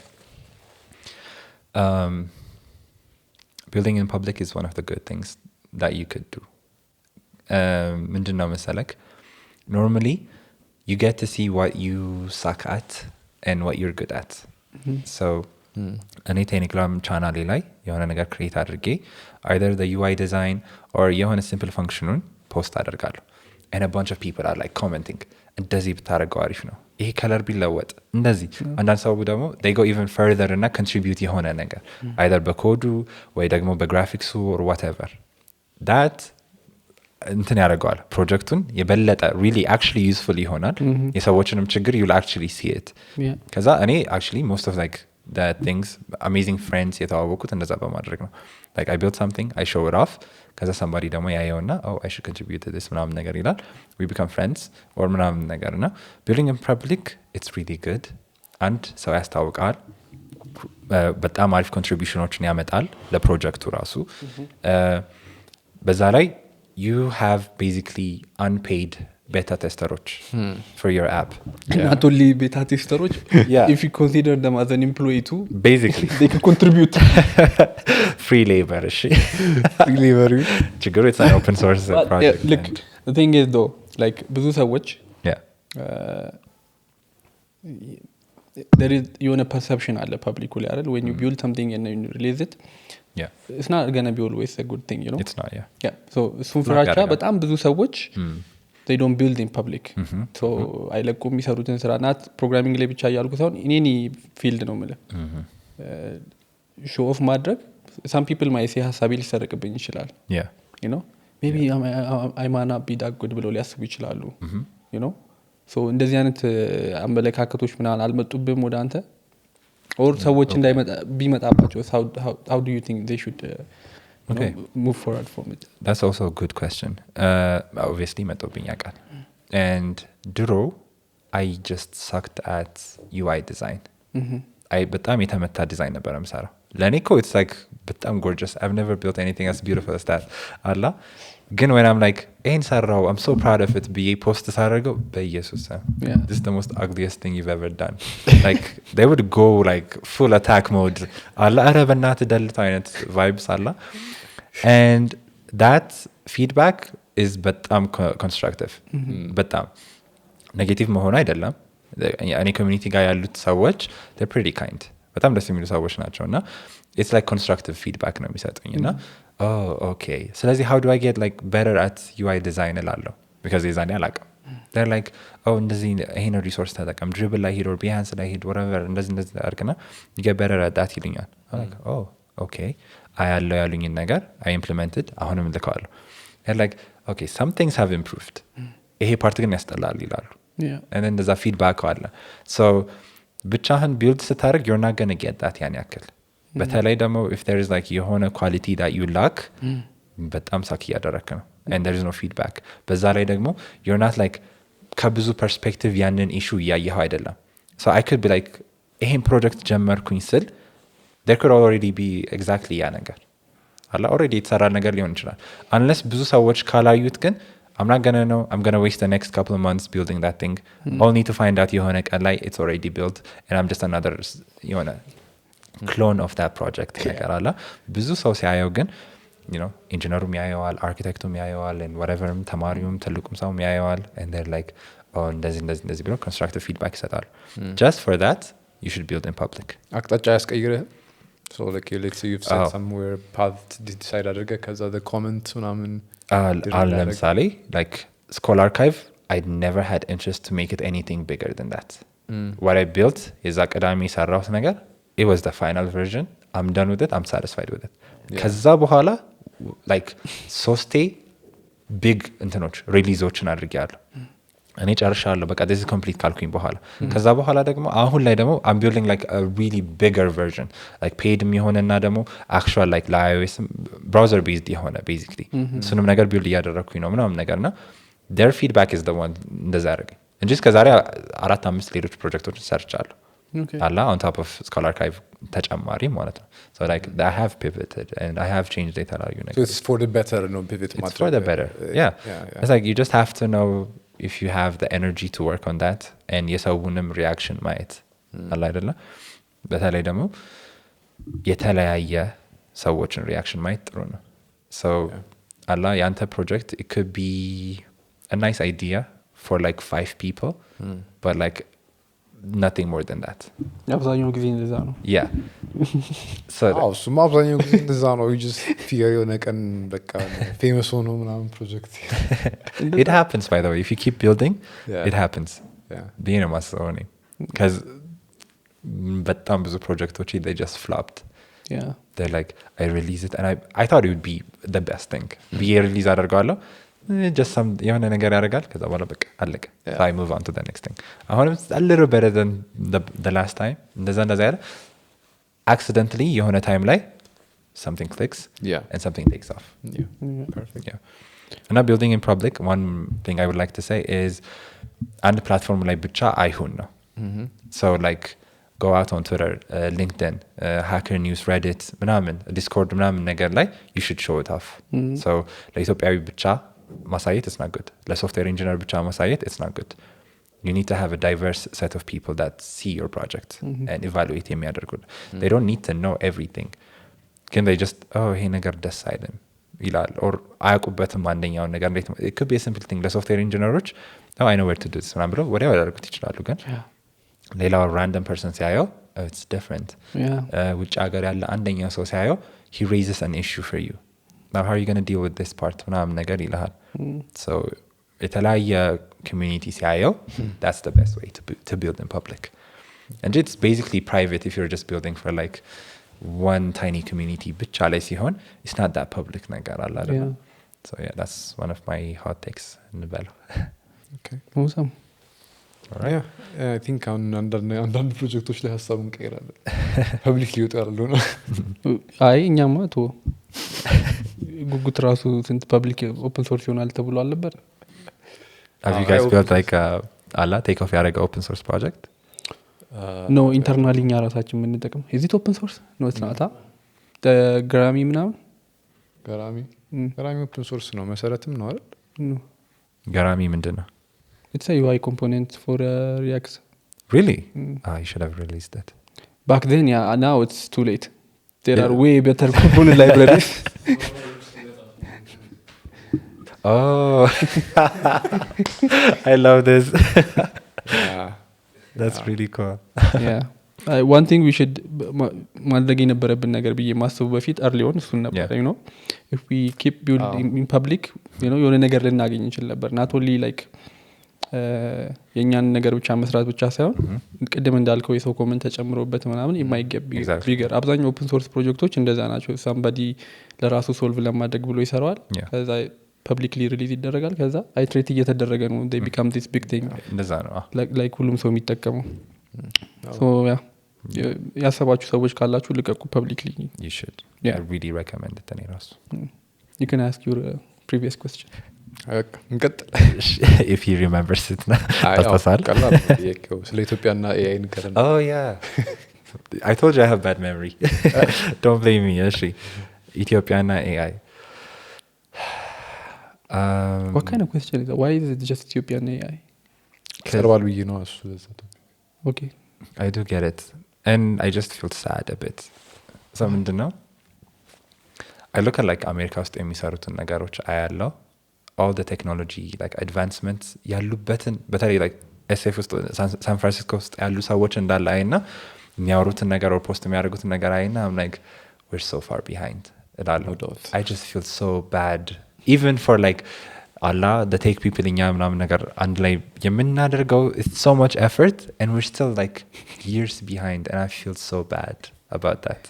Building in public is one of the good things that you could do. ምንድነው መሰለክ normally you get to see what you suck at and what you're good at. So እኔ ቴሌግራም ቻናሌ ላይ የሆነ ነገር ክሬት አድርጌ either the UI design or የሆነ simple functionን ፖስት አደርጋለሁ and a bunch of people are like commenting እንደዚህ ብታረገው አሪፍ ነው ይሄ ከለር ቢለወጥ እንደዚህ አንዳንድ ሰው ደግሞ they go even further እና contribute የሆነ ነገር either በኮዱ ወይ ደግሞ በግራፊክሱ or whatever that እንትን ያደርገዋል ፕሮጀክቱን የበለጠ really actually useful ይሆናል የሰዎችንም ችግር you'll actually see it. ከዛ እኔ actually most of like the things amazing friends የተዋወቁት እንደዛ በማድረግ ነው like I built something I show it off ከዛ somebody ደግሞ ያየውና oh I should contribute to this ምናምን ነገር ይላል we become friends or ምናምን ነገር እና building in public it's really good and ሰው ያስታውቃል በጣም አሪፍ ኮንትሪቢዩሽኖችን ያመጣል ለፕሮጀክቱ ራሱ በዛ ላይ you have basically unpaid beta testeroch for your app. Not only beta testeroch, if you consider them as an employee too, basically they can contribute. Free labor. Free labor. It's an open source project. Look, the thing is though, like ብዙ ሰዎች there is a perception አለ public ላይ አይደል when you build something and you release it. It's not going to be always a good thing, It's not, so እሱን ፍራቻ በጣም ብዙ ሰዎች they don't build in public. So አይለቁ የሚሰሩትን ስራ ናት ፕሮግራሚንግ ላይ ብቻ ያልኩ ሳይሆን ኢኔኒ ፊልድ ነው ማለት show off ማድረግ some people might say ሀሳቤ ሊሰረቅብኝ ይችላል maybe I might not be that good ብለው ሊያስቡ ይችላሉ so እንደዚህ አይነት አመለካከቶች ምናምን አልመጡብም ወደ አንተ or ሰዎች እንዳይመጣ ቢመጣባቸው how do you think they should move forward from it? That's also a good question. Obviously መጥቶብኝ ያውቃል and ድሮ I just sucked at UI design. በጣም የተመታ ዲዛይን ነበር የምሰራው ለእኔ እኮ it's like በጣም gorgeous. I've never built anything as beautiful as that አላ ግን when I'm like ይሄን ሰራው I'm so proud of it ብዬ ፖስት ሳደርገው በኢየሱስ this is the most ugliest thing you've ever done. Like they would go like full attack mode አላ ኧረ በእናትህ ደልተው አይነት vibes አላ and that feedback is በጣም constructive በጣም ኔጌቲቭ መሆኑ አይደለም እኔ ኮሚኒቲ ጋር ያሉት ሰዎች they're pretty kind በጣም ደስ የሚሉ ሰዎች ናቸው እና it's like constructive feedback ነው የሚሰጡኝ እና oh okay ስለዚህ how do I get like better at UI design እላለሁ because የዛኔ አላውቅም they're like oh እንደዚህ ይሄን ሪሶርስ ተጠቀም ድሪብል ላይ ሂድ or Behance ላይ ሂድ whatever እንደዚህ አድርግና you get better at that ይሉኛል like oh okay አያለው ያሉኝን ነገር I implemented አሁንም ልከዋለሁ they're like okay some things have improved ይሄ ፓርት ግን ያስጠላል ይላሉ and then there's a feedback አለ so ብቻህን build ስታደርግ you're not going to get that ያን ያክል በተለይ ደግሞ if there is like የሆነ quality that you lack በጣም ሳክ እያደረክ ነው and there is no feedback በዛ ላይ ደግሞ you're not like ከብዙ ፐርስፔክቲቭ ያንን ኢሹ እያየኸው አይደለም so I could be like ይሄን ፕሮጀክት ጀመርኩኝ ስል there could already be exactly ያ ነገር አላ already የተሰራ ነገር ሊሆን ይችላል unless ብዙ ሰዎች ካላዩት ግን I'm not gonna know I'm gonna waste the next couple of months building that thing only to find out የሆነ ቀን ላይ it's already built and I'm just another የሆነ clone of that project ነገር አላ ብዙ ሰው ሲያየው ግን you know ኢንጂነሩም ያየዋል አርኪቴክቱም ያየዋል and whatever ተማሪውም ትልቁም ሰውም ያየዋል and they're like oh እንደዚህ ብሎ constructive feedback ይሰጣሉ just for that you should build in public አቅጣጫ ያስቀይርህ so like let's say you've set somewhere path decide አድርገ ከዛ the comments ምናምን ለምሳሌ like School Archive I never had interest to make it anything bigger than that what I built የዛ ቀዳሚ ሰራሁት ነገር it was the final version I'm done with it I'm satisfied with it ከዛ በኋላ like ሶስቴ big እንትኖች ሪሊዞችን አድርጌያለሁ እኔ ጨርሻለሁ በቃ this is complete ካልኩኝ በኋላ ከዛ በኋላ ደግሞ አሁን ላይ ደግሞ I'm building like a really bigger version like paid የሚሆንና ደግሞ actual like iOS browser based የሆነ basically እሱንም ነገር build እያደረኩኝ ነው ምናምን ነገርና their feedback is the one እንደዛ ያደረገኝ እንጂ እስከዛሬ 4-5 ሌሎች ፕሮጀክቶችን ሰርቻለሁ አላ on top of School Archive ተጨማሪ ማለት ነው so like I have pivoted and I have changed የተለያዩ ነገር so it's for the better no pivot it's for the better yeah it's like you just have to know if you have the energy to work on that and የሰውንም reaction ማየት አላ አይደለ በተለይ ደግሞ የተለያየ ሰዎችን reaction ማየት ጥሩ ነው so አላ ያንተ project it could be a nice idea for like 5 people but like nothing more than that አብዛኛው ጊዜ እንደዛ ነው yeah so እሱማ አብዛኛው ጊዜ እንደዛ ነው you just figure የሆነ ቀን በቃ famous ሆኖ ምናምን project it happens by the way if you keep building it happens being a master owning because በጣም ብዙ ፕሮጀክቶች they just flopped they're like I release it and I thought it would be the best thing be release አደርጋለሁ just some የሆነ ነገር ያደርጋል ከዛ በኋላ በቃ አለቀ so I move on to the next thing አሁንም a little better than the last time እንደዛ ያለ accidentally የሆነ time ላይ something clicks and something takes off perfect and building in public one thing I would like to say is and platform ላይ ብቻ አይሁን ነው so like go out on Twitter LinkedIn Hacker News Reddit ምናምን Discord ምናምን ነገር ላይ you should show it off so ለኢትዮጵያዊ ብቻ ማሳየት it's not good ለሶፍትዌር ኢንጂነር ብቻ ማሳየት it's not good you need to have a diverse set of people that see your project and evaluate የሚያደርጉ they don't need to know everything can they just ይሄ ነገር ደስ አይልም ይላል or አያውቁበትም አንደኛውን ነገር እንዴት it could be a simple thing ለሶፍትዌር ኢንጂነሮች I know where to do this ምናምን ብለው ወዲያው ያደርጉት ይችላሉ ግን ሌላው random person ሲያየው it's different ውጭ ሀገር ያለ አንደኛው ሰው ሲያየው he raises an issue for you now how are you going to deal with this part ምናምን ነገር ይልሃል so የተለያየ community ሲያየው that's the best way to build in public and it's basically private if you're just building for like one tiny community ብቻ ላይ ሲሆን it's not that public ነገር አለ አይደል so yeah that's one of my hot takes እንበለው okay awesome alright I think አንዳንድ ፕሮጀክቶች ላይ ሀሳቡን እንቀይራለን ፐብሊክ ሊወጣሉ ነው አይ እኛማ ቶ ጉጉት ራሱ ስንት ፐብሊክ ኦፕን ሶርስ ይሆናል ተብሎ አልነበር have you guys built like a take off ያደረገ open source project no internally እኛ ራሳችን የምንጠቀም is it open source no it's not the ግራሚ ምናምን ግራሚ open source ነው መሰረትም ነው አይደል no ግራሚ ምንድነው it's a UI component for React really you should have released that back then now it's too late there are way better component libraries oh I love this that's really cool one thing we should ማድረግ የነበረብን ነገር ብዬ ማስቡ በፊት early on እሱን ነበር you know if we keep building in public you know የሆነ ነገር ልናገኝ እንችል ነበር not only like የኛን ነገር ብቻ መስራት ብቻ ሳይሆን ቅድም እንዳልከው የሰው ኮሜንት ተጨምሮበት ምናምን የማይገብ ቢገር አብዛኛው ኦፕን ሶርስ ፕሮጀክቶች እንደዛ ናቸው somebody ለራሱ ሶልቭ ለማድረግ ብሎ ይሰራዋል ከዛ ፐብሊክሊ ሪሊዝ ይደረጋል ከዛ አይትሬት እየተደረገ ነው they become this big thing እንደዛ ነው like ሁሉም ሰው የሚጠቀመው so ያሰባችሁ ሰዎች ካላችሁ ልቀቁ publicly you should I really recommend it any else you can ask your previous question እንቀጥል if he remembers it ታስታውሳለህ? ቀላል ነው ጥያቄው። ስለ ኢትዮጵያና ኤአይ ንገረን። Oh yeah. I told you I have bad memory. Don't blame me. እሺ ኢትዮጵያና AI. What kind of question is that? Why is it just Ethiopia and AI? ሰርባል ብዬ ነው እሱ ለዛት። Okay. I do get it. And I just feel sad a bit. So ምንድነው? I look at like አሜሪካ ውስጥ የሚሰሩትን ነገሮች አያለው. All the technology like advancements ያሉበትን በተለይ like SF ውስጥ ሳን ፍራንሲስኮ ውስጥ ያሉ ሰዎች እንዳለ አይና የሚያወሩትን ነገር or post የሚያደርጉትን ነገር አይና I'm like we're so far behind. I just feel so bad even for like Allah the take people እኛ ምናምን ነገር አንድ ላይ የምናደርገው it's so much effort and we're still like years behind and I feel so bad about that.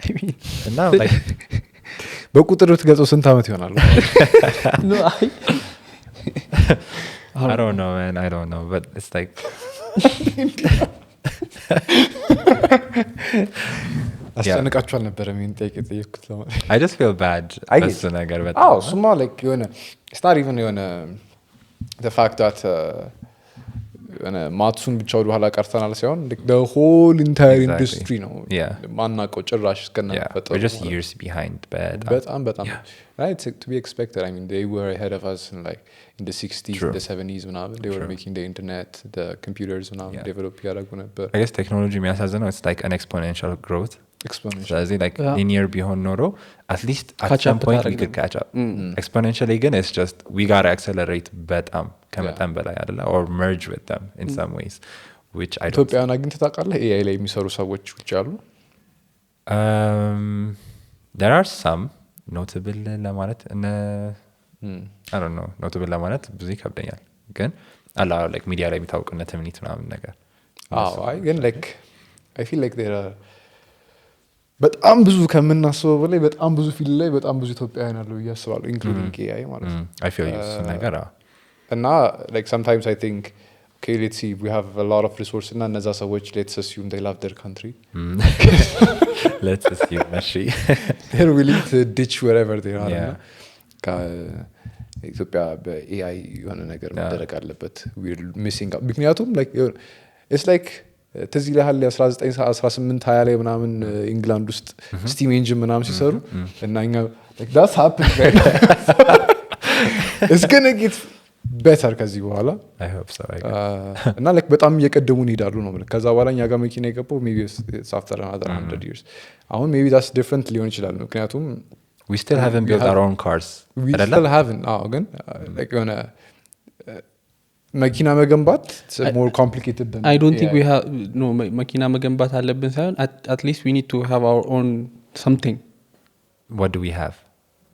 I mean, and now like በቁጥር ብትገልጸው ስንት ዓመት ይሆናል? no, I don't know man, I don't know but it's like አስጨንቃችኋል ነበር ምን ጠይቁት ለማለት I just feel bad በሱ ነገር በጣም አዎ እሱማ like የሆነ it's not even የሆነ the fact that የሆነ ማትሱን ብቻ ወደ ኋላ ቀርተናል ሳይሆን the whole entire industry ነው ማናውቀው ጭራሽ እስከናፈጠው we're just years behind በጣም right to be expected. I mean they were ahead of us in like in the 60s True. The 70s when they were making the internet the computers when develop ያደረጉ ነበር. I guess technology የሚያሳዝነው it's like an exponential growth. So like linear ቢሆን ኖሮ at least at some point we could catch up. Exponentially again it's just we got to accelerate በጣም ከመጠን በላይ አይደለ or merge with them in some ways which I don't ኢትዮጵያን አግኝተህ ታውቃለህ? AI ላይ የሚሰሩ ሰዎች ውጭ አሉ? There are some notable ለማለት I don't know notable ለማለት ብዙ ይከብደኛል ግን አላ like ሚዲያ ላይ የሚታወቁና ትምኒት ምናምን ነገር I ግን like I feel like there are በጣም ብዙ ከምናስበው በላይ በጣም ብዙ ፊልድ ላይ በጣም ብዙ ኢትዮጵያውያን አሉ እያስባለሁ including AI ማለት ነው. I feel you ነገር እና like sometimes I think okay let's see we have a lot of resources እና እነዛ ሰዎች let's assume they love their country. Let's assume actually they're willing to ditch wherever they are. ኢትዮጵያ በኤአይ የሆነ ነገር መደረግ አለበት we're missing out ምክንያቱም like it's like ትዝ ይልሃል 1918 20 ላይ ምናምን ኢንግላንድ ውስጥ ስቲም ኢንጂን ምናምን ሲሰሩ እና እኛ like that's happening right now. It's gonna get better ከዚህ በኋላ I hope so እና like በጣም እየቀደሙን ይሄዳሉ ነው ማለት ከዛ በኋላ እኛ ጋር መኪና የገባው maybe it's after another 100 years አሁን maybe that's different ሊሆን ይችላል ምክንያቱም we still haven't built our own cars we still haven't ግን like የሆነ መኪና መገንባት more complicated than I don't think we have no መኪና መገንባት አለብን ሳይሆን at least we need to have our own something. What do we have?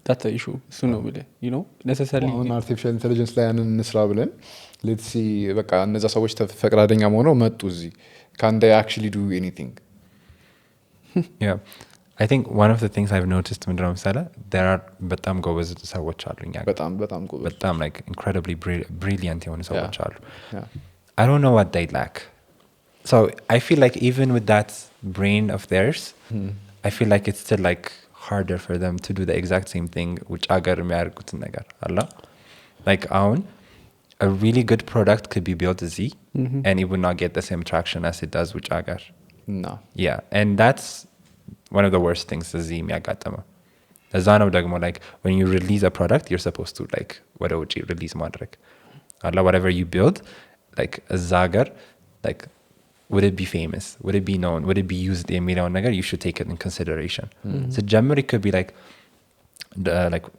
That's the issue. So no you know necessarily on artificial intelligence ላይ ያንን እንስራ ብለን let's see በቃ እነዛ ሰዎች ተፈቅራደኛ ሆነው መጡ እዚህ can they actually do anything? Yeah. I think one of the things I've noticed ምንድነው መሰለህ there are በጣም ጎበዝ ሰዎች አሉኛ በጣም ጎበዝ በጣም like incredibly brilliant የሆኑ ሰዎች አሉ. I don't know what they lack. So I feel like even with that brain of theirs I feel like it's still like harder for them to do the exact same thing which ሀገር የሚያደርጉትን ነገር አላ like አሁን a really good product could be built easy and it would not get the same traction as it does which ሀገር no and that's one of the worst things እዚህ የሚያጋጥመው እዛ ነው ደግሞ like when you release a product you're supposed to like ወደ ውጪ release ማድረግ አላ whatever you build like እዛ ሀገር like would it be famous would it be known would it be used የሚለውን ነገር you should take it in consideration ስትጀምር it could be like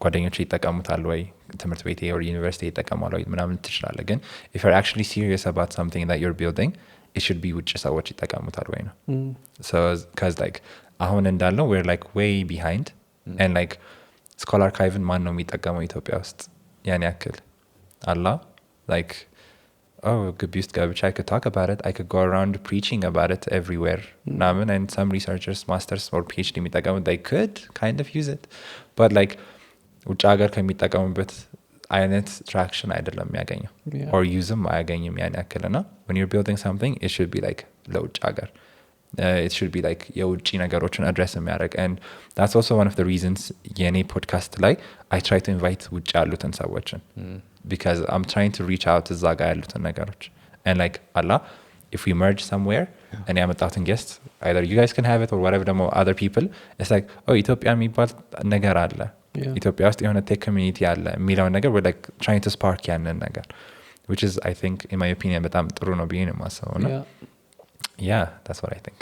ጓደኞች ይጠቀሙታል ወይ ትምህርት ቤት or ዩኒቨርሲቲ ይጠቀማሉ ወይ ምናምን ትችላለህ ግን if you're actually serious about something that you're building it should be ውጭ ሰዎች ይጠቀሙታል ወይ ነው so cuz like አሁን እንዳለው we're like way behind and like scholar archive ማን ነው የሚጠቀመው ኢትዮጵያ ውስጥ ያን ያክል አላ like oh ግቢ ውስጥ ገብቼ I could talk about it I could go around preaching about it everywhere ናምን and some researchers masters or PhD የሚጠቀሙት they could kind of use it but like ውጭ ሀገር ከሚጠቀሙበት አይነት traction አይደለም የሚያገኘው or useም አያገኝም ያን ያክልና when you're building something it should be like ለውጭ ሀገር it should be like የውጭ ነገሮችን address የሚያደርግ and that's also one of the reasons የኔ ፖድካስት ላይ I try to invite ውጭ ያሉትን ሰዎችን because I'm trying to reach out እዛ ጋር ያሉትን ነገሮች and like Allah if we merge somewhere and ያመጣሁትን guest either you guys can have it or whatever ደግሞ other people it's like oh ኢትዮጵያ የሚባል ነገር አለ ኢትዮጵያ ውስጥ የሆነ ቴክ ኮሚኒቲ አለ የሚለውን ነገር we're like trying to spark ያንን ነገር which is I think in my opinion በጣም ጥሩ ነው ብዬ ነው የማስበው ነው yeah that's what I think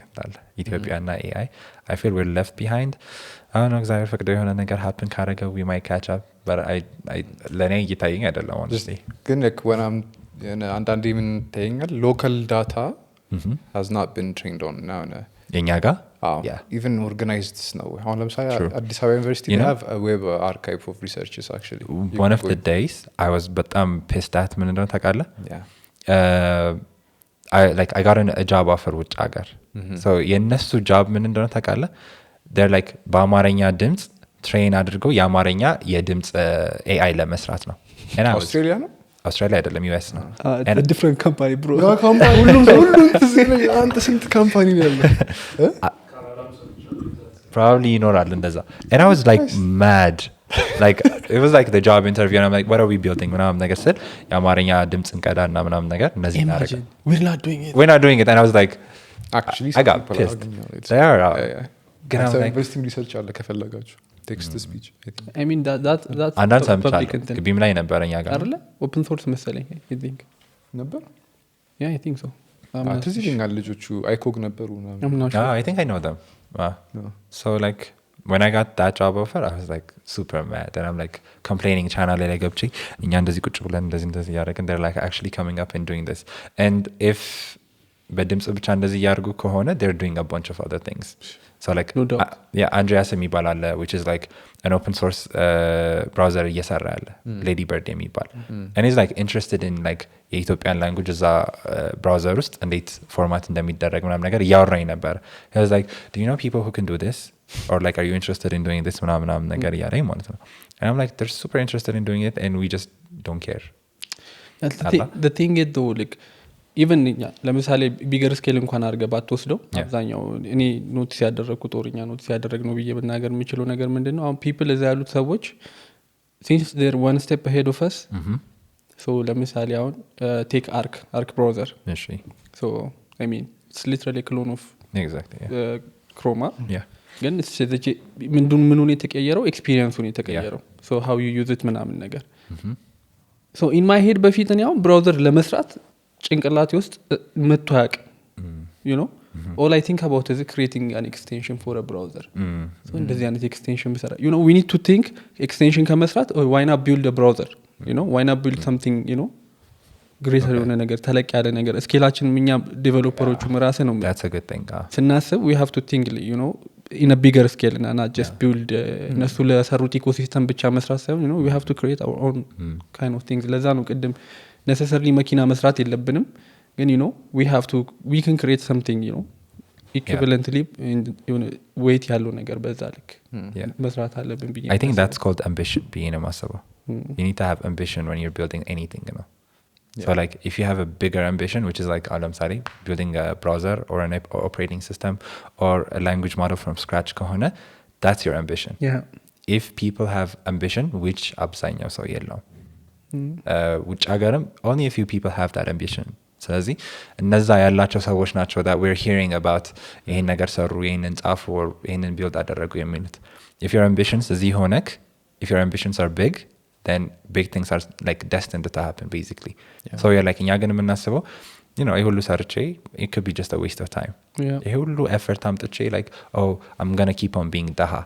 Ethiopia and AI I feel we're left behind I don't know exactly if የሆነ ነገር happen ካረገ we might catch up but I ለኔ እየታየኝ አይደለም honestly ግን like when I'm አንዳንዴ ምን ታየኛል local data has not been trained on now የኛ ጋር yeah even organized ነው አሁን ለምሳሌ አዲስ አበባ ዩኒቨርሲቲ they have a web archive of researches actually one of the days I was በጣም pissed at ምን እንደሆነ ታውቃለህ I got a job offer ውጭ ሀገር so የነሱ job ምን እንደሆነ ታውቃለህ they're like በአማርኛ ድምጽ ትሬን አድርገው የአማርኛ የድምጽ AI ለመስራት ነው አውስትራሊያ ነው አውስትራሊያ አይደለም ዩኤስ ነው and a different company bro ካምፓኒ ሁሉም ትዝለኝ አንተ ስንት ካምፓኒ ነው ያለው probably ይኖራል እንደዛ and I was like mad like it was like the job interview and I'm like what are we building ምናምን ነገር ስል የአማርኛ ድምጽ እንቀዳና ምናምን ነገር እነዚህ እናደርግ we're not doing it and I was like actually I got pissed they are ግን ኢንቨስቲንግ ሪሰርች አለ ከፈለጋችሁ ቴክስት ስፒች I mean that's አንዳንድ ሰምቻለሁ ግቢም ላይ ነበረኛ ጋር አይደለ ኦፕን ሶርስ መሰለኝ I think ነበር yeah I think so ትዝ ይለኛል ልጆቹ አይኮግ ነበሩ I think I know them so like when I got that job offer I was like super mad and I'm like complaining channel ላይ ገብቼ እኛ እንደዚህ ቁጭ ብለን እንደዚህ ያደረግን they're like actually coming up and doing this and if በድምጽ ብቻ እንደዚህ ያርጉ ከሆነ they're doing a bunch of other things so like yeah Andreas የሚባል አለ which is like an open source browser እየሰራ ያለ lady bird የሚባል and he's like interested in like የኢትዮጵያን language እዛ browser ውስጥ እንዴት ፎርማት እንደሚደረግ ምናምን ነገር እያወራኝ ነበር he was like do you know people who can do this or like are you interested in doing this ምናምን ነገር እያለኝ ማለት ነው and I'm like they're super interested in doing it and we just don't care the thing is though like even ለምሳሌ ቢገር ስኬል እንኳን አድርገህ ባትወስደው አብዛኛው እኔ ኖቲስ ያደረኩት ጦርኛ ኖቲስ ያደረግነው ብዬ ብናገር የምችለው ነገር ምንድነው አሁን people እዛ ያሉት ሰዎች since they're one step ahead of us so ለምሳሌ አሁን take arc browser so I mean it's literally a clone of exactly Chrome ግን ምኑን የተቀየረው ኤክስፒሪየንሱን የተቀየረው so how you use it ምናምን ነገር so in my head በፊት እኔ አሁን ብራውዘር ለመስራት ጭንቅላቴ ውስጥ መጥቶ ያቅ you know all I think about is creating an extension for a browser so እንደዚህ አይነት ኤክስቴንሽን ብሰራ you know we need to think ኤክስቴንሽን ከመስራት why not build a browser you know why not build something you know greater የሆነ ነገር ተለቅ ያለ ነገር ስኬላችን እኛ ዴቨሎፐሮቹ መራሰ ነው that's a good thing ስናስብ we have to think you know in a bigger scale and not just build እነሱ ለሰሩት ኢኮሲስተም ብቻ መስራት ሳይሆን you know we have to create our own kind of things ለዛ ነው ቅድም necessarily መኪና መስራት የለብንም ግን you know we can create something you know equivalently in weight ያለው ነገር በዛ ልክ መስራት አለብን ብዬ I think that's called ambition being a massive you need to have ambition when you're building anything you know so like if you have a bigger ambition which is like sorry building a browser or an operating system or a language model from scratch kahona that's your ambition if people have ambition which absanya so yellow which አገርም only a few people have that ambition ስለዚህ እነዛ ያላቸው ሰዎች ናቸው that we're hearing about ይሄን ነገር ሰሩ ይሄንን ጻፉ or ይሄንን build አደረጉ የሚሉት if your ambitions እዚህ ሆነክ if your ambitions are big then big things are like destined to happen basically so you're like እኛ ግን የምናስበው you know ይሄ ሁሉ ሰርቼ it could be just a waste of time ይሄ ሁሉ effort አምጥቼ like oh I'm going to keep on being daha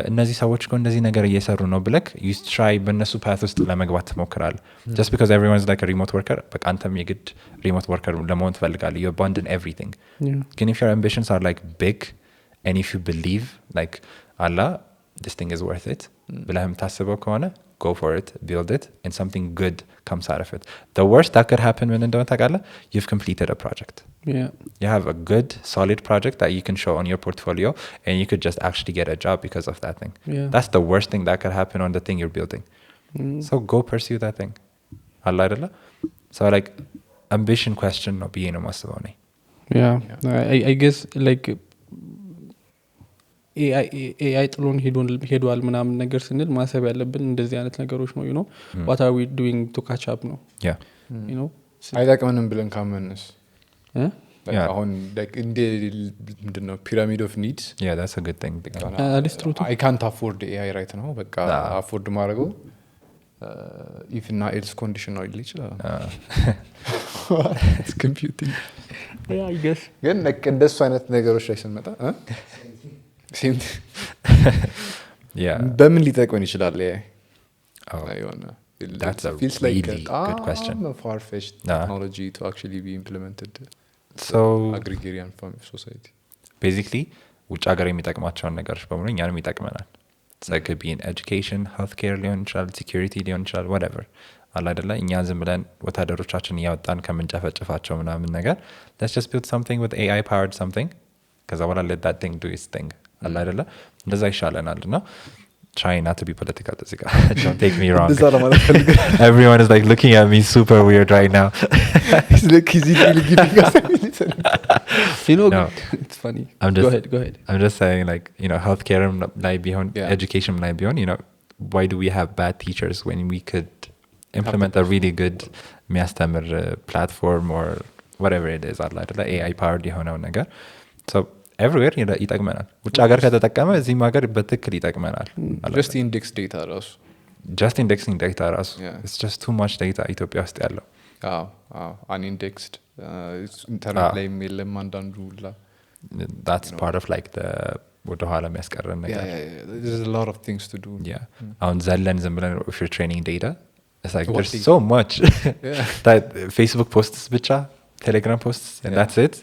እነዚህ ሰዎች እኮ እንደዚህ ነገር እየሰሩ ነው ብለክ you try በእነሱ path ውስጥ ለመግባት ትሞክራለህ just because everyone's like a remote worker በቃ አንተም የግድ remote worker ለመሆን ትፈልጋለህ you abandon everything ግን if your ambitions are like big and if you believe like Allah this thing is worth it ብለህ የምታስበው ከሆነ go for it build it and something good comes out of it the worst that could happen when እንደሆነ ታውቃለህ you've completed a project you have a good solid project that you can show on your portfolio and you could just actually get a job because of that thing that's the worst thing that could happen on the thing you're building so go pursue that thing Allah አይደለ so like ambition question ነው ብዬ ነው የማስበው ነኝ I guess like AI ጥሎን ሄዷል ምናምን ነገር ስንል ማሰብ ያለብን እንደዚህ አይነት ነገሮች ነው you know what are we doing to catch up ነው you know አይጠቅመንም ብለን ካመንስ አሁን like ምንድነው pyramid of needs that's a good thing that is true too. I can't afford the AI right now በቃ afford ማድረገው if እና else condition ነው ይችላል it's computing I guess ግን like እንደሱ አይነት ነገሮች ላይ ስንመጣ በምን ሊጠቅመን ይችላል that's a feels really like good question a far-fetched technology to actually be implemented so agrarian society basically ውጭ ሀገር የሚጠቅማቸውን ነገሮች በሙሉ እኛንም ይጠቅመናል so it could be in education healthcare ሊሆን ይችላል security ሊሆን ይችላል whatever አለ አይደለ እኛ ዝም ብለን ወታደሮቻችን ያወጣን ከምንጨፈጭፋቸው ምናምን ነገር let's just build something with AI powered something ከዛ በኋላ let that thing do its thing አለ አይደለ እንደዛ ይሻለናልና try not to be political this guy don't take me wrong everyone is like looking at me super weird right now he's like easy giving us you know no. it's funny go ahead I'm just saying like you know healthcare like beyond education like beyond you know why do we have bad teachers when we could implement a really good miastamir platform or whatever it is አለ አይደለ AI powered የሆነው ነገር so everywhere ይጠቅመናል ውጭ ሀገር ከተጠቀመ እዚህም ሀገር በትክክል ይጠቅመናል just index data ራሱ just indexing data ራሱ it's just too much data ኢትዮጵያ ውስጥ ያለው unindexed ኢንተርኔት ላይ የለም አንዳንዱ ሁላ that's part of like the ወደ ኋላ የሚያስቀረን ነገር there's a lot of things to do አሁን ዘለን ዝም ብለን if you're training data it's like there's so much that Facebook posts ብቻ Telegram posts and that's it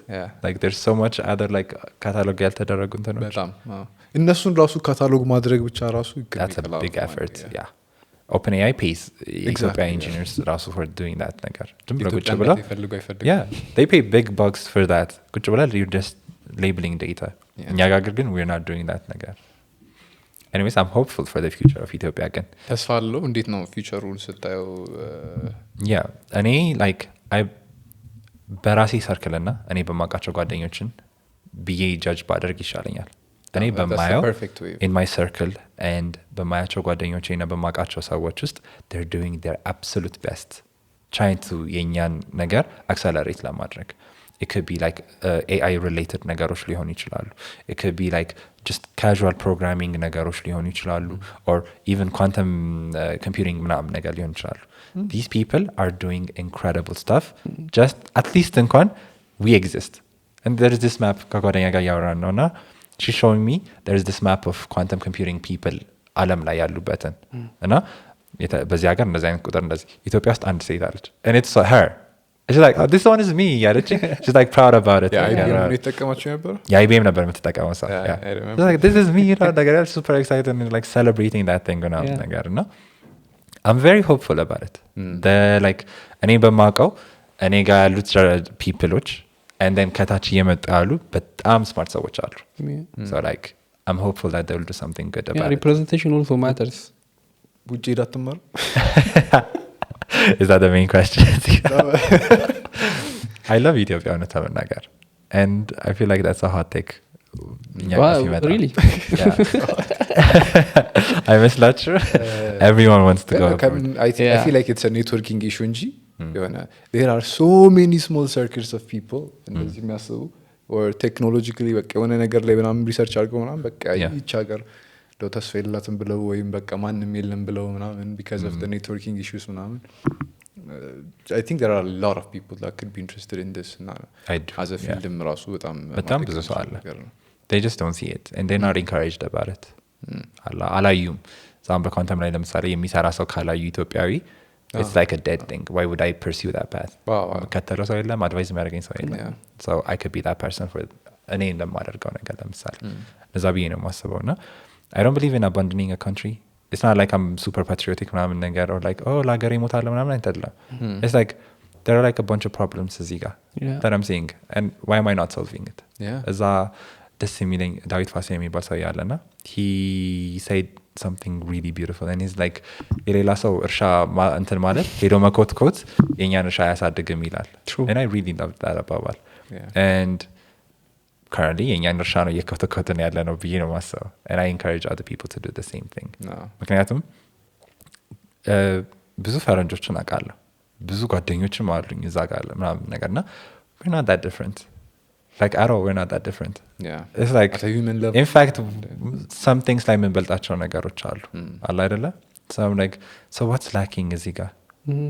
like there's so much other like catalog ያልተደረጉ እንትኖች በጣም እነሱን ራሱ ካታሎግ ማድረግ ብቻ ራሱ that's a big effort OpenAI pays Ethiopia engineers ራሱ for doing that ነገር ዝም ብለው ቁጭ ብለው they pay big bucks for that ቁጭ ብለው you're just labeling data እኛ ጋር ግን we're not doing that ነገር anyways I'm hopeful for the future of Ethiopia again ተስፋ አለው እንዴት ነው ፊውቸሩን ስታየው እኔ like በራሴ ሰርክልና እኔ በማቃቸው ጓደኞችን ብዬ ጃጅ ባደርግ ይሻለኛል እኔ በማየው in my circle and በማያቸው ጓደኞቼና በማቃቸው ሰዎች ውስጥ they're doing their absolute best trying to የኛን ነገር accelerate ለማድረግ it could be like AI related ነገሮች ሊሆኑ ይችላሉ it could be like just casual programming ነገሮች ሊሆኑ ይችላሉ or even quantum computing ምናምን ነገር ሊሆኑ ይችላሉ these people are doing incredible stuff just at least እንኳን we exist and there is this map ከጓደኛ ጋር ያወራን ነውና she's showing me there is this map of quantum computing people ዓለም ላይ ያሉበትን እና በዚህ ሀገር እንደዚህ አይነት ቁጥር እንደዚህ ኢትዮጵያ ውስጥ አንድ ሴት አለች and it's her she's like this one is me ያለች she's like proud about it የተጠቀማችሁ ነበር IBM ነበር የምትጠቀመው ሰው she's like this is me you know like I'm super excited and like celebrating that thing ነገር እና I'm very hopeful about it the like እኔ በማውቀው እኔ ጋር ያሉት ፒፕሎች and then ከታች እየመጡ ያሉ በጣም ስማርት ሰዎች አሉ so like I'm hopeful that they will do something good about it representation also matters ውጪ ዳትማር is that the main question I love Ethiopia on the ነገር and I feel like that's a hot take wow really I መስላችሁ everyone wants to go I feel like it's a networking issue እንጂ there are so many small circles of people እንደዚህ የሚያስቡ or technologically በቃ የሆነ ነገር ላይ ምናምን ሪሰርች አድርገው ምናምን በቃ ይህች ሀገር ተስፋ የላትም ብለው ወይም በቃ ማንም የለም ብለው ምናምን because of the networking issues ምናምን I think there are a lot of people that could be interested in this as a field ራሱ በጣም ብዙ ሰው አለ they just don't see it and they're not encouraged about it አላዩም ዛም በኳንተም ላይ ለምሳሌ የሚሰራ ሰው ካላዩ ኢትዮጵያዊ it's like a dead thing why would I pursue that path ከተለው ሰው የለም advice የሚያደርገኝ ሰው የለም so I could be that person for እኔ እንደማደርገው ነገር ለምሳሌ እዛ ብዬ ነው የማስበውና I don't believe in abandoning a country it's not like I'm super patriotic ምናምን ነገር or like oh ለሀገሬ እሞታለሁ ምናምን አይደለም it's like there are like a bunch of problems እዚህ ጋር that I'm seeing and why am I not solving it እዛ ደስ የሚለኝ ዳዊት ፋሴ የሚባል ሰው ያለና he said something really beautiful and he's like የሌላ ሰው እርሻ እንትን ማለት ሄዶ መኮትኮት የኛን እርሻ አያሳድግም ይላል and I really love that about and currently የኛን እርሻ ነው እየኮተኮትን ያለ ነው ብዬ ነው ማሰብ and I encourage other people to do the same thing ምክንያቱም ብዙ ፈረንጆችን አውቃለሁ ብዙ ጓደኞችም አሉኝ እዛ ጋር ምናምን ነገርና we're not that different like at all we're not that different it's like at a human level in fact some things like የምንበልጣቸው ነገሮች አሉ አለ አይደለ so I'm like so what's lacking እዚህ ጋር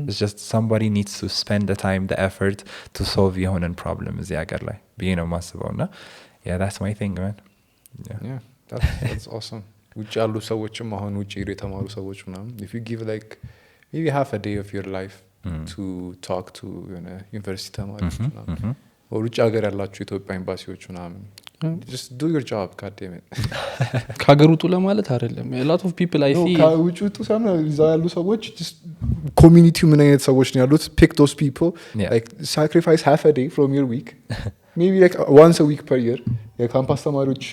it's just somebody needs to spend the time the effort to solve የሆነ problem እዚህ ሀገር ላይ ብዬ ነው ማስበውና yeah that's my thing man yeah that's awesome ውጭ ያሉ ሰዎችም አሁን ውጭ ሄዶ የተማሩ ሰዎች ምናምን if you give like maybe half a day of your life to talk to ዩኒቨርሲቲ ተማሪዎች ምናምን ውጭ ሀገር ያላችሁ ኢትዮጵያ ኤምባሲዎች ምናምን just do your job god damn it ከሀገር ውጡ ለማለት አይደለም a lot of people I see ከውጭ ውጡ ሳይሆን እዛ ያሉ ሰዎች just community ምን አይነት ሰዎች ነው ያሉት pick those people like sacrifice half a day from your week maybe like once a week per year የካምፓስ ተማሪዎች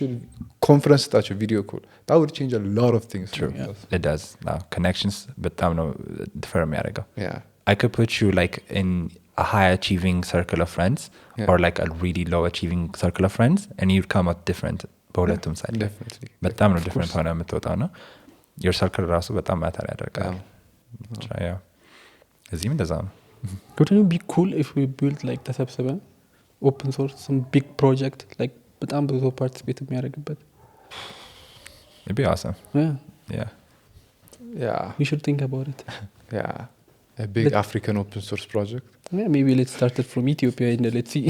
conference ስጣቸው video call that would change a lot of things true it does now connections በጣም ነው firm ያደርገው yeah I could put you like in a high achieving circle of friends or like a really low achieving circle of friends and you'd come out different በሁለቱም ሳይድ definitely በጣም ነው different ሆነ የምትወጣው ነው your circle ራሱ በጣም ማተር ያደርጋል yeah እዚህም እንደዛ ነው wouldn't it be cool if we built like ተሰብስበን open source some big project like በጣም ብዙ participate የሚያደርግበት it'd be awesome yeah we should think about it yeah a big African open source project yeah maybe let's start it from Ethiopia and let's see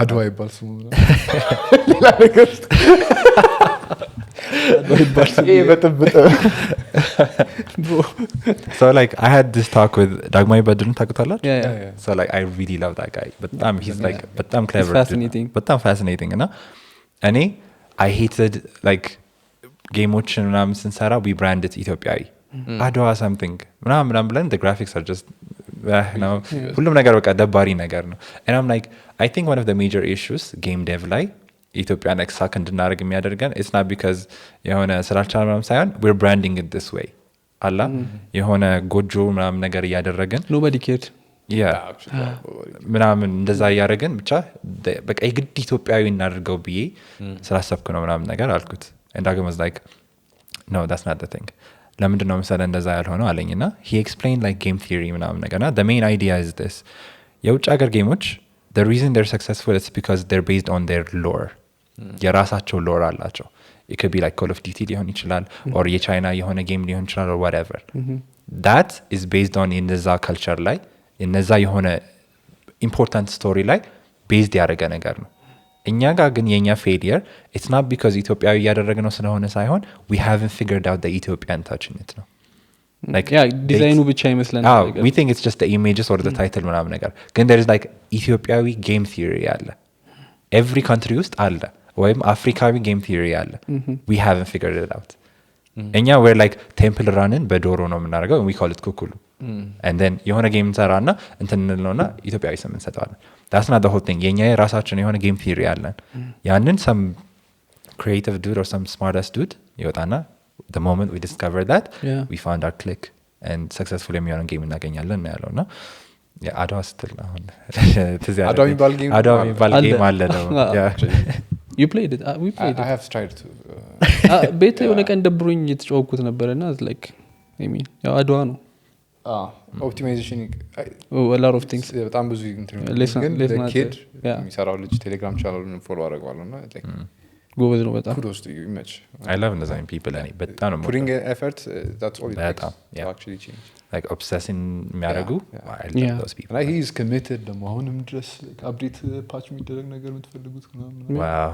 አድዋ ይባል ስሙ ሌላ ነገር አድዋ ይባል በጥብጥ so like I had this talk with Dagmawi Babi ታውቁታላችሁ yeah so like I really love that guy በጣም he's like በጣም clever በጣም fascinating እና እኔ I hated like ጌሞችን ምናምን ስንሰራ we branded ኢትዮጵያዊ አድዋ something ምናምን ብለን the graphics are just ነው ሁሉም ነገር በቃ ደባሪ ነገር ነው and I'm like I think one of the major issues game dev ላይ ኢትዮጵያን ኤክሳክ እንድናደርግ የሚያደርገን it's not because የሆነ ስራቻል ምናምን ሳይሆን we're branding it this way አላ የሆነ ጎጆ ምናምን ነገር እያደረግን nobody cared ምናምን እንደዛ እያደረግን ብቻ በቃ የግድ ኢትዮጵያዊ እናደርገው ብዬ ስላሰብኩ ነው ምናምን ነገር አልኩት and Dagam was like no that's not the thing ለምንድን ነው መሰለህ እንደዛ ያልሆነው አለኝና he explained like game theory ምናምን ነገርና the main idea is this የውጭ ሀገር ጌሞች the reason they're successful is because they're based on their lore የራሳቸው lore አላቸው it could be like Call of Duty ሊሆን ይችላል or የቻይና የሆነ ጌም ሊሆን ይችላል or whatever that is based on የነዛ culture ላይ የነዛ የሆነ important story ላይ based ያደረገ ነገር ነው እኛ ጋር ግን የኛ failure it's not because ኢትዮጵያዊ ያደረግነው ስለሆነ ሳይሆን we haven't figured out the Ethiopian touch in it ነው like ዲዛይኑ ብቻ ይመስለናል we think it's just the images or the title ምናምን ነገር ግን there is like ኢትዮጵያዊ game theory አለ every country ውስጥ አለ ወይም አፍሪካዊ game theory አለ we haven't figured it out እኛ we're like temple runን በዶሮ ነው የምናደርገው and we call it ኩኩሉ and then የሆነ ጌም እንሰራና እንትን እንለውና ኢትዮጵያዊ ስም እንሰጠዋለን that's not the whole thing የኛ የራሳችን የሆነ game theory አለን ያንን some creative dude or some smart ass dude ይወጣና the moment we discovered that we found our click and successfully የሚሆነን ጌም እናገኛለን ያለውና አድዋ ስትል አሁን አድዋ የሚባል ጌም አለ ነው you played it we played I have tried to ቤት የሆነ ቀን ደብሮኝ እየተጫወኩት ነበርና like I mean ያው አድዋ ነው ኦፕቲማይዜሽን a lot of things በጣም ብዙ ግን ለኪድ የሚሰራው ልጅ ቴሌግራም ቻናሉን ፎሎ አደርገዋለሁና like ጎበዝ ነው በጣም kudos to you image I love design people and በጣም ነው putting effort that's all it takes to actually change like obsessing የሚያደርጉ I love those people and he is committed ደግሞ አሁንም ድረስ አፕዴት ፓች የሚደረግ ነገር የምትፈልጉት ምናምን wow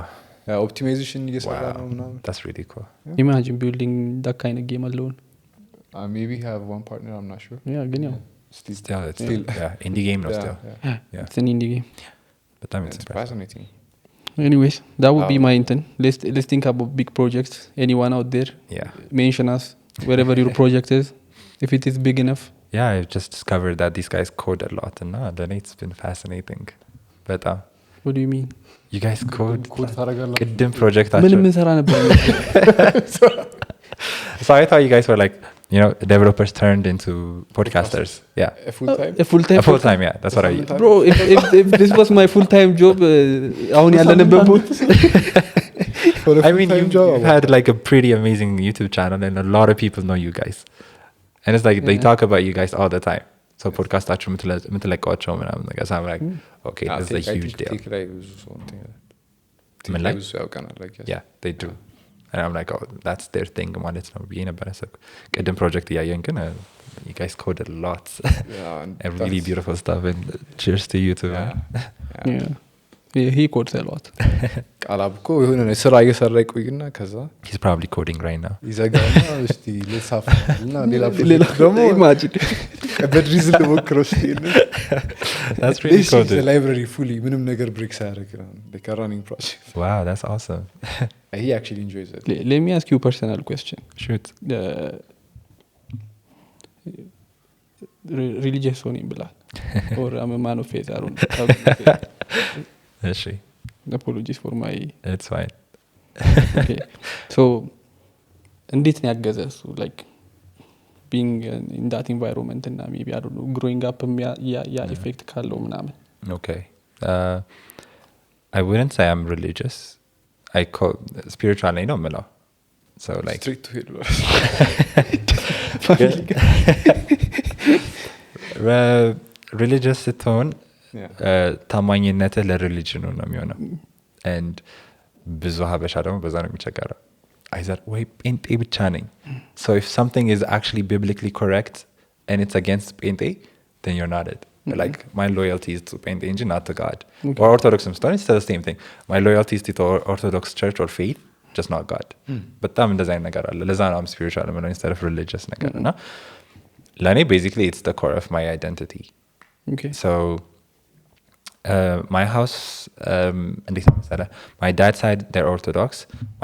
ኦፕቲማይዜሽን እየሰራ ነው ምናምን that's really cool imagine building that kind of game alone maybe have one partner I'm not sure ግን ያው still yeah indie game no still yeah it's an indie game but it's fascinating anyways that would be my intent let's think about big projects anyone out there mention us wherever your project is if it is big enough I've just discovered that these guys code a lot and then it's been fascinating but what do you mean you guys code ታረጋላችሁ ቅድም ፕሮጀክታችሁ ምን ሰራ ነበር so I thought you guys were like you know, developers turned into podcasters. Yeah. A full time? A full time A full time, yeah. That's what I use. bro if this was my full time job አሁን ያለንበት ቦታ For a I mean, full-time you've job? had like a pretty amazing YouTube channel and a lot of people know you guys. And it's like, they talk about you guys all the time. So podcastaችሁ የምትለቋቸው ምናምን ነገር so I'm like, okay, this is a huge deal. ቲክ ላይ ብዙ ሰው እንትን ይላል። ቲክ ምን ላይ ላይ? ብዙ ሰው ያውቀናል, I guess. Yeah, they do. And I'm like, oh, that's their thing ማለት ነው ብዬ ነበር ያሰብኩ። ቅድም ፕሮጀክት እያየን ግን you guys coded a lot. Yeah, and And really that's- beautiful stuff and cheers to you too. Yeah. man. Yeah. he codes a lot ቃላብ እኮ የሆነ ስራ እየሰራ ይቆይና ከዛ He's probably coding right now. ይዘጋና እስቲ ልሳፍ እና ሌላ ሌላ ፕሮጀክት ደግሞ imagine በድሪዝል ልሞክረው እስቲ That's really coded. ላይብራሪ ፉሊ ምንም ነገር ብሬክ ሳያደርግ like a running project. Wow, that's awesome. He actually enjoys it. let me ask you a personal question Shoot. religious ሆነኝ ብላል or I'm a man of faith I don't know. እሺ. apologies for my It's fine. okay so እንዴት ነው ያገዘ እሱ like being in that environment እና maybe I don't know growing up ያ effect ካለው ምናምን Okay. I wouldn't say I'm religious. I call spiritual ነኝ ነው የምለው. So like Strict to head. religious ስትሆን Yeah. ታማኝነትህ ለሪሊጅኑ ነው የሚሆነው and ብዙ ሀበሻ ደግሞ በዛ ነው የሚቸገረው አይዘር ወይ ጴንጤ ብቻ ነኝ so if something is actually biblically correct and it's against ጴንጤ then you're not it. Like my loyalty is to ጴንጤ እንጂ not to God. Okay. Or Orthodox stone, it's the same thing. My loyalty is to Orthodox church or faith, just not God. በጣም እንደዛ አይነት ነገር አለ ለዛ ነው spiritual የምለው instead of religious ነገር እና ለእኔ basically it's the core of my identity. okay So my house እንዴት መሰለ my dad's side they're Orthodox,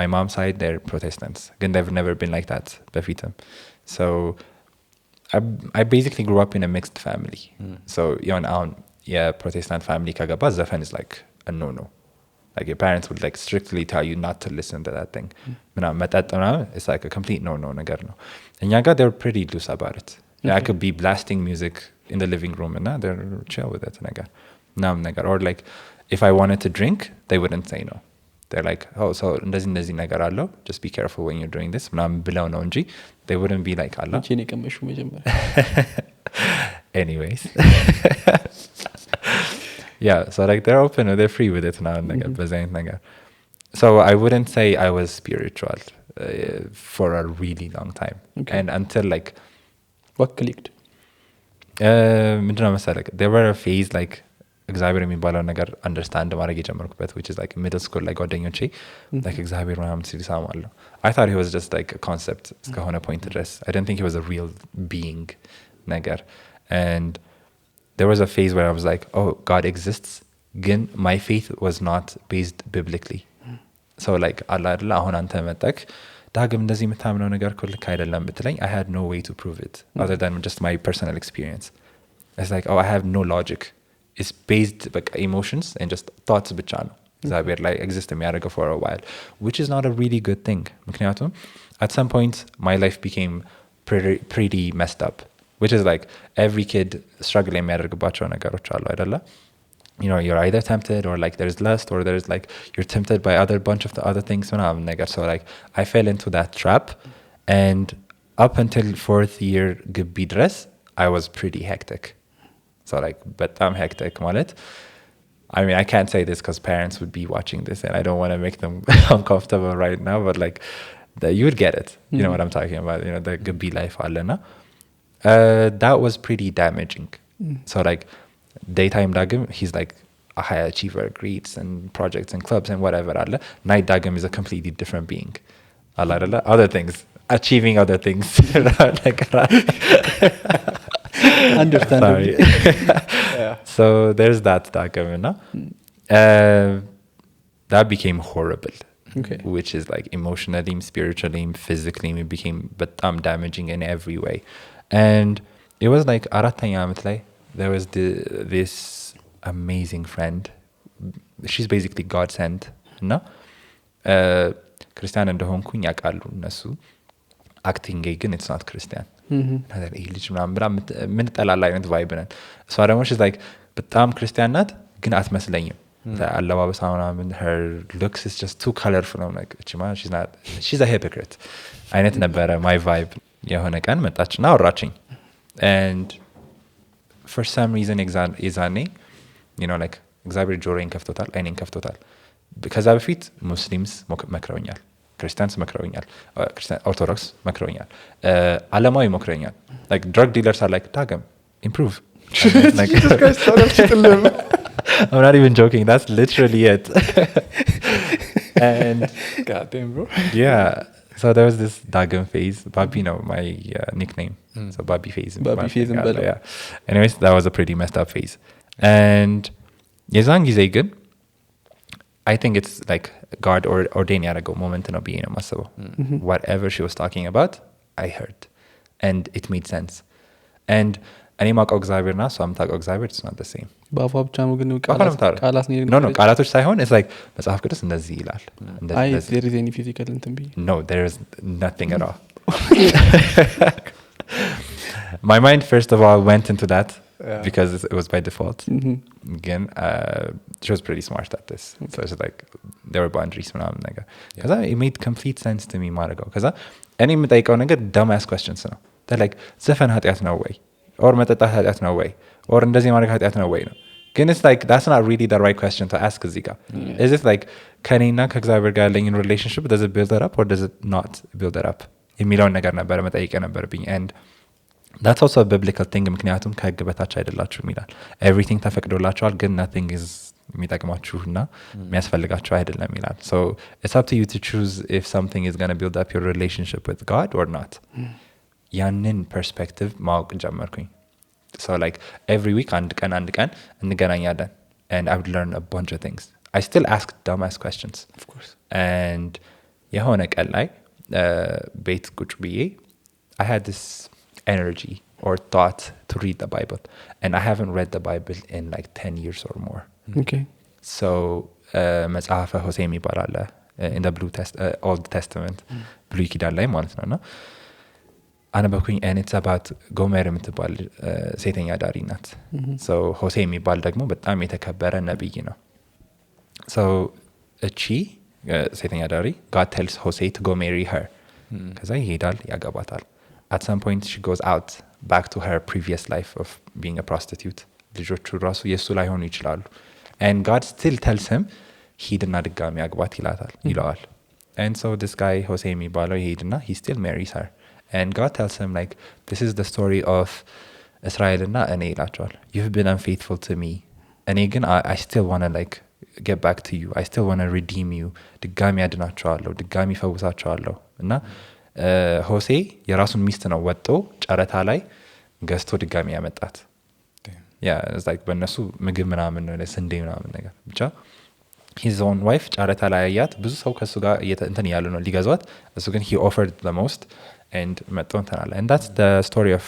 my mom's side they're Protestants. ግን they've never been like that በፊትም. So I basically grew up in a mixed family. So የሆነ አሁን የፕሮቴስታንት ፋሚሊ ከገባ ዘፈን is like a no-no. Like your parents would like strictly tell you not to listen to that thing. ምናምን መጠጥ ምናምን it's like a complete no-no ነገር ነው። እኛ ጋር they're pretty loose about it. I could be blasting music in the living room and they're chill with it ነገር ምናምን ነገር or like if I wanted to drink they wouldn't say no. They're like, oh, so እንደዚህ ነገር አለው just be careful when you're doing this ምናምን ብለው ነው እንጂ they wouldn't be like አላ መቼ ነው የቀመሹ መጀመሪያ anyways yeah so like they're open or they're free with it ምናምን ነገር በዛ አይነት ነገር so I wouldn't say I was spiritual for a really long time. Okay. And until like what clicked ምንድነው መሰለህ there were a phase like እግዚአብሔር የሚባለው ነገር አንደርስታንድ ማድረግ የጀመርኩበት which is like middle school ላይ ጓደኞቼ like እግዚአብሔር ምናምን ሲል እሰማለሁ. I thought he was just like a concept እስከሆነ point ድረስ. I didn't think he was a real being ነገር. And there was a phase where I was like, oh, God exists. ግን my faith was not based biblically. So like አላ አይደለ አሁን አንተ መጣክ ዳግም እንደዚህ የምታምነው ነገር እኮ ልክ አይደለም ብትለኝ I had no way to prove it other than just my personal experience. It's like, oh, I have no logic. It's based like emotions and just thoughts ብቻ ነው እግዚአብሔር ላይ exist የሚያደርገው for a while, which is not a really good thing. ምክንያቱም at some point my life became pretty messed up, which is like every kid struggle የሚያደርግባቸው ነገሮች አሉ አይደለ? You know, you're either tempted or like there's lust or there's like you're tempted by other bunch of the other things ምናምን ነገር. So like I fell into that trap and up until 4th year ግቢ ድረስ I was pretty hectic. So like በጣም hectic ማለት I mean I can't say this because parents would be watching this and I don't want to make them uncomfortable right now, but like you would get it. You know what I'm talking about, you know, the ግቢ life አለና that was pretty damaging. So like daytime Dagam, he's like a high achiever, grades and projects and clubs and whatever. Night Dagam is a completely different being. Other things, achieving other things. Understandable. Yeah. So there's that Dagam, you know? That became horrible. Okay. Which is like emotionally, spiritually, physically, it became damaging in every way. And it was like aratanya ametlay. There was this amazing friend. She's basically God sent. No? Christian እንደሆንኩኝ ያውቃሉ እነሱ acting ግን it's not Christian. ይህ ልጅ ምናምን ብላ የምንጠላላ አይነት ቫይብ ነን። እሷ ደግሞ she's like በጣም ክርስቲያን ናት ግን አትመስለኝም። አለባበሷ ምናምን her looks is just too colorful ነው like she's a hypocrite አይነት ነበረ my vibe። የሆነ ቀን መጣችና አወራችኝ and for some reason የዛኔ you know like እግዚአብሔር ጆሮዬን ከፍቶታል አይኔን ከፍቶታል። ከዛ በፊት ሙስሊምስ መክረውኛል፣ ክርስቲያንስ መክረውኛል፣ ኦርቶዶክስ መክረውኛል፣ አለማዊ መክረውኛል። like drug dealers are like Dagam improve like I'm not even joking, that's literally it. And God damn, bro. yeah, so there was this Dagam phase. Babi, no, my nickname. So Babi phase. Babi phase in Bella. Yeah. Anyways, that was a pretty messed up phase. And የዛን ጊዜ ግን I think it's like God ordained ያደረገው moment ነው ብዬ ነው የማስበው። Whatever she was talking about, I heard. And it made sense. And እኔ ማውቀው እግዚአብሔርና እሷ የምታውቀው እግዚአብሔር it's not the same. በአፏ ብቻ ነው ግን ቃላት ነው ቃላቶች ሳይሆን it's like መጽሐፍ ቅዱስ እንደዚህ ይላል። there is any physical እንትን ብዬ No, there is nothing at all. My mind first of all went into that because it was by default. Again, she was pretty smart at this. So it's like there were boundaries ምናምን ነገር ከዛ it made complete sense to me ማድረገው ከዛ እኔ የምጠይቀው ነገር dumbass questions ነው። they're like ዘፈን ኃጢአት ነው ወይ or መጠጣት ኃጢአት ነው ወይ or እንደዚህ ማድረግ ኃጢአት ነው ወይ ነው። ግን it's like that's not really the right question to ask እዚህ ጋር is it like ከእኔና ከእግዚአብሔር ጋር ያለኝን relationship does it build it up or does it not build it up የሚለውን ነገር ነበረ መጠየቅ ነበረብኝ። and that's also a biblical thing ምክንያቱም ከህግ በታች አይደላችሁም ይላል። everything ተፈቅዶላችኋል ግን nothing is የሚጠቅማችሁና የሚያስፈልጋችሁ አይደለም ይላል። so it's up to you to choose if something is going to build up your relationship with God or not. ያንን perspective ማወቅ ጀመርኩኝ። so like every week አንድ ቀን እንገናኛለን and I would learn a bunch of things. I still ask dumbass questions Of course. and የሆነ ቀን ላይ ቤት ቁጭ ብዬ I had this energy or thought to read the Bible and I haven't read the Bible in like 10 years or more. Okay. So መጽሐፈ ሆሴ የሚባል አለ in the Old Testament ብሉይ ኪዳን ላይ ማለት ነውና አነበብኩኝ and it's about ጎሜር የምትባል ሴተኛ ዳሪ ናት። so ሆሴ የሚባል ደግሞ በጣም የተከበረ ነብይ ነው። so እቺ ሴተኛ ዳሪ God tells Hosea to go marry her. ከዛ ይሄዳል ያገባታል። at some point she goes out back to her previous life of being a prostitute. ልጆቹ ራሱ የሱ ላይ ሆኑ ይችላሉ and God still tells him ሂድና ድጋሚ አግባት ይለዋል። and so this guy Hosea የሚባለው ይሄድና he still marries her and God tells him like this is the story of እስራኤልና እኔ ይላቸዋል። you've been unfaithful to me እኔ ግን I still want to like get back to you. I still want to redeem you. ድጋሚ አድናቸዋለሁ ድጋሚ ፈውሳቸዋለሁ እና ሆሴ የራሱን ሚስት ነው ወጥቶ ጨረታ ላይ ገዝቶ ድጋሚ ያመጣት። it's like በእነሱ ምግብ ምናምን ስንዴ ምናምን ነገር ብቻ his own wife ጨረታ ላይ አያት። ብዙ ሰው ከሱ ጋር እንትን ያሉ ነው ሊገዟት። እሱ ግን he offered the most and መጥቶ እንትን አለ and that's the story of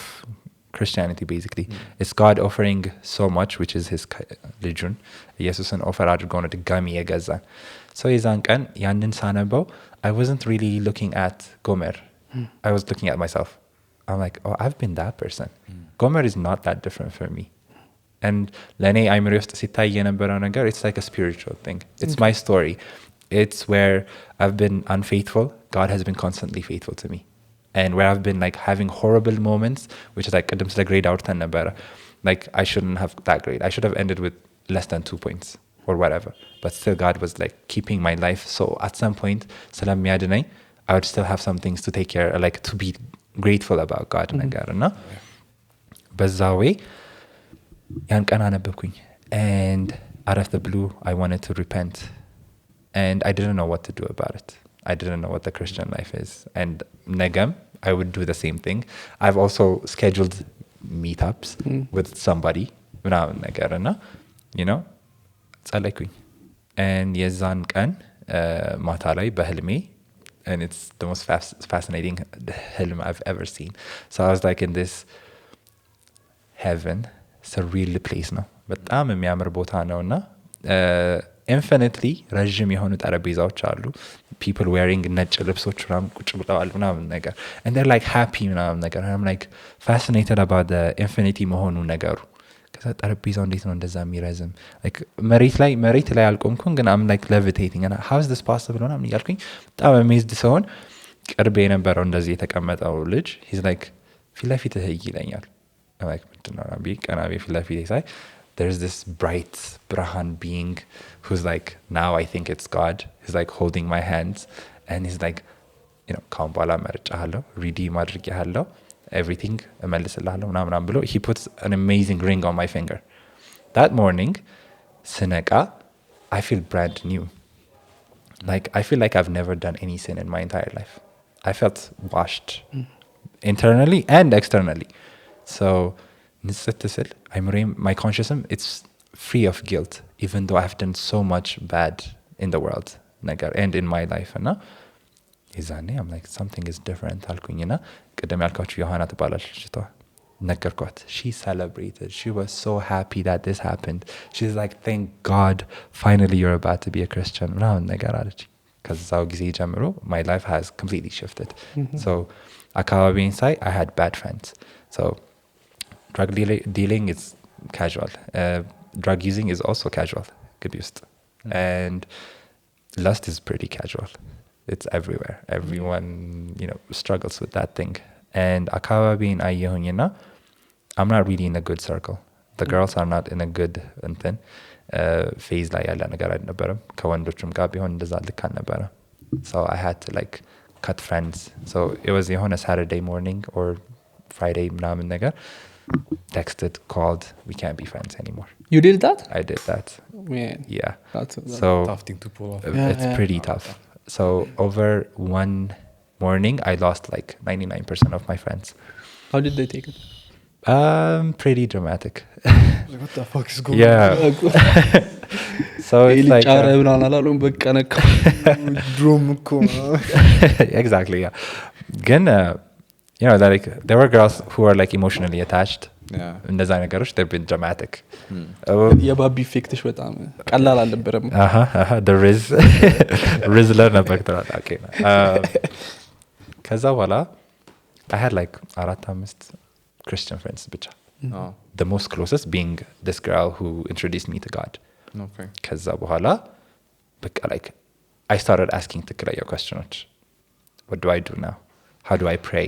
Christianity basically. It's God offering so much which is his ልጁን ኢየሱስን ኦፈር አድርጎ ነው ድጋሚ የገዛን። so የዛን ቀን ያንን ሳነበው I wasn't really looking at Gomer. I was looking at myself. I'm like, oh, I've been that person. Gomer is not that different for me. And ለእኔ አይምሮ ውስጥ ሲታይ የነበረው ነገር it's like a spiritual thing. It's my story. It's where I've been unfaithful. God has been constantly faithful to me. And where I've been like having horrible moments, which is like ቅድም ስለ grade አውርተን ነበረ. Like I shouldn't have that grade. I should have ended with less than 2 points or whatever. But still God was like keeping my life. So at some point ስለሚያድነኝ I would still have some things to take care, like to be grateful about God ነገር እና በዛ way ያን ቀን አነበብኩኝ and out of the blue I wanted to repent and I didn't know what to do about it. I didn't know what the Christian life is and ነገም I would do the same thing. I've also scheduled meetups with somebody ምናምን ነገር እና you know ጸለይኩኝ and የዛን ቀን ማታ ላይ በህልሜ and it's the most fascinating ህልም I've ever seen. So I was like in this heaven, surreal place ነው በጣም የሚያምር ቦታ ነውና infinitely ረጅም የሆኑ ጠረጴዛዎች አሉ people wearing ነጭ ልብሶች ምናምን ቁጭ ብለዋል ምናምን ነገር and they're like happy ምናምን ነገር I'm like fascinated about the infinity መሆኑ ነገሩ ከዛ ጠረጴዛው እንዴት ነው እንደዛ የሚረዝም like መሬት ላይ አልቆምኩም ግን I'm like levitating and how is this possible ምናምን እያልኩኝ በጣም amazed ሰውን ቅርቤ የነበረው እንደዚህ የተቀመጠው ልጅ he's like ፊት ለፊትህ ይለኛል I'm like ምንድነው አቢ ቀናቤ ፊት ለፊቴ ሳይ there's this bright Brahman being who's like now I think it's God he's like holding my hands and he's like ካሁን በኋላ መርጫለሁ redeem አድርጌሃለሁ everything እመልስልሃለሁ ምናምን ብሎ he puts an amazing ring on my finger that morning ስነቃ I feel brand new like I feel like I've never done any sin in my entire life I felt washed internally and externally so ንጽትስል my consciousness it's free of guilt even though I have done so much bad in the world ነገር and in my life እና ይዛኔ I'm like something is different አልኩኝና ቀደም ያልኳችሁ ዮሐና ትባላለች ነገርኳት she celebrated she was so happy that this happened she's like thank God finally you're about to be a Christian ምናምን ነገር አለች ከዛው ጊዜ ጀምሮ my life has completely shifted so አካባቢን ሳይ I had bad friends so drug dealing is casual drug using is also casual ግቢ ውስጥ and lust is pretty casual it's everywhere everyone struggles with that thing and አካባቢን አየሁኝና I'm not really in a good circle the girls are not in a good phase ላይ ያለ ነገር አይነበረም ከወንዶችም ጋር ቢሆን እንደዛ ልክ አልነበረም so I had to like cut friends so it was on a Saturday morning or Friday ምናምን ነገር texted called we can't be friends anymore you did that I did that man yeah that's so tough thing to pull off it's pretty tough so over one morning I lost like 99% of my friends how did they take it pretty dramatic like, what the fuck is going yeah so it's like ጫራ ብላና አላሉም በቃ ነካ drum እኮ exactly yeah ግን like there were girls who are like emotionally attached yeah እንደዛ ነገሮች they've been dramatic የባቢ ኢፌክትሽ በጣም ቀላል አልነበረም the rizzler ነበር ተራጣ okay ከዛ በኋላ I had like 4-5 Christian friends ብቻ the most closest being this girl who introduced me to God okay ከዛ በኋላ በቃ like I started asking ትክክለኛ questions what do I do now how do I pray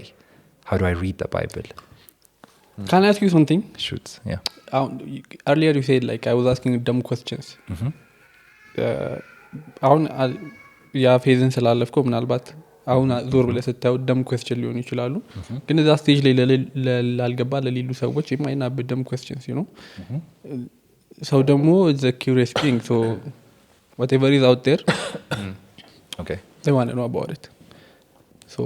how do I read the Bible can I ask you something shoot yeah earlier you said like I was asking dumb questions አሁን ያ ፌዝን ስላለፍከው ምናልባት አሁን ዞር ብለህ ስታየው ደም question ሊሆኑ ይችላሉ ግን እዛ ስቴጅ ላይ ላልገባ ለሌሉ ሰዎች የማይናበብ ደም questions ሰው ደግሞ is a curious being so whatever is out there okay they want to know about it so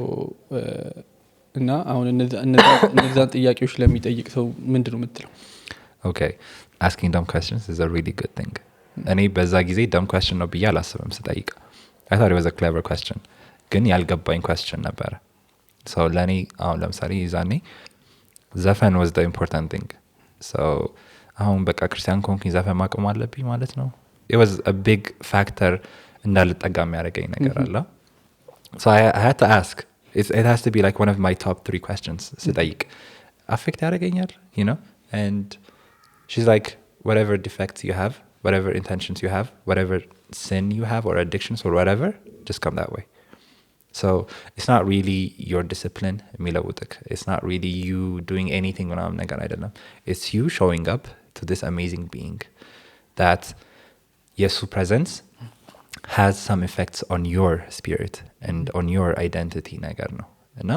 እና አሁን እነዛ ጥያቄዎች ለሚጠይቅ ሰው ምንድነው የምትለው okay asking dumb questions is a really good thing እኔ በዛ ጊዜ dumb question ነው ብዬ አላስብም ስጠይቅ I thought it was a clever question ግን ያልገባኝ question ነበር so ለኔ አሁን ለምሳሌ ይዛኔ ዘፈን was the important thing so አሁን በቃ ክርስቲያን ኮንኪ ዘፈን ማቆም አለብኝ ማለት ነው it was a big factor እንዳልጠጋ የሚያደርገኝ ነገር አለ so I had to ask it has to be like one of my top 3 questions ስጠይቅ affect ያደርገኛል and she's like whatever defects you have whatever intentions you have whatever sin you have or addictions or whatever just come that way so it's not really your discipline milawutak it's not really you doing anything ምናምን ነገር አይደለም it's you showing up to this amazing being that Yesu presence has some effects on your spirit and on your identity ነገር ነው እና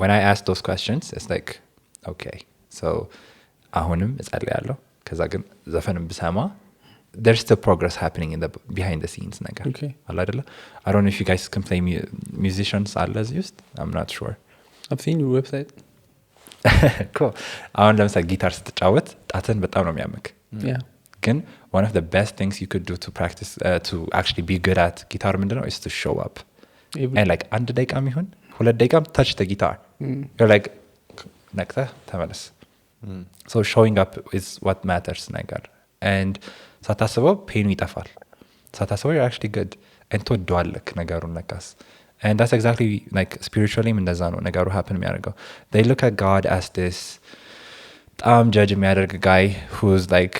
when I ask those questions it's like okay so አሁንም እጸልያለሁ ከዛ ግን ዘፈንም ብሰማ there's still progress happening in the behind the scenes ነገር okay አይደለ I don't know if you guys can play musicians አለ እዚህ ውስጥ I'm not sure I've seen your website cool አሁን ለምሳሌ ጊታር ስትጫወት ጣትን በጣም ነው የሚያምክ yeah ግን one of the best things you could do to practice to actually be good at guitar ምንድነው is to show up and like 1 ደቂቃም ይሁን 2 ደቂቃም touch the guitar you're like ነክተህ ተመለስ so showing up is what matters ነገር and ሳታስበው ፔኑ ይጠፋል ሳታስበው you're actually good and ትወደዋለክ ነገሩን ለካስ and that's exactly like spiritually እንደዛ ነው ነገሩ happen የሚያደርገው they look at God as this በጣም ጀጅ የሚያደርግ guy who's like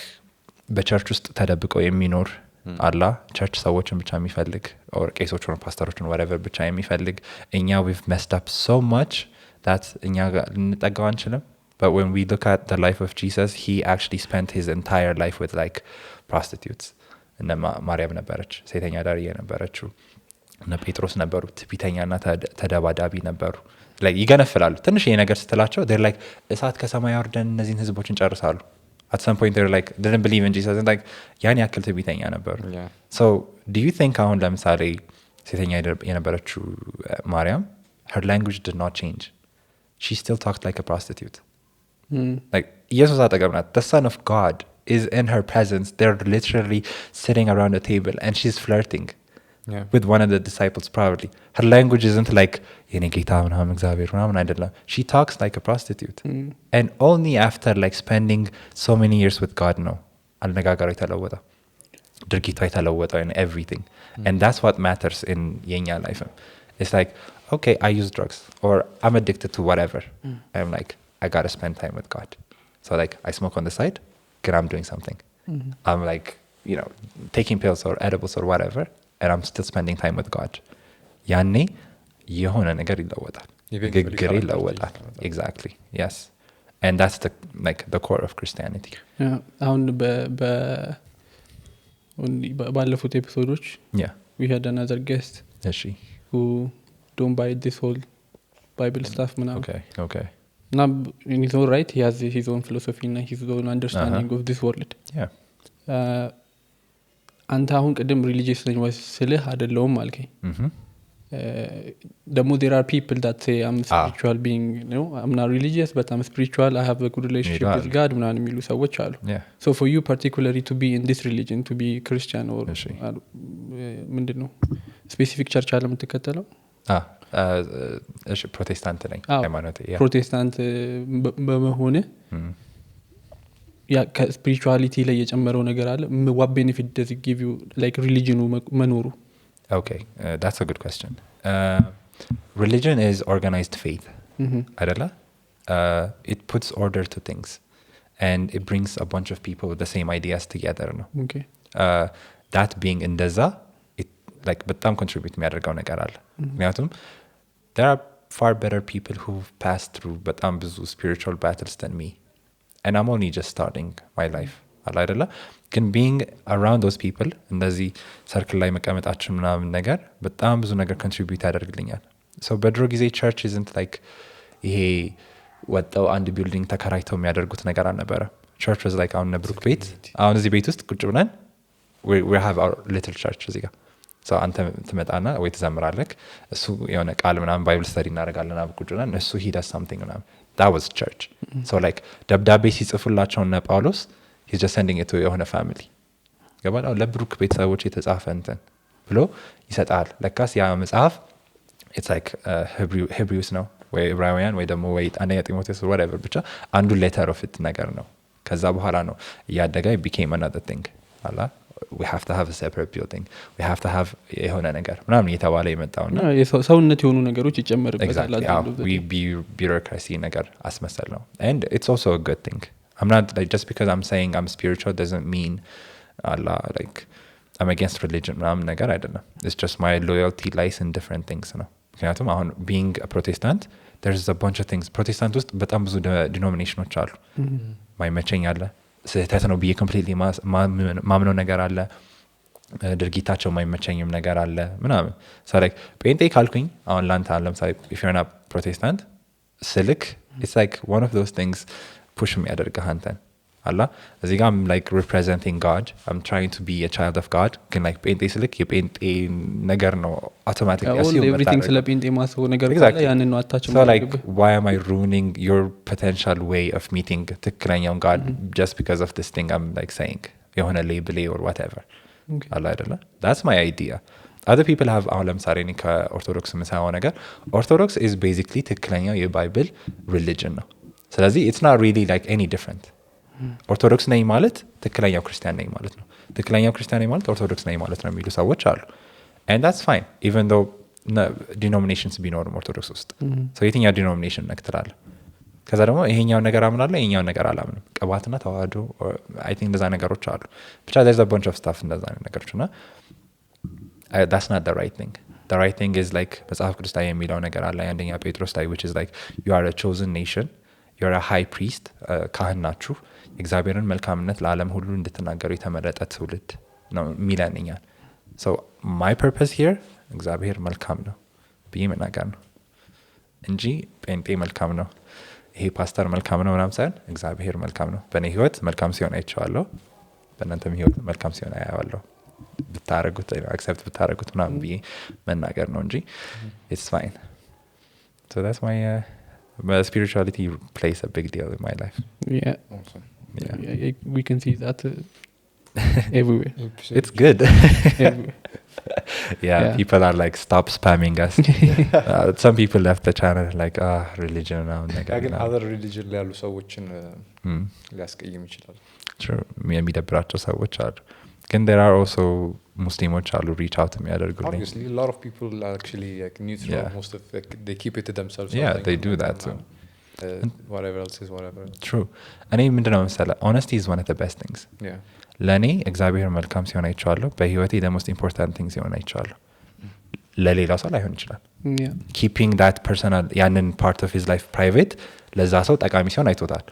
በቸርች ውስጥ ተደብቀው የሚኖር አላ ቸርች ሰዎችን ብቻ የሚፈልግ or ቄሶችን ፓስተሮችን whatever ብቻ የሚፈልግ እኛ we've messed up so much that እኛ ልንጠጋው አንችልም but when we look at the life of Jesus he actually spent his entire life with like prostitutes እና ማርያም ነበረች ሴተኛ ዳሪ የነበረችው እና ጴጥሮስ ነበሩ ትዕቢተኛና ተደባዳቢ ነበሩ like ይገነፍላሉ ትንሽ ይሄ ነገር ስትላቸው they're like እሳት ከሰማይ ያወርደን እነዚህን ህዝቦችን ጨርሳሉ at some point they're like didn't believe in Jesus and like ያን ያክል ትዕቢተኛ ነበሩ so do you think አሁን ለምሳሌ ሴተኛ የነበረችው ማርያም her language did not change she still talked like a prostitute like ኢየሱስ አጠገብ ናት the son of God is in her presence they're literally sitting around a table and she's flirting with one of the disciples probably her language isn't like የኔ ጌታ ምናምን እግዚአብሔር ምናምን አይደለም she talks like a prostitute and only after like spending so many years with God ነው አነጋገሯ የተለወጠ ድርጊቷ የተለወጠ in everything and that's what matters in የኛ life it's like okay I use drugs or I'm addicted to whatever I'm like I gotta spend time with God so like I smoke on the side because I'm doing something I'm like you know taking pills or edibles or whatever and I'm still spending time with God ያኔ የሆነ ነገር ይለወጣል ግግር ይለወጣል exactly yes and that's the like the core of Christianity አሁን ባለፉት ኤፒሶዶች we had another guest who don't buy this whole Bible stuff ምናምን okay እና in his own right he has his own philosophy and his own understanding of this world አንተ አሁን ቅድም religious ነኝ ወይ ስልህ አይደለሁም አልከኝ ደግሞ there are people that say I'm spiritual being you know I'm not religious but I'm spiritual I have a good relationship with God ምናምን የሚሉ ሰዎች አሉ so for you particularly to be in this religion to be Christian or ምንድነው specific church አለ የምትከተለው እሺ ፕሮቴስታንት ነኝ ሃይማኖት ፕሮቴስታንት በመሆነ ያ ከስፒሪቹዋሊቲ ላይ የጨመረው ነገር አለ what benefit does it give you like religion መኖሩ okay that's a good question religion is organized faith አይደለ it puts order to things and it brings a bunch of people with the same ideas together ነው that being እንደዛ it like በጣም contribute የሚያደርገው ነገር አለ ምክንያቱም there are far better people who've passed through በጣም ብዙ spiritual battles than me and I'm only just starting my life አይደለ ግን being around those people እንደዚህ ሰርክል ላይ መቀመጣችን ምናምን ነገር በጣም ብዙ ነገር contribute ያደርግልኛል so በድሮ ጊዜ church isn't like ይሄ ወጣው አንድ ቢልዲንግ ተከራይተው የሚያደርጉት ነገር አልነበረ church was like አሁን ነብሩክ ቤት አሁን እዚህ ቤት ውስጥ ቁጭ ብለን we have our little church እዚህ ጋር so አንተ ትመጣና ወይ ትዘምራለህ እሱ የሆነ ቃል ምናምን ባይብል ስተዲ እናደርጋለን ቁጭ ብለን እሱ he does something ምናምን that was church so like ደብዳቤ ሲጽፉላቸው እና ጳውሎስ he's just sending it to የሆነ family ገባው ለብሩክ ቤተሰቦች የተጻፈ እንትን ብሎ ይሰጣል ለካስ ያ መጽሐፍ it's like Hebrews ነው ወይ ዕብራውያን ወይ ደግሞ ወይ አንደኛ ጢሞቴዎስ whatever ብቻ አንዱ letter of it ነገር ነው ከዛ በኋላ ነው ያደጋ became another thing አላ we have to have a separate building we have to have የሆነ ነገር ምናምን የተባለ የመጣውና ሰውነት የሆኑ ነገሮች ይጨመርበታል we bureaucracy ነገር አስመሰል ነው and it's also a good thing I'm not like just because I'm saying I'm spiritual doesn't mean Allah like I'm against religion ምናምን ነገር አይደለም it's just my loyalty lies in different things ነው ምክንያቱም አሁን being a Protestant there's a bunch of things Protestant ውስጥ በጣም ብዙ denominations አሉ ማይመቸኝ አለ ስህተት ነው ብዬ completely ማምነው ነገር አለ ድርጊታቸው ማይመቸኝም ነገር አለ ምናምን so like ጴንጤ ካልኩኝ አሁን ላንተ ለምሳሌ if you're not Protestant ስልክ it's like one of those things push የሚያደርግህ አንተን አላ እዚህ ጋር I'm like representing God I'm trying to be a child of God ግን like ጴንጤ ስልክ የጴንጤ ነገር ነው automatically assume everything ስለ ጴንጤ ማሰው ነገር ካለ ያንን ነው አታች so like why am I ruining your potential way of meeting ትክክለኛውን God just because of this thing I'm like saying የሆነ label or whatever አላ አይደለ that's my idea other people have አሁን ለምሳሌ እኔ ከኦርቶዶክስ የምሰማው ነገር ኦርቶዶክስ is basically ትክክለኛው የባይብል religion ነው ስለዚህ it's not really like any different ኦርቶዶክስ ነኝ ማለት ትክክለኛው ክርስቲያን ነኝ ማለት ነው፣ ትክክለኛው ክርስቲያን ነኝ ማለት ኦርቶዶክስ ነኝ ማለት ነው የሚሉ ሰዎች አሉ። and that's fine even though ዲኖሚኔሽንስ ቢኖርም ኦርቶዶክስ ውስጥ የትኛው ዲኖሚኔሽን ነክ ትላለህ። ከዛ ደግሞ ይሄኛውን ነገር አምናለሁ ይሄኛውን ነገር አላምንም። ቅባትና ተዋህዶ አይ ቲንክ እንደዛ ነገሮች አሉ። ብቻ there's a bunch of stuff እንደዛ ነገሮች እና that's not the right thing. The right thing is like መጽሐፍ ቅዱስ ላይ የሚለው ነገር አለ አንደኛ ጴጥሮስ ላይ which is like you are a chosen nation, you are a high priest, ካህን ናችሁ፣ የእግዚአብሔርን መልካምነት ለዓለም ሁሉ እንድትናገሩ የተመረጠ ትውልድ ነው የሚለንኛል። so my purpose here እግዚአብሔር መልካም ነው ብዬ መናገር ነው እንጂ ጴንጤ መልካም ነው ይሄ ፓስተር መልካም ነው ምናምን ሳይሆን እግዚአብሔር መልካም ነው። በእኔ ህይወት መልካም ሲሆን አይቼዋለሁ፣ በእናንተም ህይወት መልካም ሲሆን አያዋለሁ። ብታረጉት አክሰፕት ብታረጉት ምናምን ብዬ መናገር ነው እንጂ it's fine. So that's my spirituality plays a big deal in my life. Yeah. Awesome. Yeah. We can see that everywhere. It's good. Everywhere. Yeah, people are like stop spamming us. Some people left the channel like religion now ግን other religion ላይ ያሉ ሰዎችን ሊያስቀይም ይችላል። True. የሚደብራቸው ሰዎች አሉ። ግን there are also ሙስሊሞች አሉ reach out የሚያደርጉልኝ። Obviously a lot of people are actually like neutral. Yeah. Most of they keep it to themselves. Yeah, they do that too. Whatever else is whatever. True. እኔ ምንድነው መሰለህ honesty is one of the best things. Yeah. ለእኔ እግዚአብሔር መልካም ሲሆን አይቼዋለሁ፣ በህይወቴ the most important thing ሲሆን አይቼዋለሁ። ለሌላው ሰው ላይሆን ይችላል። Yeah. keeping that personal ያንን part of his life private ለዛ ሰው ጠቃሚ ሲሆን አይቶታል።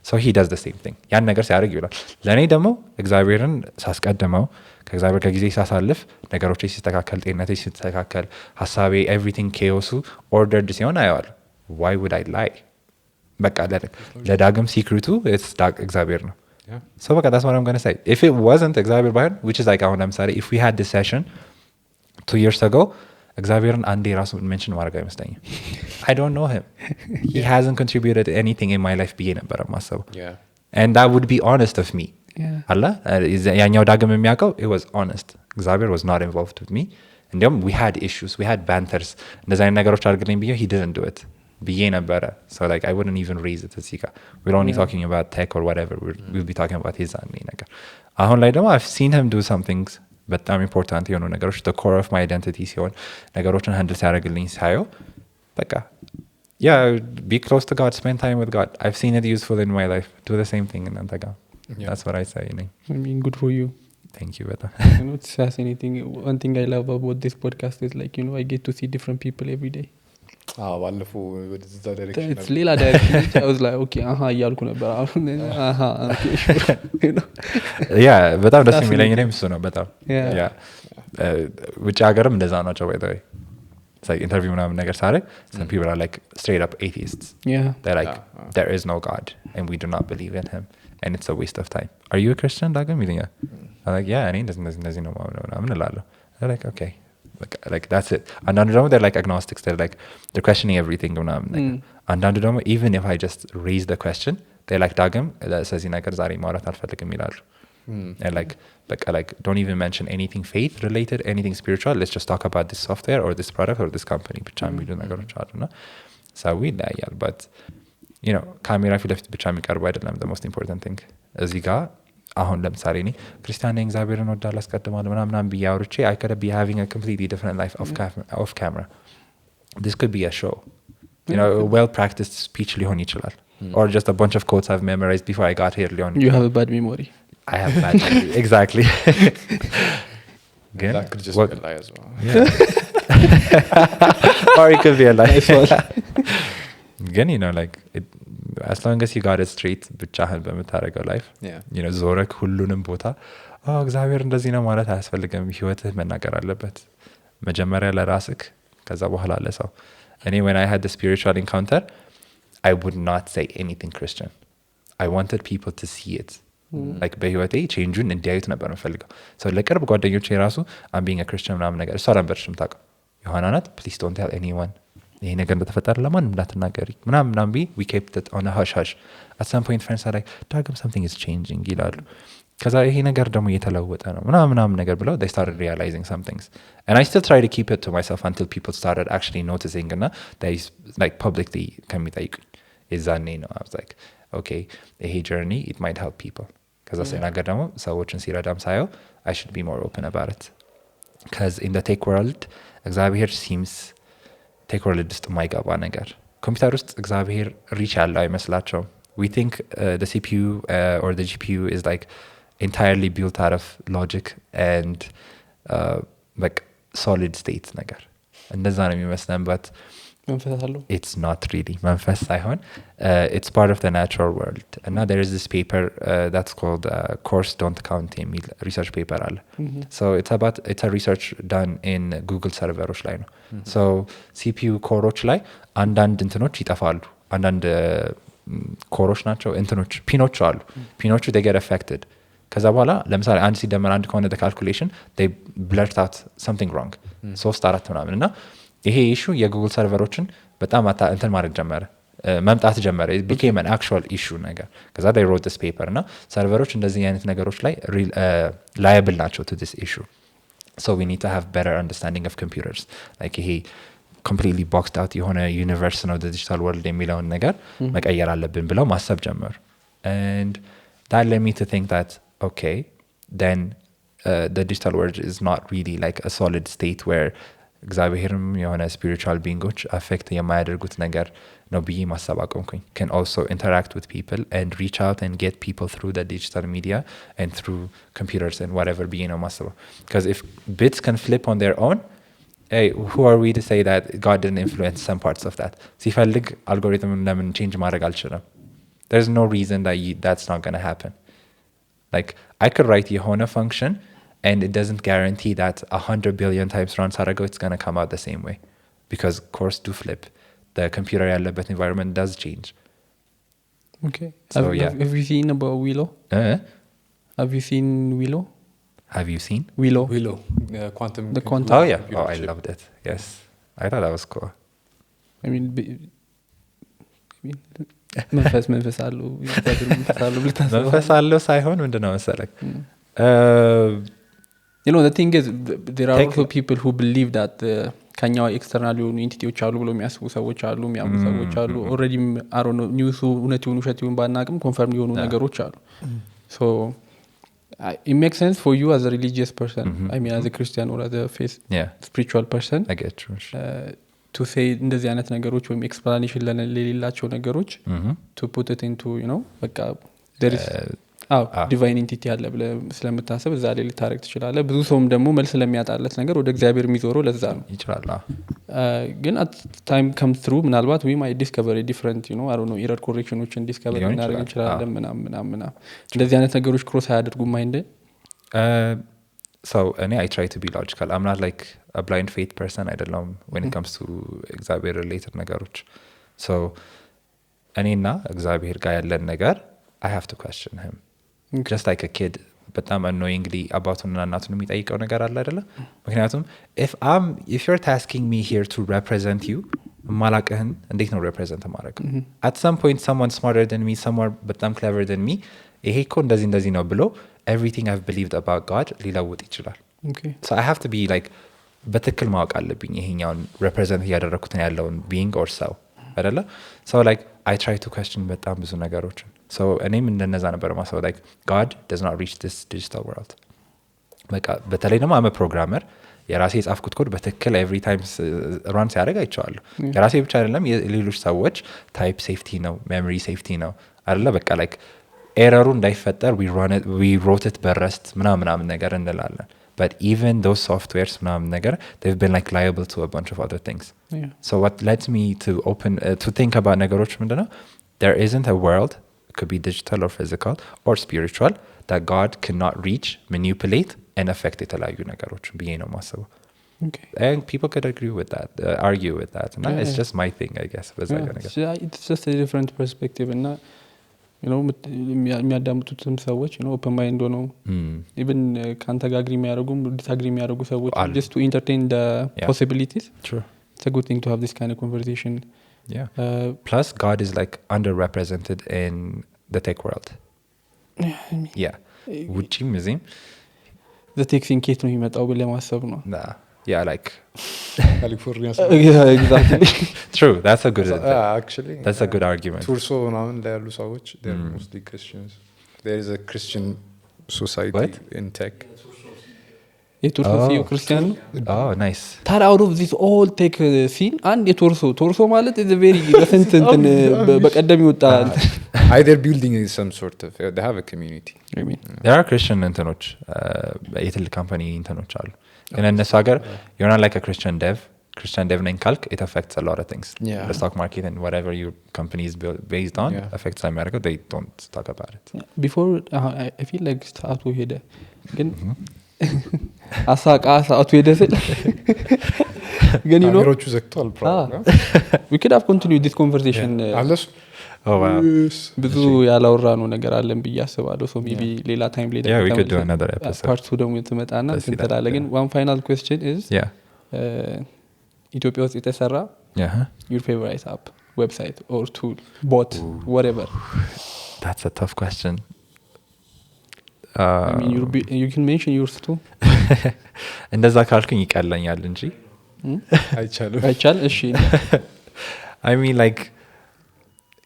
so he does the same thing ያን ነገር ሲያደርግ ይውላል። ለእኔ ደግሞ እግዚአብሔርን ሳስቀድመው ከእግዚአብሔር ከጊዜ ሳሳልፍ ነገሮቼ ሲስተካከል፣ ጤንነቴ ሲስተካከል፣ ሀሳቤ everything chaos ordered ሲሆን አየዋለሁ። why would I lie? በቃ ለዳግም ሲክሪቱ እግዚአብሔር ነው። Yeah. So በቃ that's what I'm going to say. If it wasn't እግዚአብሔር ባይሆን which is like አሁን ለምሳሌ if we had this session 2 years ago እግዚአብሔርን አንዴ ራሱ ሜንሽን ማድረግ አይመስለኝም። I don't know him. He hasn't contributed anything in my life ብዬ ነበር የማስበው። Yeah. And that would be honest of me. Yeah. አላ ያኛው ዳግም የሚያውቀው it was honest. እግዚአብሔር was not involved with me. እንዲያውም we had issues, we had banters. እንደዛ አይነት ነገሮች አድርግልኝ ብዬ he didn't do it ብዬ ነበረ። So like I wouldn't even raise it እዚህ ጋር we're only talking about tech or whatever. We'll be talking about his ነገር አሁን ላይ ደግሞ I've seen him do some things በጣም ኢምፖርታንት የሆኑ ነገሮች the core of my identity ሲሆን ነገሮችን ሃንድል ሲያደርግልኝ ሳየው በቃ yeah be close to God, spend time with God. I've seen it useful in my life. Do the same thing እናንተ ጋር. That's what I say. I mean, good for you. Thank you በጣም You know, it's fascinating. One thing I love about this podcast is like, you know, I get to see different people every day. ባለፈው ወደዛ ዳይሬክሽን It's ሌላ ዳይሬክሽን I was like, okay, እያልኩ ነበር አሁን okay, sure. You know? yeah በጣም ደስ የሚለኝ እኔም እሱ ነው በጣም Yeah. ውጭ ሀገርም እንደዛ ናቸው by the way. It's like interview ምናምን ነገር ሳደርግ some people are like straight up atheists. Yeah. They're like there is no God and we do not believe in him and it's a waste of time. Are you a Christian? ዳግም ይለኛል። I'm like yeah እኔ እንደዚህ ነው ምናምን እላለሁ። They're like okay. Like that's it. አንዳንዱ ደግሞ they're like agnostics. They're questioning everything ምናምን ነገር። አንዳንዱ ደግሞ even if I just raise the question they're like ዳግም ስለዚህ ነገር ዛሬ ማውራት አልፈልግም ይላሉ። And like don't even mention anything faith related, anything spiritual. Let's just talk about this software or this product or this company ብቻ የሚሉ ነገሮች አሉና ሰው ይለያያል። but you know ካሜራ ፊት ለፊት ብቻ የሚቀርቡ አይደለም the most important thing እዚህ ጋር አሁን ለምሳሌ እኔ ክርስቲያን ነኝ እግዚአብሔርን ወዳለሁ አስቀድማለሁ ምናምን ብዬ አውርቼ I could be having a completely different life off camera. This could be a show, you know, a well practiced speech ሊሆን ይችላል or just a bunch of quotes I've memorized before I got here ሊሆን You have a bad memory. I have bad memory. Exactly. that could just be a lie as well. Or it could be a lie. Again, you know, like as long as you got it straight ብቻህን በምታደርገው ላይፍ you know ዞረክ ሁሉንም ቦታ እግዚአብሔር እንደዚህ ነው ማለት አያስፈልግም። ህይወትህ መናገር አለበት መጀመሪያ ለራስህ ከዛ በኋላ ለሰው። እኔ when I had the spiritual encounter I would not say anything Christian. I wanted people to see it. like በህይወቴ ቼንጁን እንዲያዩት ነበር የምፈልገው። so ለቅርብ ጓደኞቼ የራሱ I'm being a Christian ምናምን ነገር እሷ ነበረች የምታውቀው ዮሐና ናት please don't tell anyone ይሄ ነገር እንደተፈጠረ ለማንም እንዳትናገሪ ምናምን ብዬ we kept it on a hush hush. at some point friends are like ዳግም something is changing ይላሉ። ከዛ ይሄ ነገር ደግሞ እየተለወጠ ነው ምናምን ነገር ብለው they started realizing some things and I still try to keep it to myself until people started actually noticing እና they like publicly ከሚጠይቁኝ የዛኔ ነው I was like okay ይሄ journey it might help people ከዛ ሲናገር ደግሞ ሰዎችን ሲረዳም ሳየው I should be more open about it because in the tech world እግዚአብሔር seems tech world ውስጥ የማይገባ ነገር ኮምፒውተር ውስጥ እግዚአብሔር ሪች ያለው አይመስላቸውም we think the CPU or the GPU is like entirely built out of logic and like solid state ነገር እንደዛ ነው የሚመስለን but መንፈስ አለው it's not really መንፈስ ሳይሆን it's part of the natural world and now there is this paper that's called course don't count የሚል research paper አለ so it's a research done in Google serverዎች ላይ ነው so CPU ኮሮች ላይ አንዳንድ እንትኖች ይጠፋሉ አንዳንድ ኮሮች ናቸው እንትኖች ፒኖች አሉ ፒኖቹ they get affected ከዛ በኋላ ለምሳሌ አንድ ሲደመር አንድ ከሆነ the calculation they blurt out something wrong 3-4 ምናምን እና ይሄ ኢሹ የጉግል ሰርቨሮችን በጣም እንትን ማድረግ ጀመረ መምጣት ጀመረ it became an actual issue ነገር ከዛ they wrote this paper እና ሰርቨሮች እንደዚህ አይነት ነገሮች ላይ liable ናቸው to this issue so we need to have better understanding of computers like ይሄ completely boxed out የሆነ universe ነው the digital world የሚለውን ነገር መቀየር አለብን ብለው ማሰብ ጀመሩ and that led me to think that okay then the digital world is not really like a solid state where እግዚአብሔርም የሆነ spiritual beings affect የማያደርጉት ነገር ነው ብዬ ማሰብ አቆምኩኝ can also interact with people and reach out and get people through the digital media and through computers and whatever ብዬ ነው ማሰበው because if bits can flip on their own hey who are we to say that God didn't influence some parts of that ሲፈልግ algorithm ለምን change ማድረግ አልችልም there's no reason that that's not going to happen like I could write የሆነ function and it doesn't guarantee that 100 billion times runs ago it's going to come out the same way because course do flip the computer ያለበት environment does change okay so, have you seen about Willow have you seen Willow Willow quantum the quantum oh yeah oh I loved it yes I thought that was cool I mean መንፈስ አለው መንፈስ አለው ሳይሆን ምንድነው መሰለክ you know the thing is there are also people who believe that ከኛው ኤክስተርናል የሆኑ ኢንቲቲዎች አሉ ብሎ የሚያስቡ ሰዎች አሉ የሚያምኑ ሰዎች አሉ already I don't know ኒውሱ እውነት ይሁን ውሸት ይሁን ባናቅም ኮንፈርም የሆኑ ነገሮች አሉ so it makes sense for you as a religious person I mean as a Christian or as a faith spiritual person I get you to say እንደዚህ አይነት ነገሮች ወይም ኤክስፕላኔሽን ለሌላቸው ነገሮች to put it into you know በቃ there is ዲቫይን ኢንቲቲ አለ ብለ ስለምታስብ እዛ ላይ ልታረግ ትችላለህ ብዙ ሰውም ደግሞ መልስ ለሚያጣለት ነገር ወደ እግዚአብሔር የሚዞረው ለዛ ነው ይችላል ግን at time comes through ምናልባት we might discover a different you know I don't know error correctionዎችን ዲስከቨር እናደርግ እንችላለን ምናምን እንደዚህ አይነት ነገሮች ክሮስ አያደርጉም ማይንድ so I try to be logical I'm not like a blind faith person አይደለም when it comes to እግዚአብሔር related ነገሮች so እኔና እግዚአብሔር ጋር ያለን ነገር I have to question him just like a kid በጣም annoyingly አባቱንና እናቱን የሚጠይቀው ነገር አለ አይደለ ምክንያቱም if you're tasking me here to represent you ማላቀህን እንዴት ነው represent ማድረግ at some point someone smarter than me someone በጣም clever than me ይሄ እኮ እንደዚህ ነው ብሎ everything I've believed about God ሊለውጥ ይችላል so I have to be like በትክክል ማወቅ አለብኝ ይሄኛውን represent እያደረኩትን ያለውን being or so አይደለ so like I try to question በጣም ብዙ ነገሮችን so እኔም እንደነዛ ነበር ማሰብ like God does not reach this digital world በቃ በተለይ ደግሞ I'm a programmer የራሴ የጻፍኩት ኮድ በትክክል every time run ሲያደርግ አይቻለሁ የራሴ ብቻ አይደለም የሌሎች ሰዎች type safety ነው memory safety ነው አይደለ በቃ like ኤረሩ እንዳይፈጠር we wrote it በረስት ምናምን ነገር እንላለን but even those softwares ምናምን ነገር they've been like liable to a bunch of other things so what led me to to think about ነገሮች ምንድነው there isn't a world it could be digital or physical or spiritual that God cannot reach manipulate and affect የተለያዩ ነገሮች ብዬ ነው ማሰበው and people could agree with that argue with that and it's just my thing I guess it's just a different perspective and you know የሚያዳምጡትም ሰዎች you know open mind ሆነው even ካንተ ጋር agree የሚያደርጉም disagree የሚያደርጉ ሰዎች just to entertain the possibilities true it's a good thing to have this kind of conversation plus God is like underrepresented in the tech world ውጪም እዚህም the tech thing ከየት ነው የሚመጣው ብለህ ማሰብ ነው like ካሊፎርኒያ ኤግዛክትሊ True, that's a good actually that's a good argument. ቱርሶ ምናምን ላይ ያሉ ሰዎች they're mostly Christians. There is a Christian society What? in tech. የቶርሶ ክርስቲያን ነው Oh, nice. ታዲያ out of this all tech scene አንድ የቶርሶ ማለት is a very recent እንትን በቀደም ይወጣ Either building is some sort of they have a community. I mean There are Christian እንትኖች የትልቅ ካምፓኒ እንትኖች አሉ ግን እነሱ ሀገር you're not like a Christian dev name ካልክ it affects a lot of things. Yeah. The stock market and whatever your company is based on affects America. They don't talk about it. before I feel like ሰዓቱ ሄደ ግን አሳቃ ሰዓቱ ሄደ ስል ግን you know ካሜሮቹ ዘግቷል probably. we could have continued this conversation አለስ Oh wow. ብዙ ያላወራ ነው ነገር አለን ብዬ አስባለሁ so maybe ሌላ ታይም ላይ Yeah, we could do another episode. part 2 ደግሞ ትመጣና እንተላለ ግን one final question is Yeah. ኢትዮጵያ ውስጥ የተሰራ Yeah. your favorite app website or tool bot whatever That's a tough question. I mean you can mention yours too እንደዛ ካልኩኝ ይቀለኛል እንጂ አይቻልም አይቻል እሺ I mean like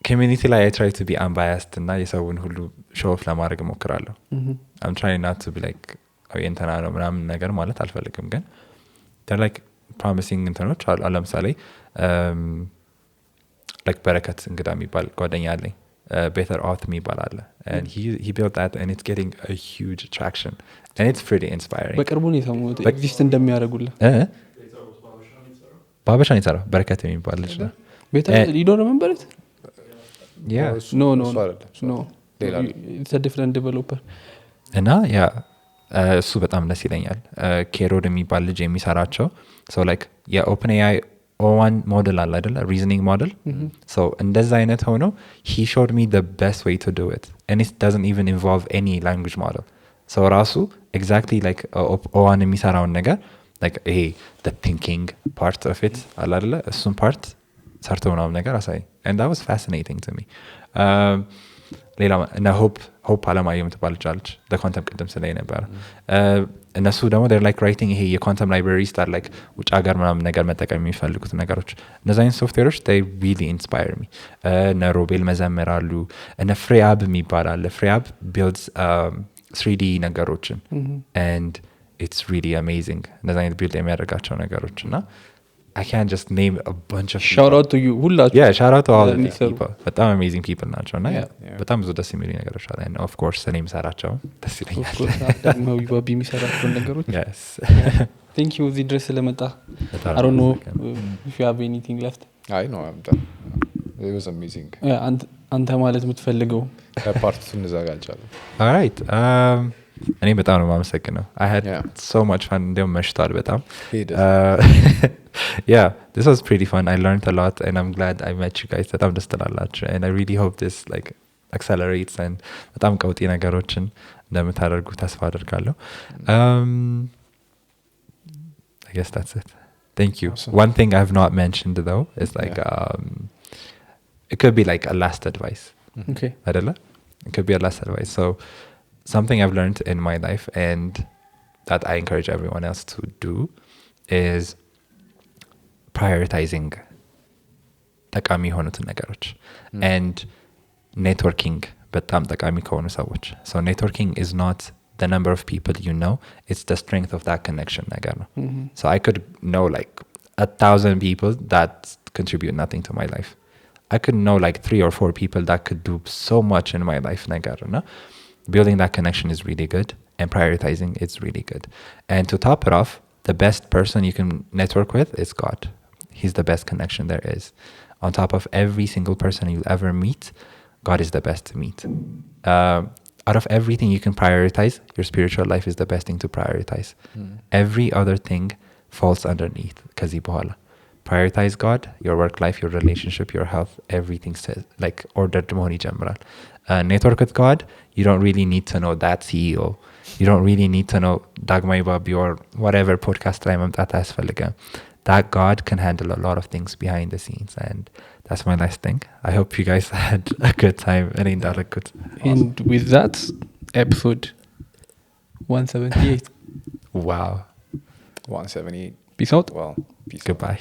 community ላይ I try to be unbiased እና የሰውን ሁሉ show off ለማድረግ እሞክራለሁ. I'm trying not to be like እንትና ነው ምናምን ነገር ማለት አልፈልግም ግን they're like promising እንትኖች አሉ ለምሳሌ like በረከት እንግዳ የሚባል ጓደኛ አለኝ better auth የሚባል አለ and he built that and it's getting a huge traction and it's pretty inspiring. በቅርቡ ነው የሰሙት ኤግዚስት እንደሚያደርጉልህ ባበሻን ይሰራው በረከት የሚባል ልጅ ነው ቤታ you don't remember it yeah no ሌላ it's a different developer እና ያ እሱ በጣም ደስ ይለኛል ኬሮድ የሚባል ልጅ የሚሰራቸው so like የኦፕንኤአይ O1 model አለ አይደል reasoning model so እንደዛ አይነት ሆኖ he showed me the best way to do it and it doesn't even involve any language model so ራሱ exactly like O1 የሚሰራውን ነገር like the thinking part of it አለ አይደል እሱን part ሰርቶ ምናምን ነገር አሳይ and that was fascinating to me. ሌላ እና ሆፕ አለማየሁ የምትባል ቻለች ለኳንተም ቅድም ስለይ ነበር እነሱ ደግሞ they're like writing ይሄ የኳንተም libraries that like ውጭ ሀገር ምናምን ነገር መጠቀም የሚፈልጉት ነገሮች እነዛ አይነት ሶፍትዌሮች they really inspire me. እነ ሮቤል መዘምር አሉ እነ ፍሬአብ የሚባል አለ ፍሬአብ builds 3D ነገሮችን and it's really amazing እነዛ አይነት ቢልድ የሚያደርጋቸው ነገሮች እና I can't just name a bunch of shout out to you ሁላችሁ yeah shout out to all of these people በጣም amazing people ናቸው እና በጣም ብዙ ደስ የሚሉ ነገሮች አሉ and of course እኔ የምሰራቸው ደስ ይለኛል ዳግማዊ ባቢ የሚሰራቸው ነገሮች yes thank you እዚህ ድረስ ስለመጣ I don't know if you have anything left I know I'm done it was amazing አንተ ማለት የምትፈልገው ፓርት እንዘጋጃለን all right እኔ በጣም ነው የማመሰግነው I had so much fun እንደውም መሽቷል በጣም yeah this was pretty fun I learned a lot and I'm glad I met you guys በጣም ደስ ትላላችሁ and I really hope this like accelerates and በጣም ቀውጢ ነገሮችን እንደምታደርጉ ተስፋ አደርጋለሁ I guess that's it thank you awesome. One thing I've not mentioned though is like it could be like a last advice okay አይደለ it could be a last advice so something I've learned in my life and that I encourage everyone else to do is prioritizing ጠቃሚ የሆኑትን ነገሮች and networking በጣም ጠቃሚ ከሆኑ ሰዎች so networking is not the number of people you know it's the strength of that connection ነገር ነው so I could know like 1,000 people that contribute nothing to my life I could know like 3 or 4 people that could do so much in my life ነገር እና building that connection is really good and prioritizing it's really good and to top it off the best person you can network with is God he's the best connection there is on top of every single person you'll ever meet God is the best to meet out of everything you can prioritize your spiritual life is the best thing to prioritize every other thing falls underneath kazi bohala prioritize God your work life your relationship your health everything says like ordered money ጀምራል network with God you don't really need to know that CEO you don't really need to know Dagmawi Babi or whatever podcast ላይ መምጣት አያስፈልግም that God can handle a lot of things behind the scenes and that's my last thing I hope you guys had a good time and with that episode 178 wow 178 ፒስ አውት Wow. Peace. Goodbye.